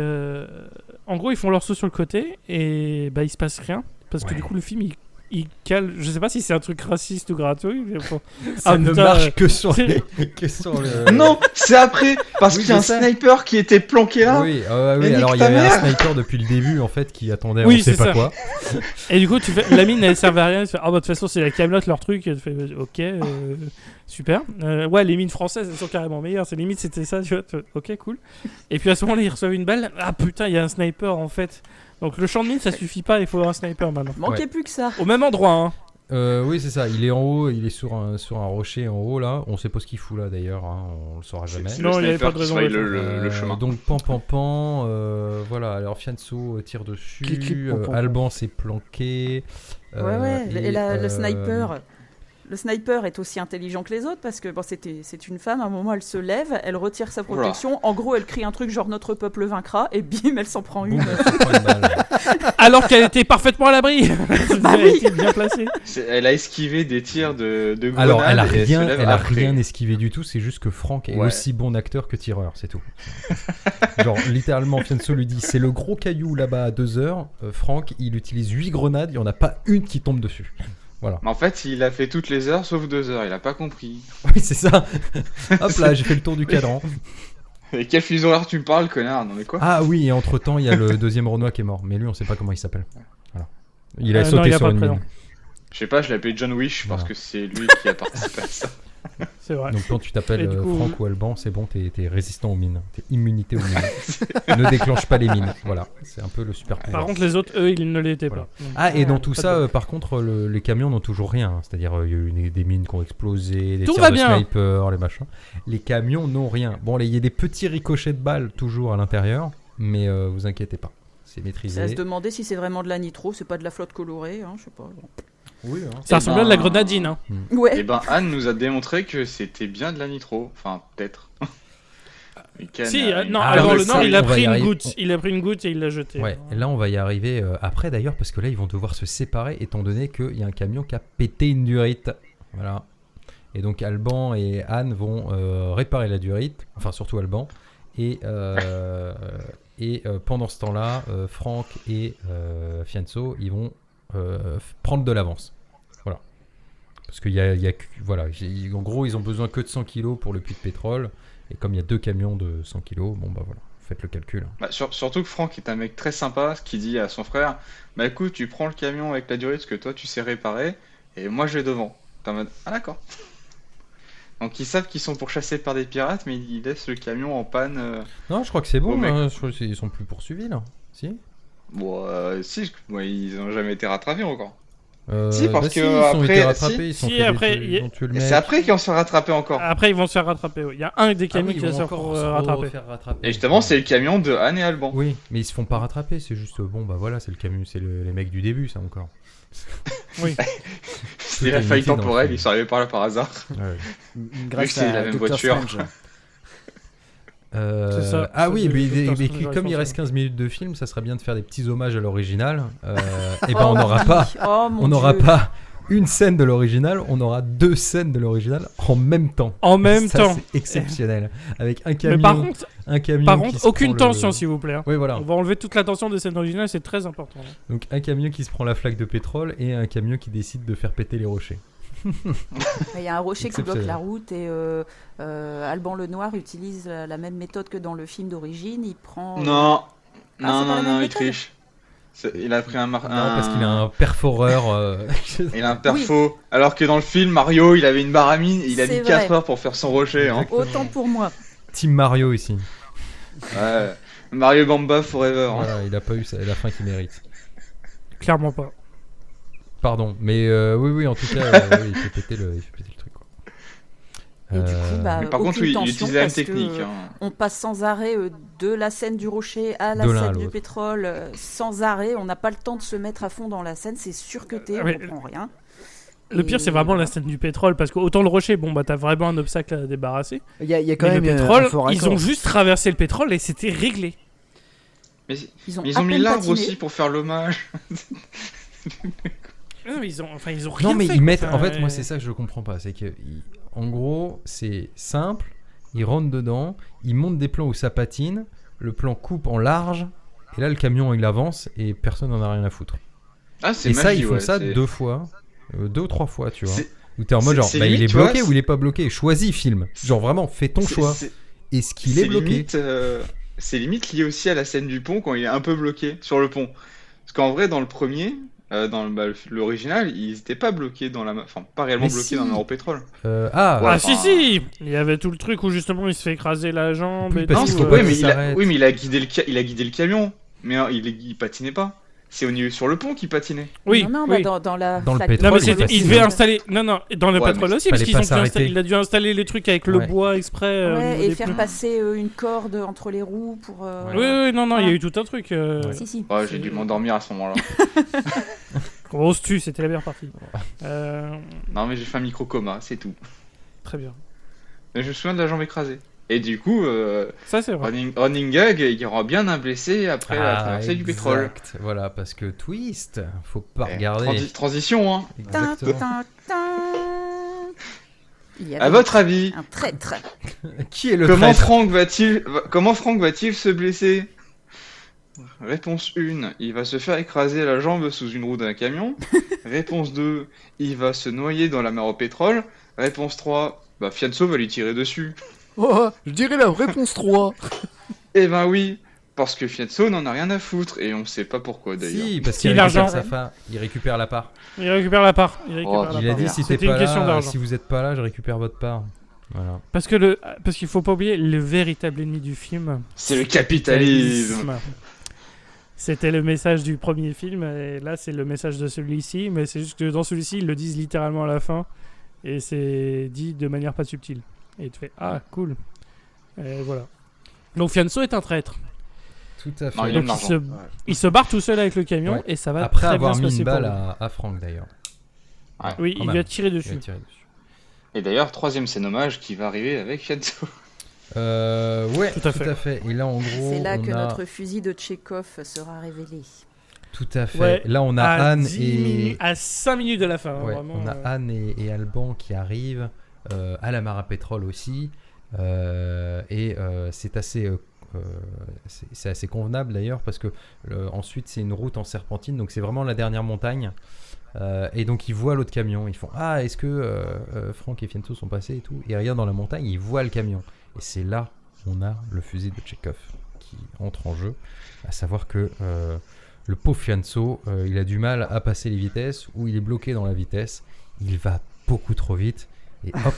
[SPEAKER 1] en gros, ils font leur saut sur le côté et bah, il se passe rien. Parce que
[SPEAKER 2] Ouais.
[SPEAKER 1] du coup, le film, il cale. Je sais pas si c'est un truc raciste ou gratuit. Mais bon.
[SPEAKER 2] Ça ne
[SPEAKER 1] putain,
[SPEAKER 2] marche que sur
[SPEAKER 1] c'est-
[SPEAKER 2] le...
[SPEAKER 3] Non, c'est après, parce
[SPEAKER 2] Oui,
[SPEAKER 3] qu'il y a un
[SPEAKER 2] je sais.
[SPEAKER 3] sniper qui était planqué là.
[SPEAKER 2] Oui, oui.
[SPEAKER 3] Mais
[SPEAKER 2] Alors
[SPEAKER 3] nique
[SPEAKER 2] il y
[SPEAKER 3] ta
[SPEAKER 2] avait un
[SPEAKER 3] mère.
[SPEAKER 2] sniper depuis le début en fait qui attendait
[SPEAKER 1] Oui,
[SPEAKER 2] on sait
[SPEAKER 1] c'est
[SPEAKER 2] pas
[SPEAKER 1] ça.
[SPEAKER 2] quoi.
[SPEAKER 1] Et du coup, la mine, elle servait à rien. Tu fais, bah, de toute façon, c'est la Camelot leur truc. Et tu fais, ok, super. Ouais, les mines françaises, elles sont carrément meilleures. C'est limite, c'était ça, tu vois. Ok, cool. Et puis à ce moment-là, ils reçoivent une balle. Ah putain, il y a un sniper en fait. Donc le champ de mine, ça suffit pas. Il faut un sniper maintenant.
[SPEAKER 5] manquait
[SPEAKER 2] Ouais.
[SPEAKER 5] plus que ça.
[SPEAKER 1] Au même endroit, hein.
[SPEAKER 2] Oui c'est ça, il est en haut, il est sur un rocher en haut là, on sait pas ce qu'il fout là d'ailleurs, hein, on le saura jamais.
[SPEAKER 3] C'est
[SPEAKER 1] Non,
[SPEAKER 3] le
[SPEAKER 1] il y avait
[SPEAKER 3] sniper
[SPEAKER 1] pas de
[SPEAKER 3] qui
[SPEAKER 1] raison
[SPEAKER 3] surveille
[SPEAKER 1] de le
[SPEAKER 3] le chemin.
[SPEAKER 2] Donc voilà, alors Fianso tire dessus,
[SPEAKER 4] Clic, clic, pom, pom, pom.
[SPEAKER 2] Alban s'est planqué.
[SPEAKER 5] Ouais.
[SPEAKER 2] et,
[SPEAKER 5] Le sniper. Le sniper est aussi intelligent que les autres parce que c'est une femme. À un moment, elle se lève, elle retire sa protection. En gros, elle crie un truc genre notre peuple vaincra et bim, elle s'en prend une.
[SPEAKER 2] boum, ça prend une balle.
[SPEAKER 1] Alors qu'elle était parfaitement à l'abri.
[SPEAKER 5] Bah
[SPEAKER 1] Elle
[SPEAKER 5] oui.
[SPEAKER 1] était bien placée.
[SPEAKER 3] Elle a esquivé des tirs de grenades.
[SPEAKER 2] Alors elle a
[SPEAKER 3] et se lève
[SPEAKER 2] elle a
[SPEAKER 3] après.
[SPEAKER 2] rien esquivé du tout, c'est juste que Franck est
[SPEAKER 3] Ouais.
[SPEAKER 2] aussi bon acteur que tireur, c'est tout. Genre littéralement Fianso lui dit c'est le gros caillou là-bas à 2 heures, Franck il utilise 8 grenades, il y en a pas une qui tombe dessus. Voilà.
[SPEAKER 3] Mais en fait, il a fait toutes les heures sauf 2 heures, il a pas compris.
[SPEAKER 2] Oui c'est ça. Hop là j'ai fait le tour du cadran.
[SPEAKER 3] Et quel fuseau horaire tu me parles, connard? Non mais quoi?
[SPEAKER 2] Ah oui et entre temps il y a le deuxième Renoir qui est mort, mais lui on sait pas comment il s'appelle. Voilà. Il a
[SPEAKER 1] non,
[SPEAKER 2] sauté
[SPEAKER 1] il a
[SPEAKER 2] sur
[SPEAKER 1] pas
[SPEAKER 2] une
[SPEAKER 1] de prénom.
[SPEAKER 2] mine.
[SPEAKER 3] Je sais pas, je l'appelais John Wish parce
[SPEAKER 2] Voilà.
[SPEAKER 3] que c'est lui qui a participé à ça.
[SPEAKER 1] C'est vrai.
[SPEAKER 2] Donc quand tu t'appelles
[SPEAKER 1] Et du coup,
[SPEAKER 2] Franck ou Alban, c'est bon, t'es résistant aux mines. T'es immunité aux mines. Ne déclenche pas les mines. Voilà, c'est un peu le super pouvoir.
[SPEAKER 1] Par contre, les autres, eux, ils ne l'étaient
[SPEAKER 2] Voilà.
[SPEAKER 1] pas. Donc,
[SPEAKER 2] Ah, et dans tout
[SPEAKER 1] pas
[SPEAKER 2] ça,
[SPEAKER 1] de-
[SPEAKER 2] par contre, les camions n'ont toujours rien. hein. C'est-à-dire, il y a eu des mines qui ont explosé, des
[SPEAKER 1] Tout
[SPEAKER 2] tirs
[SPEAKER 1] va
[SPEAKER 2] de
[SPEAKER 1] bien.
[SPEAKER 2] sniper, les machins. Les camions n'ont rien. Bon, là, il y a des petits ricochets de balles toujours à l'intérieur, mais vous inquiétez pas. C'est maîtrisé.
[SPEAKER 5] C'est à se demander si c'est vraiment de la nitro, c'est pas de la flotte colorée, hein, je sais pas.
[SPEAKER 2] Oui, hein.
[SPEAKER 1] Ça
[SPEAKER 3] Eh
[SPEAKER 1] ressemblait à de la
[SPEAKER 3] ben,
[SPEAKER 1] grenadine. Hein.
[SPEAKER 5] Ouais.
[SPEAKER 3] Et ben Anne nous a démontré que c'était bien de la nitro. Enfin, peut-être. Mais Ken
[SPEAKER 1] Si,
[SPEAKER 3] a une-
[SPEAKER 1] non,
[SPEAKER 2] Ah,
[SPEAKER 1] alors
[SPEAKER 2] oui,
[SPEAKER 1] le
[SPEAKER 2] ça,
[SPEAKER 1] Nord, il a
[SPEAKER 2] on va
[SPEAKER 1] pris
[SPEAKER 2] y
[SPEAKER 1] une
[SPEAKER 2] arriver.
[SPEAKER 1] goutte. Il a pris une goutte et il l'a jetée.
[SPEAKER 2] Ouais, et là on va y arriver après d'ailleurs parce que là ils vont devoir se séparer étant donné qu'il y a un camion qui a pété une durite. Voilà. Et donc Alban et Anne vont réparer la durite, enfin surtout Alban. Et pendant ce temps-là, Franck et Fianso ils vont prendre de l'avance. Voilà. Parce qu'il y a voilà, en gros ils ont besoin que de 100 kilos pour le puits de pétrole. Et comme il y a 2 camions de 100 kilos, bon bah voilà, faites le calcul.
[SPEAKER 3] Bah, surtout que Franck est un mec très sympa, ce qui dit à son frère, bah écoute, tu prends le camion avec la durite que toi tu sais réparer, et moi je vais devant. T'es en mode, ah d'accord. Donc ils savent qu'ils sont pourchassés par des pirates, mais ils laissent le camion en panne.
[SPEAKER 2] Non, je crois que c'est bon.
[SPEAKER 3] Oh, mec.
[SPEAKER 2] Je crois qu'ils sont plus poursuivis là. Si.
[SPEAKER 3] Bon, si, ils ont jamais été rattrapés encore.
[SPEAKER 2] Euh,
[SPEAKER 3] Si, parce
[SPEAKER 2] bah
[SPEAKER 3] que
[SPEAKER 2] ils ont
[SPEAKER 3] après-
[SPEAKER 2] été rattrapés.
[SPEAKER 3] si.
[SPEAKER 2] Ils sont
[SPEAKER 1] Si,
[SPEAKER 2] fait
[SPEAKER 1] après,
[SPEAKER 2] ils ont tué le
[SPEAKER 3] Et
[SPEAKER 2] mec.
[SPEAKER 3] c'est après qu'ils vont se faire rattraper encore.
[SPEAKER 1] Après, ils vont se faire rattraper. Ouais. Il y a un des
[SPEAKER 2] Ah
[SPEAKER 1] camions
[SPEAKER 2] oui,
[SPEAKER 1] qui
[SPEAKER 2] ils
[SPEAKER 1] va
[SPEAKER 2] vont
[SPEAKER 1] se
[SPEAKER 2] encore
[SPEAKER 1] faire rattraper.
[SPEAKER 2] refaire rattraper.
[SPEAKER 3] Et justement, c'est le camion de Anne et Alban.
[SPEAKER 2] Oui, mais ils se font pas rattraper. C'est juste bon, bah voilà, c'est le camion, c'est les mecs du début, ça encore.
[SPEAKER 1] Oui.
[SPEAKER 3] C'est
[SPEAKER 2] Tout
[SPEAKER 3] la
[SPEAKER 2] est
[SPEAKER 3] faille
[SPEAKER 2] imité dans le
[SPEAKER 3] temporelle,
[SPEAKER 2] film.
[SPEAKER 3] ils sont arrivés par là par hasard.
[SPEAKER 2] Ouais.
[SPEAKER 4] Grâce
[SPEAKER 3] c'est la
[SPEAKER 4] à
[SPEAKER 3] même
[SPEAKER 4] Doctor
[SPEAKER 3] voiture.
[SPEAKER 4] Strange.
[SPEAKER 1] C'est ça.
[SPEAKER 2] Ah
[SPEAKER 1] Ça,
[SPEAKER 2] oui,
[SPEAKER 1] c'est
[SPEAKER 2] mais,
[SPEAKER 1] le personnage
[SPEAKER 2] comme il
[SPEAKER 1] responsable.
[SPEAKER 2] reste 15 minutes de film, ça serait bien de faire des petits hommages à l'original. Et ben on n'aura pas,
[SPEAKER 5] Oh, mon
[SPEAKER 2] on n'aura
[SPEAKER 5] Dieu.
[SPEAKER 2] pas une scène de l'original, on aura 2 scènes de l'original en même temps.
[SPEAKER 1] En même
[SPEAKER 2] Ça,
[SPEAKER 1] temps.
[SPEAKER 2] c'est exceptionnel. Avec un camion,
[SPEAKER 1] Mais par contre,
[SPEAKER 2] un camion qui se
[SPEAKER 1] aucune
[SPEAKER 2] prend
[SPEAKER 1] tension, s'il vous plaît.
[SPEAKER 2] Oui, voilà.
[SPEAKER 1] On va enlever toute la tension des scènes originales, c'est très important.
[SPEAKER 2] Donc un camion qui se prend la flaque de pétrole et un camion qui décide de faire péter les rochers.
[SPEAKER 5] Il y a un rocher qui bloque
[SPEAKER 2] Exceptionnel.
[SPEAKER 5] la route et Alban Lenoir utilise la même méthode que dans le film d'origine. Il prend.
[SPEAKER 3] Non,
[SPEAKER 5] c'est pas la même
[SPEAKER 3] il
[SPEAKER 5] méthode.
[SPEAKER 3] triche. Il a pris un
[SPEAKER 2] Non, parce qu'il a un perforeur.
[SPEAKER 3] Il a un perfo. Alors que dans le film, Mario, il avait une baramine et il a
[SPEAKER 5] C'est
[SPEAKER 3] mis 4
[SPEAKER 5] vrai.
[SPEAKER 3] heures pour faire son rocher. Hein.
[SPEAKER 5] Autant pour moi.
[SPEAKER 2] Team Mario ici.
[SPEAKER 3] Ouais. Mario Bamba Forever. Hein.
[SPEAKER 2] Voilà, il a pas eu la fin qu'il mérite.
[SPEAKER 1] Clairement pas.
[SPEAKER 2] Pardon, mais oui, en tout cas, il fait péter le truc. Quoi.
[SPEAKER 5] Et du coup, bah,
[SPEAKER 3] Mais par contre,
[SPEAKER 5] aucune
[SPEAKER 3] oui, il
[SPEAKER 5] tension
[SPEAKER 3] utilise la même
[SPEAKER 5] parce que,
[SPEAKER 3] technique. Hein.
[SPEAKER 5] On passe sans arrêt de la scène du rocher à la
[SPEAKER 2] De l'un à
[SPEAKER 5] scène du
[SPEAKER 2] l'autre.
[SPEAKER 5] pétrole, sans arrêt. On n'a pas le temps de se mettre à fond dans la scène, c'est surcuté, on
[SPEAKER 1] Mais-
[SPEAKER 5] comprend rien.
[SPEAKER 1] Le pire, c'est vraiment la scène du pétrole, parce qu'autant le rocher, bon, bah, t'as vraiment un obstacle à débarrasser.
[SPEAKER 4] Il y a quand
[SPEAKER 1] Mais
[SPEAKER 4] même
[SPEAKER 1] le
[SPEAKER 4] un
[SPEAKER 1] pétrole,
[SPEAKER 4] fort
[SPEAKER 1] ils
[SPEAKER 4] accord.
[SPEAKER 1] ont juste traversé le pétrole et c'était réglé.
[SPEAKER 3] Mais
[SPEAKER 5] Ils ont,
[SPEAKER 3] ils
[SPEAKER 5] à
[SPEAKER 3] ont mis
[SPEAKER 5] peine
[SPEAKER 3] l'arbre
[SPEAKER 5] patiné.
[SPEAKER 3] aussi pour faire l'hommage.
[SPEAKER 1] Non, mais ils ont rien
[SPEAKER 2] Non, mais
[SPEAKER 1] fait,
[SPEAKER 2] ils mettent.
[SPEAKER 1] quoi.
[SPEAKER 2] En fait, moi, c'est ça que je comprends pas. C'est que, en gros, c'est simple. Ils rentrent dedans, ils montent des plans où ça patine. Le plan coupe en large. Et là, le camion, il avance et personne n'en a rien à foutre.
[SPEAKER 3] Ah, c'est
[SPEAKER 2] Et ça,
[SPEAKER 3] magie,
[SPEAKER 2] ils font
[SPEAKER 3] ouais,
[SPEAKER 2] ça
[SPEAKER 3] c'est-
[SPEAKER 2] 2 fois. 2 ou 3 fois, tu vois.
[SPEAKER 3] c'est-
[SPEAKER 2] Où t'es en mode
[SPEAKER 3] c'est-
[SPEAKER 2] genre,
[SPEAKER 3] c'est
[SPEAKER 2] bah, il
[SPEAKER 3] limite,
[SPEAKER 2] est
[SPEAKER 3] tu vois,
[SPEAKER 2] bloqué ou il est pas bloqué. Choisis, film. Genre vraiment, fais ton
[SPEAKER 3] c'est-
[SPEAKER 2] choix.
[SPEAKER 3] c'est-
[SPEAKER 2] Est-ce qu'il est
[SPEAKER 3] c'est
[SPEAKER 2] bloqué
[SPEAKER 3] limite, c'est limite lié aussi à la scène du pont quand il est un peu bloqué sur le pont. Parce qu'en vrai, dans le premier, dans l'original, ils étaient pas bloqués dans la, enfin pas réellement
[SPEAKER 2] Mais
[SPEAKER 3] bloqués
[SPEAKER 2] si.
[SPEAKER 3] dans la pétrole.
[SPEAKER 1] Ah,
[SPEAKER 3] Ouais,
[SPEAKER 1] si,
[SPEAKER 3] enfin-
[SPEAKER 1] si. Il y avait tout le truc où justement il se fait écraser la jambe
[SPEAKER 2] Oui,
[SPEAKER 1] et
[SPEAKER 2] parce
[SPEAKER 1] tout.
[SPEAKER 2] qu'il faut
[SPEAKER 3] oui,
[SPEAKER 2] pas
[SPEAKER 3] mais
[SPEAKER 2] qu'il s'arrête.
[SPEAKER 3] oui, mais il a guidé il a guidé le camion, mais il patinait pas. C'est sur le pont qu'il patinait.
[SPEAKER 1] Oui,
[SPEAKER 5] non,
[SPEAKER 1] oui.
[SPEAKER 5] bah, dans la
[SPEAKER 2] Dans le
[SPEAKER 5] flaque-
[SPEAKER 2] pétrole,
[SPEAKER 1] Non, mais
[SPEAKER 2] il
[SPEAKER 1] c'était-
[SPEAKER 2] va
[SPEAKER 1] il
[SPEAKER 2] passer.
[SPEAKER 1] devait installer. Non, non, dans le
[SPEAKER 3] Ouais,
[SPEAKER 1] pétrole
[SPEAKER 3] mais
[SPEAKER 1] aussi, parce
[SPEAKER 2] fallait
[SPEAKER 1] qu'ils
[SPEAKER 2] pas
[SPEAKER 1] ont dû
[SPEAKER 2] s'arrêter.
[SPEAKER 1] il a dû installer les trucs avec le
[SPEAKER 2] Ouais.
[SPEAKER 1] bois exprès. au
[SPEAKER 5] Ouais,
[SPEAKER 1] niveau
[SPEAKER 5] et
[SPEAKER 1] des
[SPEAKER 5] faire
[SPEAKER 1] pneus.
[SPEAKER 5] passer une corde entre les roues pour.
[SPEAKER 1] Oui, oui, non, non, il y a eu tout un truc.
[SPEAKER 2] Ouais.
[SPEAKER 5] Si, si.
[SPEAKER 3] Ouais, j'ai dû m'endormir à ce moment-là.
[SPEAKER 1] On se tue, c'était la meilleure partie.
[SPEAKER 3] Non, mais j'ai fait un micro-coma, c'est tout.
[SPEAKER 1] Très bien.
[SPEAKER 3] Mais je me souviens de la jambe écrasée. Et du coup,
[SPEAKER 1] Ça, c'est vrai.
[SPEAKER 3] running gag, il y aura bien un blessé après la
[SPEAKER 2] Ah,
[SPEAKER 3] traversée du pétrole.
[SPEAKER 2] exact. Voilà, parce que twist, faut pas
[SPEAKER 3] Eh,
[SPEAKER 2] regarder.
[SPEAKER 3] transition, hein.
[SPEAKER 5] Tin,
[SPEAKER 2] Exactement.
[SPEAKER 5] tin, tin. Il y avait
[SPEAKER 3] À votre avis,
[SPEAKER 5] un traître.
[SPEAKER 2] Qui est le
[SPEAKER 3] comment
[SPEAKER 2] traître
[SPEAKER 3] Franck va-t-il se blesser? Réponse 1, il va se faire écraser la jambe sous une roue d'un camion. Réponse 2, il va se noyer dans la mer au pétrole. Réponse 3, bah Fianso va lui tirer dessus.
[SPEAKER 4] Oh, je dirais la réponse 3.
[SPEAKER 3] Eh ben oui, parce que Fianso n'en a rien à foutre, et on sait pas pourquoi d'ailleurs.
[SPEAKER 2] Si, parce
[SPEAKER 1] Si,
[SPEAKER 2] qu'il récupère
[SPEAKER 1] l'argent.
[SPEAKER 2] sa part. Il récupère la part.
[SPEAKER 1] Il récupère la part. Il récupère
[SPEAKER 3] Oh,
[SPEAKER 1] la
[SPEAKER 2] Il a
[SPEAKER 1] part.
[SPEAKER 2] dit si t'es
[SPEAKER 1] C'était
[SPEAKER 2] pas
[SPEAKER 1] une question
[SPEAKER 2] là,
[SPEAKER 1] d'argent.
[SPEAKER 2] si vous êtes pas là, je récupère votre part. Voilà.
[SPEAKER 1] Parce qu'il faut pas oublier le véritable ennemi du film.
[SPEAKER 3] C'est le capitalisme.
[SPEAKER 1] C'était le message du premier film, et là c'est le message de celui-ci, mais c'est juste que dans celui-ci ils le disent littéralement à la fin, et c'est dit de manière pas subtile. Et tu fais ah cool. Et voilà. Donc Fianso est un traître.
[SPEAKER 2] Tout à fait.
[SPEAKER 3] Non, il
[SPEAKER 1] Donc
[SPEAKER 3] aime l'argent.
[SPEAKER 1] il se barre tout seul avec le camion
[SPEAKER 2] Ouais.
[SPEAKER 1] et ça va
[SPEAKER 2] Après
[SPEAKER 1] très
[SPEAKER 2] avoir
[SPEAKER 1] bien se
[SPEAKER 2] mis
[SPEAKER 1] passer
[SPEAKER 2] une
[SPEAKER 1] pour
[SPEAKER 2] balle
[SPEAKER 1] lui.
[SPEAKER 2] à Franck d'ailleurs.
[SPEAKER 3] Ouais.
[SPEAKER 1] Oui,
[SPEAKER 2] Quand
[SPEAKER 1] il
[SPEAKER 2] même.
[SPEAKER 1] lui a tiré
[SPEAKER 2] Il a
[SPEAKER 1] dessus.
[SPEAKER 2] tiré dessus.
[SPEAKER 3] Et d'ailleurs, troisième scène hommage qui va arriver avec Fianso.
[SPEAKER 2] Ouais,
[SPEAKER 1] Tout à fait.
[SPEAKER 2] Et là, en gros,
[SPEAKER 5] C'est là
[SPEAKER 2] on
[SPEAKER 5] que
[SPEAKER 2] a...
[SPEAKER 5] notre fusil de Tchekhov sera révélé.
[SPEAKER 2] Tout à fait.
[SPEAKER 1] Ouais,
[SPEAKER 2] Là, on a
[SPEAKER 1] à
[SPEAKER 2] Anne
[SPEAKER 1] 10
[SPEAKER 2] et...
[SPEAKER 1] minutes- à 5 minutes de la fin.
[SPEAKER 2] Ouais,
[SPEAKER 1] vraiment,
[SPEAKER 2] on a Anne et Alban qui arrivent à la mare à pétrole aussi. C'est assez... c'est assez convenable d'ailleurs parce que ensuite c'est une route en serpentine, donc c'est vraiment la dernière montagne. Et donc ils voient l'autre camion, ils font ah est-ce que Franck et Fianso sont passés et tout, et rien dans la montagne, ils voient le camion, et c'est là on a le fusil de Tchekhov qui entre en jeu, à savoir que le pauvre Fianso il a du mal à passer les vitesses, ou il est bloqué dans la vitesse, il va beaucoup trop vite, et hop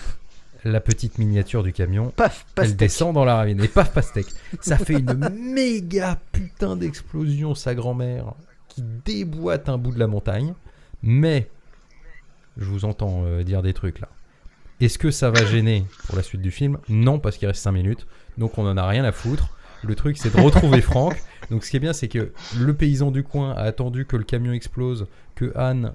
[SPEAKER 2] la petite miniature du camion
[SPEAKER 4] Paf,
[SPEAKER 2] elle
[SPEAKER 4] pastèque.
[SPEAKER 2] descend dans la ravine, et paf pastèque, ça fait une méga putain d'explosion, sa grand-mère qui déboîte un bout de la montagne. Mais je vous entends dire des trucs là. Est-ce que ça va gêner pour la suite du film? Non, parce qu'il reste 5 minutes, donc on en a rien à foutre. Le truc c'est de retrouver Franck, Donc ce qui est bien, c'est que le paysan du coin a attendu que le camion explose, que Anne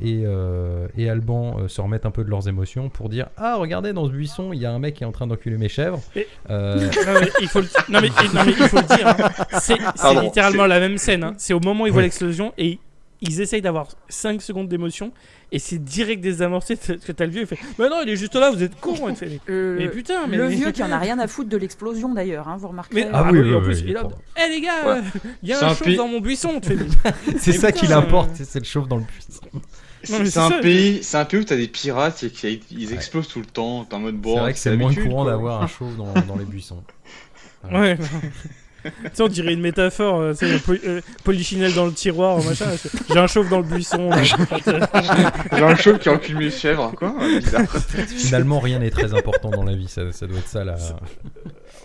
[SPEAKER 2] et Alban se remettent un peu de leurs émotions pour dire « Ah, regardez, dans ce buisson, il y a un mec qui est en train d'enculer mes chèvres.
[SPEAKER 1] Non, mais il faut le dire. Hein. C'est
[SPEAKER 3] Pardon,
[SPEAKER 1] littéralement la même scène. Hein. C'est au moment où ils voient l'explosion et ils essayent d'avoir 5 secondes d'émotion et c'est direct désamorcé que t'as le vieux. Il fait « Mais non, il est juste là, vous êtes con. » Mais putain, mais...
[SPEAKER 5] Le vieux qui en a rien à foutre de l'explosion d'ailleurs, hein, vous remarquerez.
[SPEAKER 1] Mais,
[SPEAKER 2] Ah oui,
[SPEAKER 1] en
[SPEAKER 2] oui,
[SPEAKER 1] plus,
[SPEAKER 2] oui,
[SPEAKER 1] il a...
[SPEAKER 2] pardon.
[SPEAKER 1] Eh les gars, il y a
[SPEAKER 3] C'est
[SPEAKER 1] un
[SPEAKER 3] un
[SPEAKER 1] chauve
[SPEAKER 3] pays-
[SPEAKER 1] dans mon buisson.
[SPEAKER 2] C'est ça qui
[SPEAKER 1] putain,
[SPEAKER 2] l'importe, c'est le chauve dans le buisson.
[SPEAKER 1] Non, mais
[SPEAKER 3] C'est
[SPEAKER 1] c'est
[SPEAKER 3] un
[SPEAKER 1] ça,
[SPEAKER 3] pays où t'as des pirates et qu'ils explosent tout le temps. T'es en mode bon.
[SPEAKER 2] C'est vrai que c'est moins
[SPEAKER 3] l'habitude,
[SPEAKER 2] courant
[SPEAKER 3] quoi.
[SPEAKER 2] d'avoir un chauve dans les buissons.
[SPEAKER 1] Ouais. Tu sais, on dirait une métaphore, tu sais, polichinelle dans le tiroir, machin. J'ai un chauve dans le buisson. Là.
[SPEAKER 3] J'ai un chauve qui encule mes chèvres, quoi. Bizarre.
[SPEAKER 2] Finalement, rien n'est très important dans la vie, ça doit être ça là.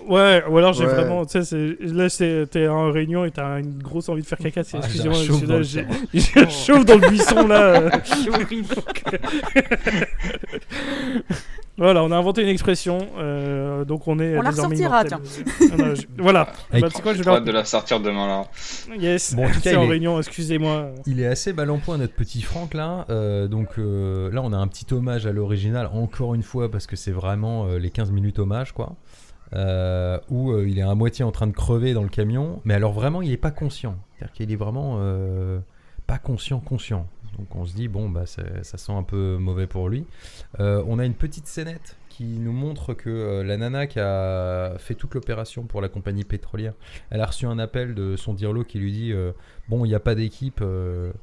[SPEAKER 1] Ouais, ou alors j'ai
[SPEAKER 4] Ouais.
[SPEAKER 1] vraiment, tu sais, là t'es en réunion et t'as une grosse envie de faire caca.
[SPEAKER 2] Ah,
[SPEAKER 1] Excusez-moi,
[SPEAKER 2] j'ai un chauve dans le
[SPEAKER 1] j'ai
[SPEAKER 2] tiroir.
[SPEAKER 1] j'ai un chauve dans le buisson là. Voilà, on a inventé une expression, donc on est
[SPEAKER 5] On la
[SPEAKER 1] désormais
[SPEAKER 5] ressortira,
[SPEAKER 1] immortel. Voilà.
[SPEAKER 2] Avec-
[SPEAKER 1] Bah, tu sais quoi, je vais
[SPEAKER 3] J'ai hâte
[SPEAKER 1] leur...
[SPEAKER 3] de la sortir demain là.
[SPEAKER 1] Yes.
[SPEAKER 2] Bon, en tout cas,
[SPEAKER 1] c'est en
[SPEAKER 2] il est-
[SPEAKER 1] réunion, excusez-moi.
[SPEAKER 2] Il est assez mal en point notre petit Franck là. Donc là on a un petit hommage à l'original encore une fois parce que c'est vraiment les 15 minutes hommage quoi. Où il est à moitié en train de crever dans le camion. Mais alors vraiment il est pas conscient. C'est-à-dire qu'il est vraiment pas conscient. Donc on se dit bon bah ça sent un peu mauvais pour lui. On a une petite scénette qui nous montre que la nana qui a fait toute l'opération pour la compagnie pétrolière, elle a reçu un appel de son dirlo qui lui dit bon il n'y a pas d'équipe,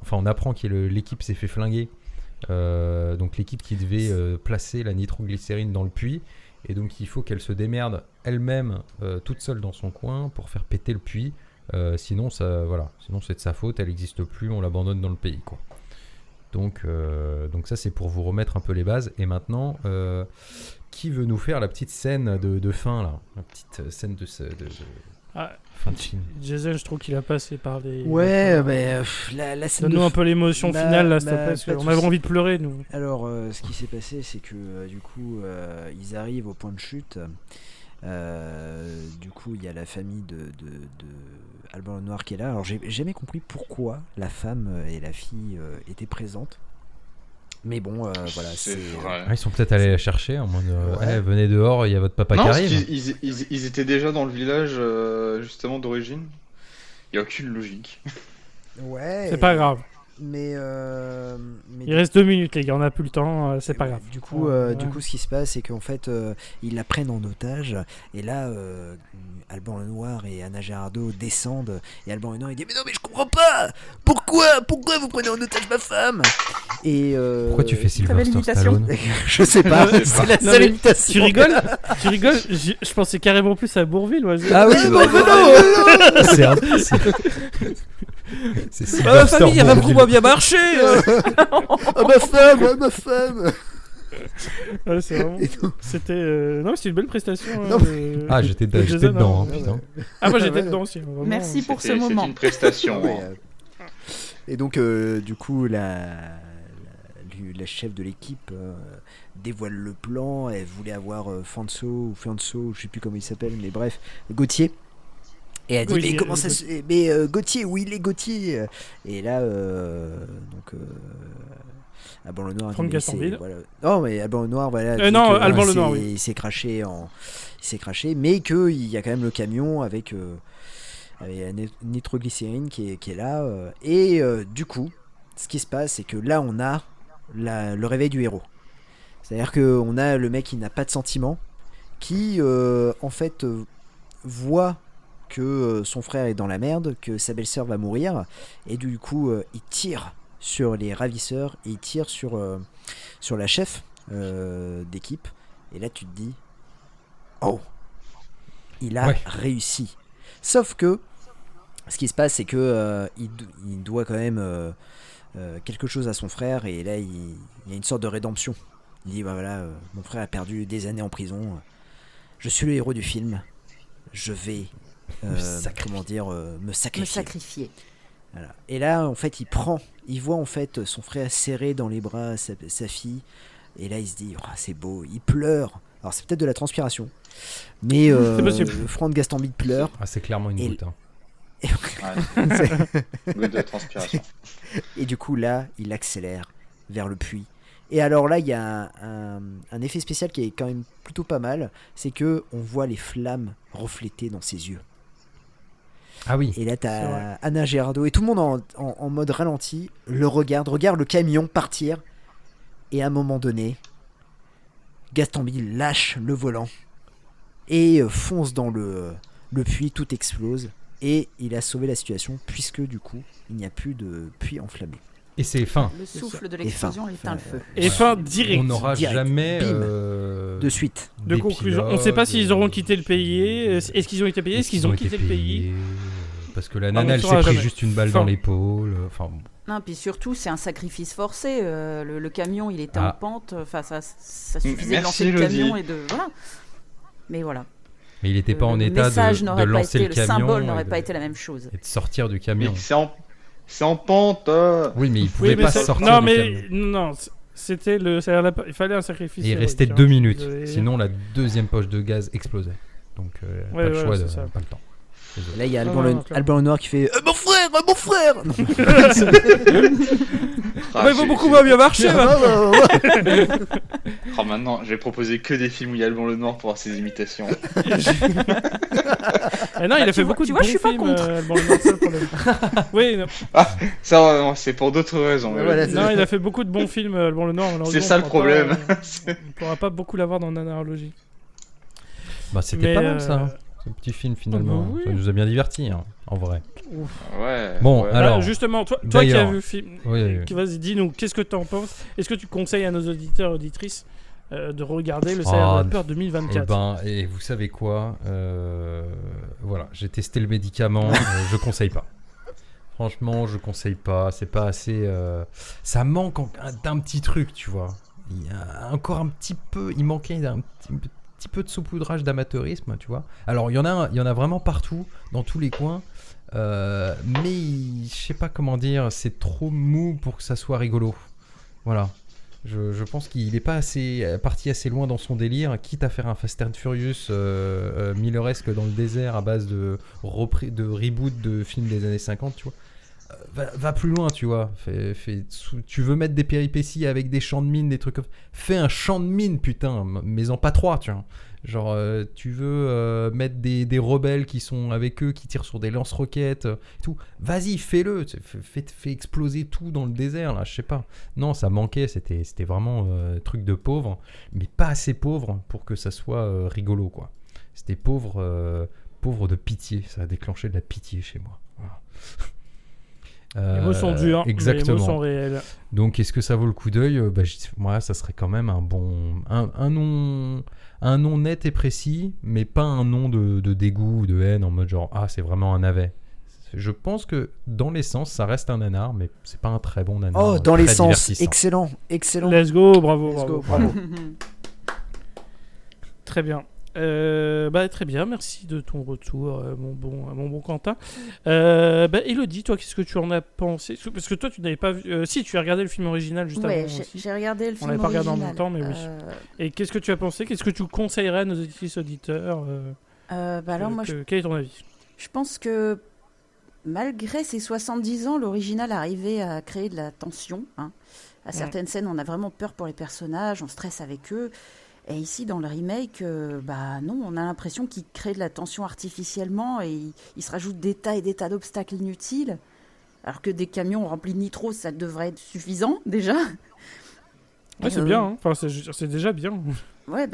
[SPEAKER 2] enfin on apprend que l'équipe s'est fait flinguer, donc l'équipe qui devait placer la nitroglycérine dans le puits, et donc il faut qu'elle se démerde elle-même toute seule dans son coin pour faire péter le puits, sinon c'est de sa faute, elle n'existe plus, on l'abandonne dans le pays quoi. Donc ça c'est pour vous remettre un peu les bases. Et maintenant, qui veut nous faire la petite scène de fin là, la petite scène de
[SPEAKER 1] Ah,
[SPEAKER 2] fin de film.
[SPEAKER 1] Jason, je trouve qu'il a passé par les.
[SPEAKER 4] Ouais, mais la scène
[SPEAKER 1] Donne-nous
[SPEAKER 4] de...
[SPEAKER 1] un peu l'émotion
[SPEAKER 4] Bah,
[SPEAKER 1] finale là, s'il te
[SPEAKER 4] bah,
[SPEAKER 1] plaît, parce
[SPEAKER 4] pas de
[SPEAKER 1] qu'on avait
[SPEAKER 4] soucis.
[SPEAKER 1] envie de pleurer nous.
[SPEAKER 4] Alors, ce qui s'est passé, c'est que du coup, ils arrivent au point de chute. Du coup, il y a la famille de Alban Lenoir qui est là. Alors, j'ai jamais compris pourquoi la femme et la fille étaient présentes. Mais bon, voilà,
[SPEAKER 3] C'est
[SPEAKER 4] c'est.
[SPEAKER 3] vrai.
[SPEAKER 2] Ils sont peut-être allés la chercher en mode
[SPEAKER 4] Ouais.
[SPEAKER 2] Eh, venez dehors, il y a votre papa
[SPEAKER 3] Non,
[SPEAKER 2] qui
[SPEAKER 3] parce
[SPEAKER 2] arrive.
[SPEAKER 3] qu'ils étaient déjà dans le village justement d'origine. Il n'y a aucune logique.
[SPEAKER 4] Ouais.
[SPEAKER 1] C'est pas grave.
[SPEAKER 4] Mais
[SPEAKER 1] Il reste 2 minutes, les gars, on a plus le temps, c'est pas grave.
[SPEAKER 4] Du coup,
[SPEAKER 1] Ouais.
[SPEAKER 4] ce qui se passe, c'est qu'en fait, ils la prennent en otage. Et là, Alban Lenoir et Anna Girardot descendent. Et Alban Lenoir, il dit: mais non, mais je comprends pas. Pourquoi vous prenez en otage ma femme? Et
[SPEAKER 2] Pourquoi tu fais
[SPEAKER 5] t'avais
[SPEAKER 2] Sylvester
[SPEAKER 5] l'imitation
[SPEAKER 2] Stallone?
[SPEAKER 4] je sais pas.
[SPEAKER 3] Je sais
[SPEAKER 4] C'est
[SPEAKER 3] pas.
[SPEAKER 4] la
[SPEAKER 1] Non,
[SPEAKER 4] seule
[SPEAKER 1] mais
[SPEAKER 4] imitation.
[SPEAKER 1] Tu rigoles Je pensais carrément plus à Bourvil. Ouais.
[SPEAKER 2] Ah oui,
[SPEAKER 4] Ouais, non.
[SPEAKER 2] c'est un... c'est
[SPEAKER 1] Ma
[SPEAKER 2] Sylvester
[SPEAKER 1] famille, elle va
[SPEAKER 2] Bourvil.
[SPEAKER 1] trop bien marcher.
[SPEAKER 4] Ah, ma femme.
[SPEAKER 1] Ouais, c'est vraiment.
[SPEAKER 4] Et donc-
[SPEAKER 1] C'était. Non, mais c'était une belle prestation.
[SPEAKER 4] Non,
[SPEAKER 2] Ah, j'étais
[SPEAKER 1] Jason,
[SPEAKER 2] dedans,
[SPEAKER 1] hein.
[SPEAKER 2] hein, putain.
[SPEAKER 1] Ah, moi j'étais
[SPEAKER 4] Ouais.
[SPEAKER 1] dedans aussi. Vraiment.
[SPEAKER 5] Merci pour ce
[SPEAKER 3] C'est
[SPEAKER 5] moment.
[SPEAKER 3] une prestation.
[SPEAKER 4] Ah ouais,
[SPEAKER 3] hein.
[SPEAKER 4] Et donc, du coup, la chef de l'équipe dévoile le plan. Elle voulait avoir Fianso, je sais plus comment il s'appelle, mais bref, Gauthier. Et elle dit:
[SPEAKER 1] Oui,
[SPEAKER 4] mais comment ça se... Mais Gauthier, où il est Gauthier? Et là, Alban Lenoir.
[SPEAKER 1] Franck
[SPEAKER 4] dit, mais c'est-
[SPEAKER 1] Gastambide.
[SPEAKER 4] voilà. Non, mais Alban Lenoir, voilà. dit
[SPEAKER 1] non,
[SPEAKER 4] que,
[SPEAKER 1] Alban
[SPEAKER 4] il
[SPEAKER 1] Lenoir,
[SPEAKER 4] s'est-
[SPEAKER 1] oui.
[SPEAKER 4] Il s'est craché mais qu'il y a quand même le camion avec la nitroglycérine qui est là. Et du coup, ce qui se passe, c'est que là, on a le réveil du héros. C'est-à-dire qu'on a le mec qui n'a pas de sentiments, qui en fait voit que son frère est dans la merde, que sa belle-sœur va mourir, et du coup il tire sur les ravisseurs et il tire sur la chef d'équipe. Et là tu te dis: oh, il a
[SPEAKER 2] Ouais.
[SPEAKER 4] réussi. Sauf que ce qui se passe, c'est que il doit quand même quelque chose à son frère, et là il y a une sorte de rédemption. Il dit: bah voilà, mon frère a perdu des années en prison, je suis le héros du film, je vais me
[SPEAKER 5] Me
[SPEAKER 4] sacrifier.
[SPEAKER 5] sacrifier.
[SPEAKER 4] Voilà. Et là en fait il voit en fait son frère serré dans les bras sa fille, et là il se dit: oh, c'est beau, il pleure. Alors c'est peut-être de la transpiration, mais
[SPEAKER 1] C'est possible.
[SPEAKER 4] Franck Gastambide pleure.
[SPEAKER 2] Ah, c'est clairement une
[SPEAKER 4] Et-
[SPEAKER 2] goutte. Hein.
[SPEAKER 3] Goutte de transpiration.
[SPEAKER 4] Et du coup, là, il accélère vers le puits. Et alors là, il y a un effet spécial qui est quand même plutôt pas mal. C'est que on voit les flammes reflétées dans ses yeux.
[SPEAKER 2] Ah oui.
[SPEAKER 4] Et là,
[SPEAKER 1] C'est vrai.
[SPEAKER 4] t'as Anna Girardot et tout le monde en mode ralenti regarde le camion partir. Et à un moment donné, Gaston Bide lâche le volant et fonce dans le puits, tout explose. Et il a sauvé la situation puisque du coup, il n'y a plus de puits enflammé.
[SPEAKER 2] Et c'est fin.
[SPEAKER 5] Le souffle de
[SPEAKER 4] Et
[SPEAKER 5] l'explosion
[SPEAKER 4] fin.
[SPEAKER 5] éteint le feu.
[SPEAKER 1] Et fin direct.
[SPEAKER 2] On n'aura
[SPEAKER 4] Direct.
[SPEAKER 2] jamais
[SPEAKER 4] Bim.
[SPEAKER 2] de
[SPEAKER 4] suite.
[SPEAKER 1] De conclusion. On ne sait pas s'ils auront quitté le pays. Est-ce qu'ils ont été payés? Est-ce qu'ils ont quitté le pays?
[SPEAKER 2] Parce que la
[SPEAKER 1] on
[SPEAKER 2] nana, elle
[SPEAKER 1] saura
[SPEAKER 2] s'est pris
[SPEAKER 1] jamais.
[SPEAKER 2] juste une balle
[SPEAKER 1] Fin.
[SPEAKER 2] dans l'épaule. Enfin, bon.
[SPEAKER 5] Non, puis surtout, c'est un sacrifice forcé. Le camion, il était en
[SPEAKER 2] Ah.
[SPEAKER 5] pente. Enfin, ça suffisait de
[SPEAKER 3] Merci,
[SPEAKER 5] lancer le
[SPEAKER 3] Elodie.
[SPEAKER 5] camion et de. Voilà. Mais voilà.
[SPEAKER 2] Mais il n'était pas en
[SPEAKER 5] Le
[SPEAKER 2] état
[SPEAKER 5] message
[SPEAKER 2] de
[SPEAKER 5] n'aurait pas
[SPEAKER 2] lancer
[SPEAKER 5] été,
[SPEAKER 2] le
[SPEAKER 5] le
[SPEAKER 2] camion
[SPEAKER 5] symbole
[SPEAKER 2] et
[SPEAKER 5] n'aurait
[SPEAKER 2] de-
[SPEAKER 5] pas été la même chose.
[SPEAKER 2] et de sortir du
[SPEAKER 3] Mais
[SPEAKER 2] camion.
[SPEAKER 3] c'est en pente.
[SPEAKER 2] Oui, mais il
[SPEAKER 1] Oui,
[SPEAKER 2] pouvait
[SPEAKER 1] mais
[SPEAKER 2] pas
[SPEAKER 1] ça-
[SPEAKER 2] sortir
[SPEAKER 1] non,
[SPEAKER 2] du
[SPEAKER 1] mais
[SPEAKER 2] camion.
[SPEAKER 1] non, c'était il fallait un sacrifice.
[SPEAKER 2] Et il
[SPEAKER 1] héroïque,
[SPEAKER 2] restait
[SPEAKER 1] hein,
[SPEAKER 2] 2
[SPEAKER 1] je suis
[SPEAKER 2] minutes.
[SPEAKER 1] désolé.
[SPEAKER 2] Sinon, la deuxième poche de gaz explosait. Donc, pas
[SPEAKER 1] Ouais,
[SPEAKER 2] le
[SPEAKER 1] ouais,
[SPEAKER 2] choix,
[SPEAKER 1] c'est ça.
[SPEAKER 2] pas le temps. Désolé.
[SPEAKER 4] Là, il y a
[SPEAKER 1] Non,
[SPEAKER 4] Alban,
[SPEAKER 1] non,
[SPEAKER 4] le,
[SPEAKER 1] non, clairement.
[SPEAKER 4] Alban Lenoir qui fait mon frère, mon frère. Non.
[SPEAKER 3] Ah,
[SPEAKER 1] Ouais, il faut beaucoup moins bien marcher.
[SPEAKER 3] Oh, maintenant, j'ai proposé que des films où il y a Alban Lenoir pour voir ses imitations.
[SPEAKER 1] Ah non, il a
[SPEAKER 5] tu
[SPEAKER 1] fait
[SPEAKER 5] vois-
[SPEAKER 1] beaucoup
[SPEAKER 5] tu
[SPEAKER 1] de
[SPEAKER 5] vois,
[SPEAKER 1] bons
[SPEAKER 5] je suis pas
[SPEAKER 1] films.
[SPEAKER 5] contre.
[SPEAKER 1] Bon, le seul problème. Oui, non.
[SPEAKER 3] Ça, non, c'est pour d'autres raisons.
[SPEAKER 4] Ouais, voilà,
[SPEAKER 3] Elodie.
[SPEAKER 1] Non, il a fait beaucoup de bons films. Bon, le Nord, malheureusement,
[SPEAKER 3] C'est ça
[SPEAKER 1] on
[SPEAKER 3] le
[SPEAKER 1] pourra
[SPEAKER 3] problème.
[SPEAKER 1] pas, on pourra pas beaucoup l'avoir dans Nanarologie.
[SPEAKER 2] Bah, c'était
[SPEAKER 1] Mais,
[SPEAKER 2] pas mal ça, ce petit film finalement.
[SPEAKER 1] bah oui.
[SPEAKER 2] Ça nous a bien divertis, hein, en vrai.
[SPEAKER 3] Ouais.
[SPEAKER 2] Bon,
[SPEAKER 3] ouais.
[SPEAKER 2] alors-
[SPEAKER 1] Bah, justement, toi qui as
[SPEAKER 2] d'ailleurs-
[SPEAKER 1] vu le film,
[SPEAKER 2] Oui, oui, oui.
[SPEAKER 1] vas-y, dis-nous, qu'est-ce que tu en penses? Est-ce que tu conseilles à nos auditeurs et auditrices de regarder le Salaire
[SPEAKER 2] Ah,
[SPEAKER 1] de la Peur
[SPEAKER 2] Et
[SPEAKER 1] 2024?
[SPEAKER 2] et vous savez quoi, voilà, j'ai testé le médicament, je conseille pas. Franchement, je conseille pas. C'est pas assez. Ça manque d'un petit truc, tu vois. Il y a encore un petit peu. Il manquait d'un petit peu de saupoudrage d'amateurisme, tu vois. Alors, il y en a vraiment partout, dans tous les coins. Mais je sais pas comment dire. C'est trop mou pour que ça soit rigolo. Voilà. Je pense qu'il n'est pas parti assez loin dans son délire, quitte à faire un Fast and Furious milleresque dans le désert à base de reboot de films des années 50, tu vois. Va plus loin, tu vois. Tu veux mettre des péripéties avec des champs de mines, des trucs comme ça. Fais un champ de mines, putain, mais en pas 3, tu vois. Genre, tu veux mettre des rebelles qui sont avec eux, qui tirent sur des lance-roquettes, et tout. Vas-y, fais-le. Fais exploser tout dans le désert, là, je sais pas. Non, ça manquait, c'était vraiment truc de pauvre, mais pas assez pauvre pour que ça soit rigolo, quoi. C'était pauvre de pitié. Ça a déclenché de la pitié chez moi. Voilà.
[SPEAKER 1] Les mots sont durs, mais les
[SPEAKER 2] exactement.
[SPEAKER 1] mots sont réels.
[SPEAKER 2] Donc, est-ce que ça vaut le coup d'œil? Moi, ça serait quand même un nom net et précis, mais pas un nom de dégoût ou de haine en mode genre c'est vraiment un navet. Je pense que dans l'essence, ça reste un nanar, mais c'est pas un très bon nanar.
[SPEAKER 4] Oh, dans
[SPEAKER 2] très
[SPEAKER 4] l'essence,
[SPEAKER 2] divertissant.
[SPEAKER 4] excellent, excellent.
[SPEAKER 1] Let's go, bravo,
[SPEAKER 4] Let's
[SPEAKER 1] bravo,
[SPEAKER 4] go,
[SPEAKER 1] bravo. Très bien. Très bien, merci de ton retour, mon bon Quentin. Elodie, toi, qu'est-ce que tu en as pensé? Parce que toi, tu n'avais pas vu. Si, tu as regardé le film original juste
[SPEAKER 5] Ouais,
[SPEAKER 1] avant aussi.
[SPEAKER 5] j'ai regardé le
[SPEAKER 1] On
[SPEAKER 5] film
[SPEAKER 1] l'avait pas regardé en
[SPEAKER 5] original.
[SPEAKER 1] même temps, mais oui. Et qu'est-ce que tu as pensé? Qu'est-ce que tu conseillerais à nos auditrices auditeurs
[SPEAKER 5] Alors moi,
[SPEAKER 1] quel est ton avis?
[SPEAKER 5] je pense que malgré ses 70 ans, l'original arrivait à créer de la tension. Hein. À certaines scènes, on a vraiment peur pour les personnages, on stresse avec eux. Et ici, dans le remake, non, on a l'impression qu'il crée de la tension artificiellement et il se rajoute des tas et des tas d'obstacles inutiles. Alors que des camions remplis de nitro, ça devrait être suffisant déjà.
[SPEAKER 1] Ouais, c'est bien, hein. Enfin, c'est déjà bien.
[SPEAKER 5] Ouais,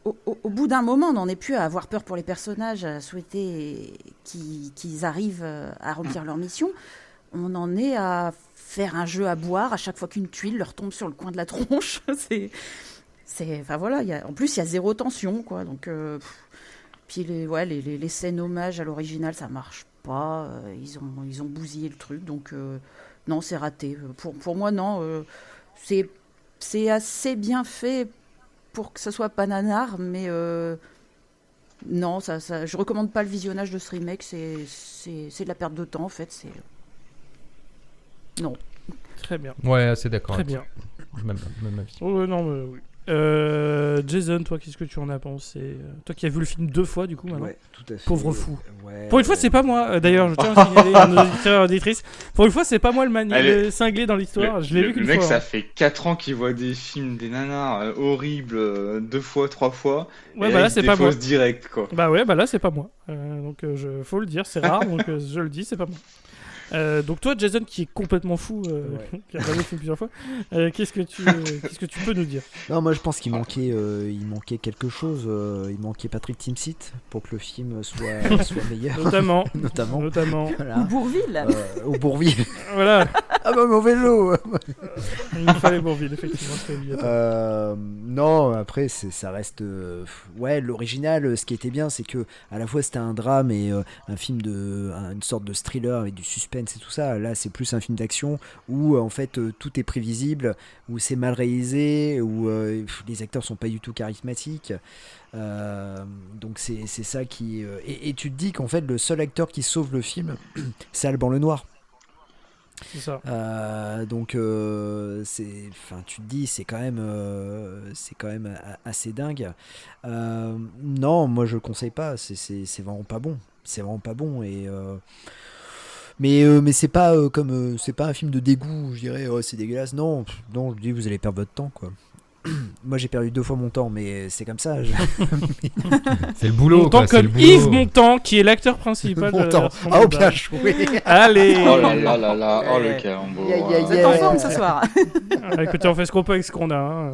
[SPEAKER 5] au bout d'un moment, on n'en est plus à avoir peur pour les personnages, à souhaiter qu'ils arrivent à remplir leur mission. On en est à faire un jeu à boire à chaque fois qu'une tuile leur tombe sur le coin de la tronche. Enfin voilà, en plus il y a zéro tension, quoi. Donc, puis les scènes hommages à l'original, ça marche pas. Ils ont bousillé le truc, donc non, c'est raté. Pour moi, non. C'est assez bien fait pour que ça soit pas nanar, mais non, je recommande pas le visionnage de ce remake. C'est de la perte de temps, en fait. Non.
[SPEAKER 1] Très bien.
[SPEAKER 2] Ouais, c'est d'accord.
[SPEAKER 1] Très bien.
[SPEAKER 2] Même avis.
[SPEAKER 1] Oh, non, mais oui. Jason, toi, qu'est-ce que tu en as pensé? Toi qui as vu le film 2 fois, du coup, maintenant.
[SPEAKER 4] Ouais, tout à fait.
[SPEAKER 1] Pauvre fou.
[SPEAKER 4] Ouais,
[SPEAKER 1] Pour une fois,
[SPEAKER 4] ouais.
[SPEAKER 1] c'est pas moi. D'ailleurs, je tiens à signaler à nos auditeurs et auditrices. Pour une fois, c'est pas moi
[SPEAKER 3] Allez.
[SPEAKER 1] le cinglé dans l'histoire. Je l'ai vu
[SPEAKER 3] Le
[SPEAKER 1] qu'une
[SPEAKER 3] mec,
[SPEAKER 1] fois.
[SPEAKER 3] ça fait 4 ans qu'il voit des films, des nanars horribles 2 fois, 3 fois.
[SPEAKER 1] Ouais,
[SPEAKER 3] et
[SPEAKER 1] bah là,
[SPEAKER 3] il
[SPEAKER 1] c'est pas moi.
[SPEAKER 3] défausse direct, quoi.
[SPEAKER 1] Bah ouais, bah là, c'est pas moi. Donc, faut le dire, c'est rare. Donc, je le dis, c'est pas moi. Donc toi, Jason, qui est complètement fou,
[SPEAKER 4] Ouais.
[SPEAKER 1] qui a regardé le film plusieurs fois, qu'est-ce que tu peux nous dire?
[SPEAKER 4] Non, moi je pense qu'il manquait quelque chose. Il manquait Patrick Timsit pour que le film soit meilleur,
[SPEAKER 1] Notamment.
[SPEAKER 4] notamment. Voilà.
[SPEAKER 5] Ou Bourville.
[SPEAKER 4] Au Bourville.
[SPEAKER 1] Voilà.
[SPEAKER 4] Ah bah mon vélo.
[SPEAKER 1] Il nous fallait Bourville, effectivement, c'était obligatoire.
[SPEAKER 4] Non, après ça reste ouais, l'original. Ce qui était bien, c'est que à la fois c'était un drame et un film une sorte de thriller avec du suspense et tout ça. Là, c'est plus un film d'action où en fait tout est prévisible, où c'est mal réalisé, où les acteurs sont pas du tout charismatiques. Donc c'est ça qui et tu te dis qu'en fait le seul acteur qui sauve le film, c'est Alban Lenoir.
[SPEAKER 1] C'est ça.
[SPEAKER 4] Donc tu te dis c'est quand même assez dingue. Non, moi je le conseille pas, c'est vraiment pas bon, c'est vraiment pas bon. Et mais c'est pas c'est pas un film de dégoût, je dirais oh, c'est dégueulasse. Non, non, je dis vous allez perdre votre temps, quoi. Moi j'ai perdu 2 fois mon temps, mais c'est comme ça.
[SPEAKER 2] C'est le boulot,
[SPEAKER 1] Montand
[SPEAKER 2] quoi. C'est le
[SPEAKER 1] comme
[SPEAKER 2] boulot.
[SPEAKER 1] Yves Montand, qui est l'acteur principal de la
[SPEAKER 4] Montand.
[SPEAKER 1] version
[SPEAKER 4] Oh
[SPEAKER 1] de
[SPEAKER 4] bien
[SPEAKER 1] base.
[SPEAKER 4] joué.
[SPEAKER 1] Allez.
[SPEAKER 3] Oh là là là là, oh le
[SPEAKER 4] Ouais.
[SPEAKER 3] calembour.
[SPEAKER 5] Vous êtes en forme ce soir.
[SPEAKER 1] Écoutez, on fait ce qu'on peut avec ce qu'on a.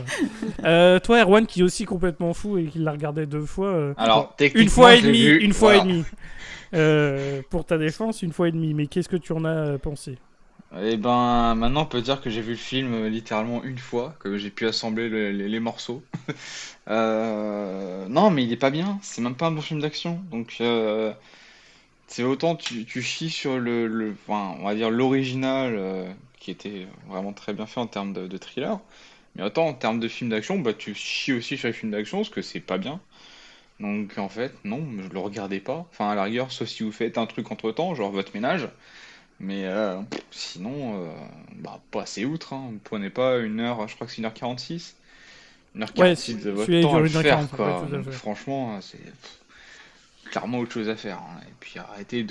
[SPEAKER 1] Toi, Erwan, qui est aussi complètement fou et qui l'a regardé 2 fois.
[SPEAKER 3] Alors, techniquement,
[SPEAKER 1] Une fois et
[SPEAKER 3] je l'ai
[SPEAKER 1] demie,
[SPEAKER 3] vu,
[SPEAKER 1] une fois et
[SPEAKER 3] voilà.
[SPEAKER 1] demie. Pour ta défense, une fois et demie. Mais qu'est-ce que tu en as pensé?
[SPEAKER 3] Eh ben, maintenant, on peut dire que j'ai vu le film littéralement une fois, que j'ai pu assembler les morceaux. Non, mais il est pas bien. C'est même pas un bon film d'action. Donc, c'est autant tu chies sur enfin, on va dire l'original, qui était vraiment très bien fait en termes de thriller. Mais autant en termes de film d'action, bah tu chies aussi sur les films d'action parce que c'est pas bien. Donc en fait, non, je le regardais pas. Enfin, à la rigueur, sauf si vous faites un truc entre-temps, genre votre ménage. Mais sinon, bah, passez outre, hein. Vous prenez pas 1 heure, je crois que c'est 1h46.
[SPEAKER 1] Ouais,
[SPEAKER 3] 1h46 de votre
[SPEAKER 1] celui-là, il
[SPEAKER 3] temps à
[SPEAKER 1] dure
[SPEAKER 3] le
[SPEAKER 1] 1h40,
[SPEAKER 3] faire,
[SPEAKER 1] ouais,
[SPEAKER 3] quoi.
[SPEAKER 1] tout à
[SPEAKER 3] Donc,
[SPEAKER 1] fait.
[SPEAKER 3] franchement, c'est clairement autre chose à faire, hein. Et puis arrêtez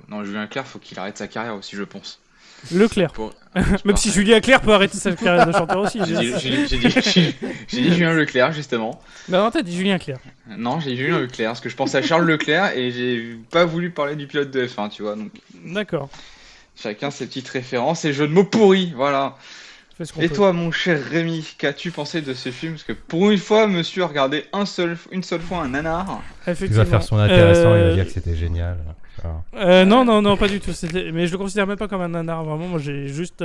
[SPEAKER 3] Non, Julien Clerc, faut qu'il arrête sa carrière aussi, je pense.
[SPEAKER 1] Leclerc.
[SPEAKER 3] Pour...
[SPEAKER 1] Même si Julien Clerc peut arrêter sa carrière de chanteur aussi.
[SPEAKER 3] J'ai dit Julien Leclerc, justement.
[SPEAKER 1] Non, t'as dit Julien Clerc.
[SPEAKER 3] Non, j'ai dit Julien Leclerc, parce que je pensais à Charles Leclerc et j'ai pas voulu parler du pilote de F1, tu vois. Donc,
[SPEAKER 1] D'accord.
[SPEAKER 3] chacun ses petites références et jeux de mots pourris, voilà.
[SPEAKER 1] Fais ce qu'on
[SPEAKER 3] Et
[SPEAKER 1] peut.
[SPEAKER 3] toi, mon cher Rémi, qu'as-tu pensé de ce film? Parce que pour une fois, monsieur a regardé une seule fois un nanar.
[SPEAKER 2] Il
[SPEAKER 1] Effectivement.
[SPEAKER 2] va faire son intéressant, il va dire que c'était génial. Voilà.
[SPEAKER 1] Non, pas du tout. Mais je le considère même pas comme un nanar, vraiment. Moi, j'ai juste.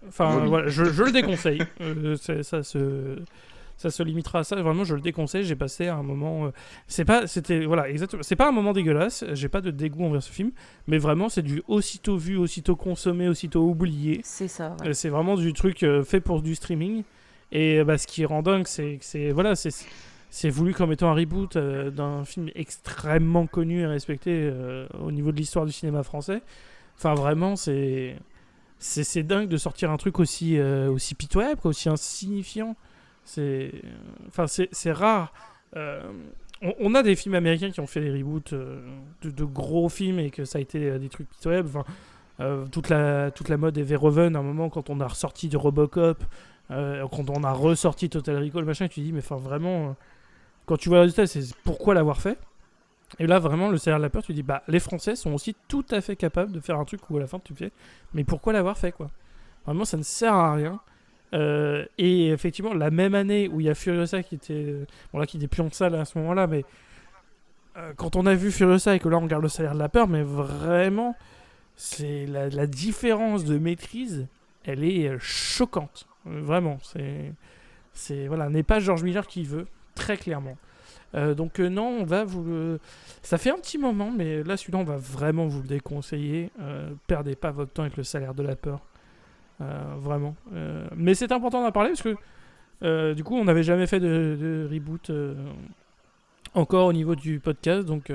[SPEAKER 1] Enfin,
[SPEAKER 3] Vomi.
[SPEAKER 1] voilà, je le déconseille. Ça se limitera à ça. Vraiment, je le déconseille. J'ai passé un moment. Voilà, exactement. C'est pas un moment dégueulasse. J'ai pas de dégoût envers ce film. Mais vraiment, c'est du aussitôt vu, aussitôt consommé, aussitôt oublié.
[SPEAKER 5] C'est ça. Ouais.
[SPEAKER 1] C'est vraiment du truc fait pour du streaming. Et ce qui rend dingue, c'est que c'est voulu comme étant un reboot d'un film extrêmement connu et respecté au niveau de l'histoire du cinéma français. Enfin, vraiment, c'est dingue de sortir un truc aussi pitoyable, quoi, aussi insignifiant. C'est rare. On a des films américains qui ont fait des reboots de gros films et que ça a été des trucs pitoyables. Enfin, toute la mode est Verhoeven à un moment quand on a ressorti de Robocop, quand on a ressorti Total Recall, machin, tu te dis mais enfin vraiment quand tu vois le résultat, c'est pourquoi l'avoir fait. Et là vraiment le salaire de la peur, tu te dis bah les Français sont aussi tout à fait capables de faire un truc où à la fin tu te fais mais pourquoi l'avoir fait, quoi. Vraiment ça ne sert à rien. Et effectivement la même année où il y a Furiosa qui était qui était plus en salle à ce moment-là, mais quand on a vu Furiosa et que là on regarde le salaire de la peur, mais vraiment c'est la différence de maîtrise, elle est choquante. Vraiment, voilà, n'est pas George Miller qui veut, très clairement. Donc non, on va ça fait un petit moment, mais là celui-là on va vraiment vous le déconseiller. Perdez pas votre temps avec le salaire de la peur. Vraiment. Mais c'est important d'en parler parce que du coup on n'avait jamais fait de reboot encore au niveau du podcast, donc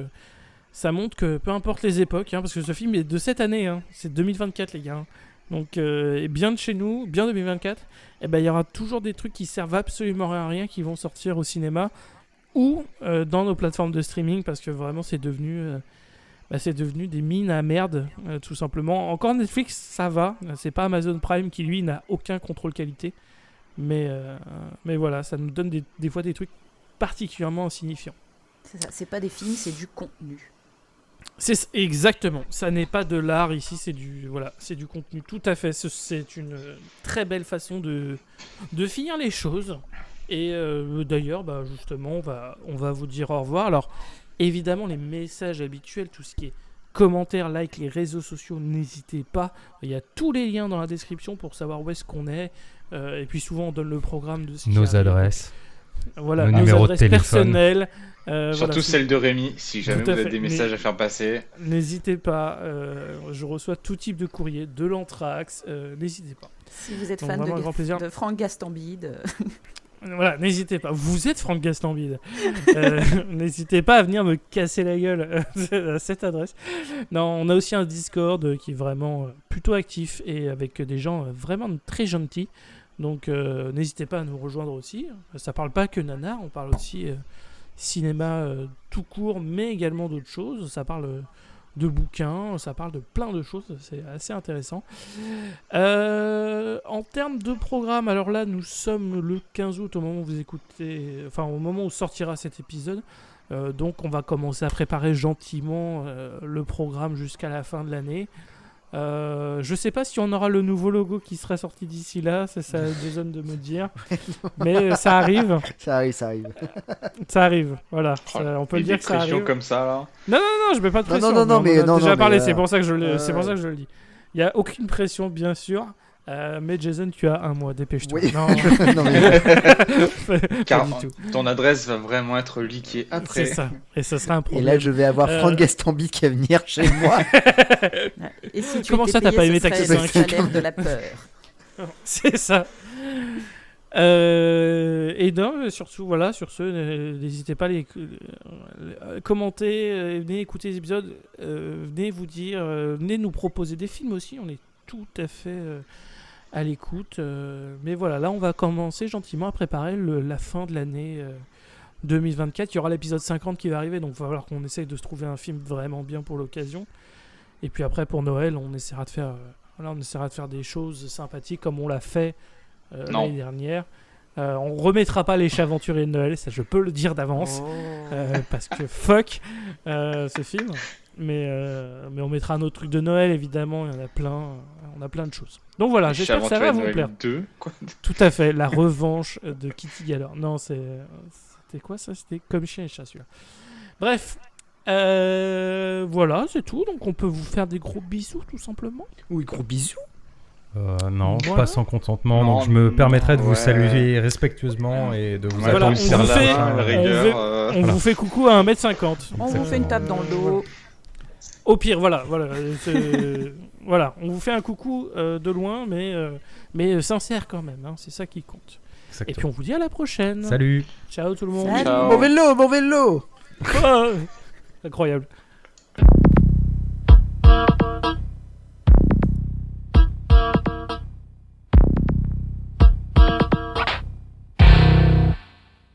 [SPEAKER 1] ça montre que peu importe les époques, parce que ce film est de cette année, c'est 2024 les gars, Donc, et bien de chez nous, bien 2024, eh ben, il y aura toujours des trucs qui servent absolument à rien qui vont sortir au cinéma ou dans nos plateformes de streaming parce que vraiment c'est devenu des mines à merde, tout simplement. Encore Netflix, ça va. C'est pas Amazon Prime qui, lui, n'a aucun contrôle qualité. Mais voilà, ça nous donne des fois des trucs particulièrement insignifiants.
[SPEAKER 5] C'est ça, c'est pas des films, c'est du contenu.
[SPEAKER 1] Exactement. Ça n'est pas de l'art ici, c'est du contenu. Tout à fait. C'est une très belle façon de finir les choses. Et d'ailleurs, justement, on va vous dire au revoir. Alors, évidemment, les messages habituels, tout ce qui est commentaires, likes, les réseaux sociaux, n'hésitez pas. Il y a tous les liens dans la description pour savoir où est-ce qu'on est. Et puis souvent, on donne le programme de ce qui
[SPEAKER 2] Nos
[SPEAKER 1] arrive.
[SPEAKER 2] adresses.
[SPEAKER 1] Voilà,
[SPEAKER 2] nos
[SPEAKER 1] nos
[SPEAKER 2] numéros de
[SPEAKER 1] adresses
[SPEAKER 2] téléphone.
[SPEAKER 1] personnelles.
[SPEAKER 3] Surtout
[SPEAKER 1] voilà,
[SPEAKER 3] celle de Rémi, si jamais
[SPEAKER 1] Tout à
[SPEAKER 3] vous avez
[SPEAKER 1] fait,
[SPEAKER 3] des messages à faire passer.
[SPEAKER 1] N'hésitez pas. Je reçois tout type de courrier, de l'anthrax. N'hésitez pas.
[SPEAKER 5] Si vous êtes
[SPEAKER 1] Donc,
[SPEAKER 5] fan
[SPEAKER 1] vraiment un grand plaisir.
[SPEAKER 5] de Franck Gastambide,
[SPEAKER 1] Voilà, n'hésitez pas. Vous êtes Franck Gastambide. N'hésitez pas à venir me casser la gueule à cette adresse. Non, on a aussi un Discord qui est vraiment plutôt actif et avec des gens vraiment très gentils. Donc n'hésitez pas à nous rejoindre aussi. Ça parle pas que nanar, on parle aussi cinéma tout court, mais également d'autres choses. Ça parle de bouquins, ça parle de plein de choses, c'est assez intéressant. En termes de programme, alors là, nous sommes le 15 août au moment où vous écoutez, enfin au moment où sortira cet épisode. Donc on va commencer à préparer gentiment le programme jusqu'à la fin de l'année. Je sais pas si on aura le nouveau logo qui sera sorti d'ici là, c'est ça Jason de me dire, mais ça arrive.
[SPEAKER 4] Ça arrive.
[SPEAKER 1] Ça arrive, voilà. On peut le dire que ça
[SPEAKER 3] pression
[SPEAKER 1] arrive.
[SPEAKER 3] comme ça là.
[SPEAKER 1] Non, je mets pas de pression.
[SPEAKER 4] Non,
[SPEAKER 1] mais on en a déjà parlé,
[SPEAKER 4] mais,
[SPEAKER 1] c'est pour ça que je le dis. Il y a aucune pression, bien sûr. Mais Jason, tu as un mois, dépêche-toi.
[SPEAKER 4] Oui.
[SPEAKER 1] Non,
[SPEAKER 4] Non, mais-
[SPEAKER 3] Car
[SPEAKER 1] pas du tout.
[SPEAKER 3] ton adresse va vraiment être leakée après.
[SPEAKER 1] C'est ça. Et ça sera un
[SPEAKER 4] Et
[SPEAKER 1] problème.
[SPEAKER 4] là, je vais avoir Franck Gastambide qui va venir chez moi.
[SPEAKER 5] et si tu
[SPEAKER 1] Comment
[SPEAKER 5] étais
[SPEAKER 1] ça, t'as
[SPEAKER 5] payé,
[SPEAKER 1] pas
[SPEAKER 5] ce
[SPEAKER 1] aimé Taxi
[SPEAKER 5] serait le
[SPEAKER 1] 5?
[SPEAKER 5] salaire de la peur.
[SPEAKER 1] C'est ça. Et non, surtout, voilà, sur ce, n'hésitez pas à les commenter, venez écouter les épisodes, venez vous dire, venez nous proposer des films aussi, on est tout à fait à l'écoute. Mais voilà, là, on va commencer gentiment à préparer la fin de l'année 2024. Il y aura l'épisode 50 qui va arriver, donc il va falloir qu'on essaye de se trouver un film vraiment bien pour l'occasion. Et puis après, pour Noël, on essaiera de faire des choses sympathiques comme on l'a fait
[SPEAKER 3] Non.
[SPEAKER 1] l'année dernière. On remettra pas les chats aventuriers de Noël, ça je peux le dire d'avance, parce que fuck ce film. Mais on mettra un autre truc de Noël, évidemment, il y en a plein. On a plein de choses. Donc voilà, j'espère que ça va vous plaire.
[SPEAKER 3] 2, quoi.
[SPEAKER 1] Tout à fait, la revanche de Kitty Galore. Non, c'était quoi ça? C'était Comme chien et chat, celui-là. Bref, voilà, c'est tout. Donc on peut vous faire des gros bisous, tout simplement.
[SPEAKER 4] Oui, gros bisous.
[SPEAKER 2] Non,
[SPEAKER 1] Voilà.
[SPEAKER 2] pas sans consentement.
[SPEAKER 3] Non,
[SPEAKER 2] donc je me permettrai de vous
[SPEAKER 3] ouais.
[SPEAKER 2] saluer respectueusement et de vous
[SPEAKER 3] Ouais,
[SPEAKER 1] Voilà,
[SPEAKER 2] attendre
[SPEAKER 3] on
[SPEAKER 1] on
[SPEAKER 2] pour
[SPEAKER 1] vous
[SPEAKER 2] le
[SPEAKER 1] fait-
[SPEAKER 2] prochain.
[SPEAKER 3] la rigueur.
[SPEAKER 1] On vous fait coucou à 1m50.
[SPEAKER 5] On vous fait une tape dans le dos.
[SPEAKER 1] Au pire, voilà. Voilà, on vous fait un coucou de loin, mais sincère quand même, hein, c'est ça qui compte. Et puis
[SPEAKER 2] Exactement.
[SPEAKER 1] on vous dit à la prochaine.
[SPEAKER 2] Salut.
[SPEAKER 1] Ciao tout le monde.
[SPEAKER 5] Salut.
[SPEAKER 3] Ciao.
[SPEAKER 4] Mon vélo
[SPEAKER 1] Ah, incroyable.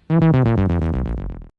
[SPEAKER 6] Thank you.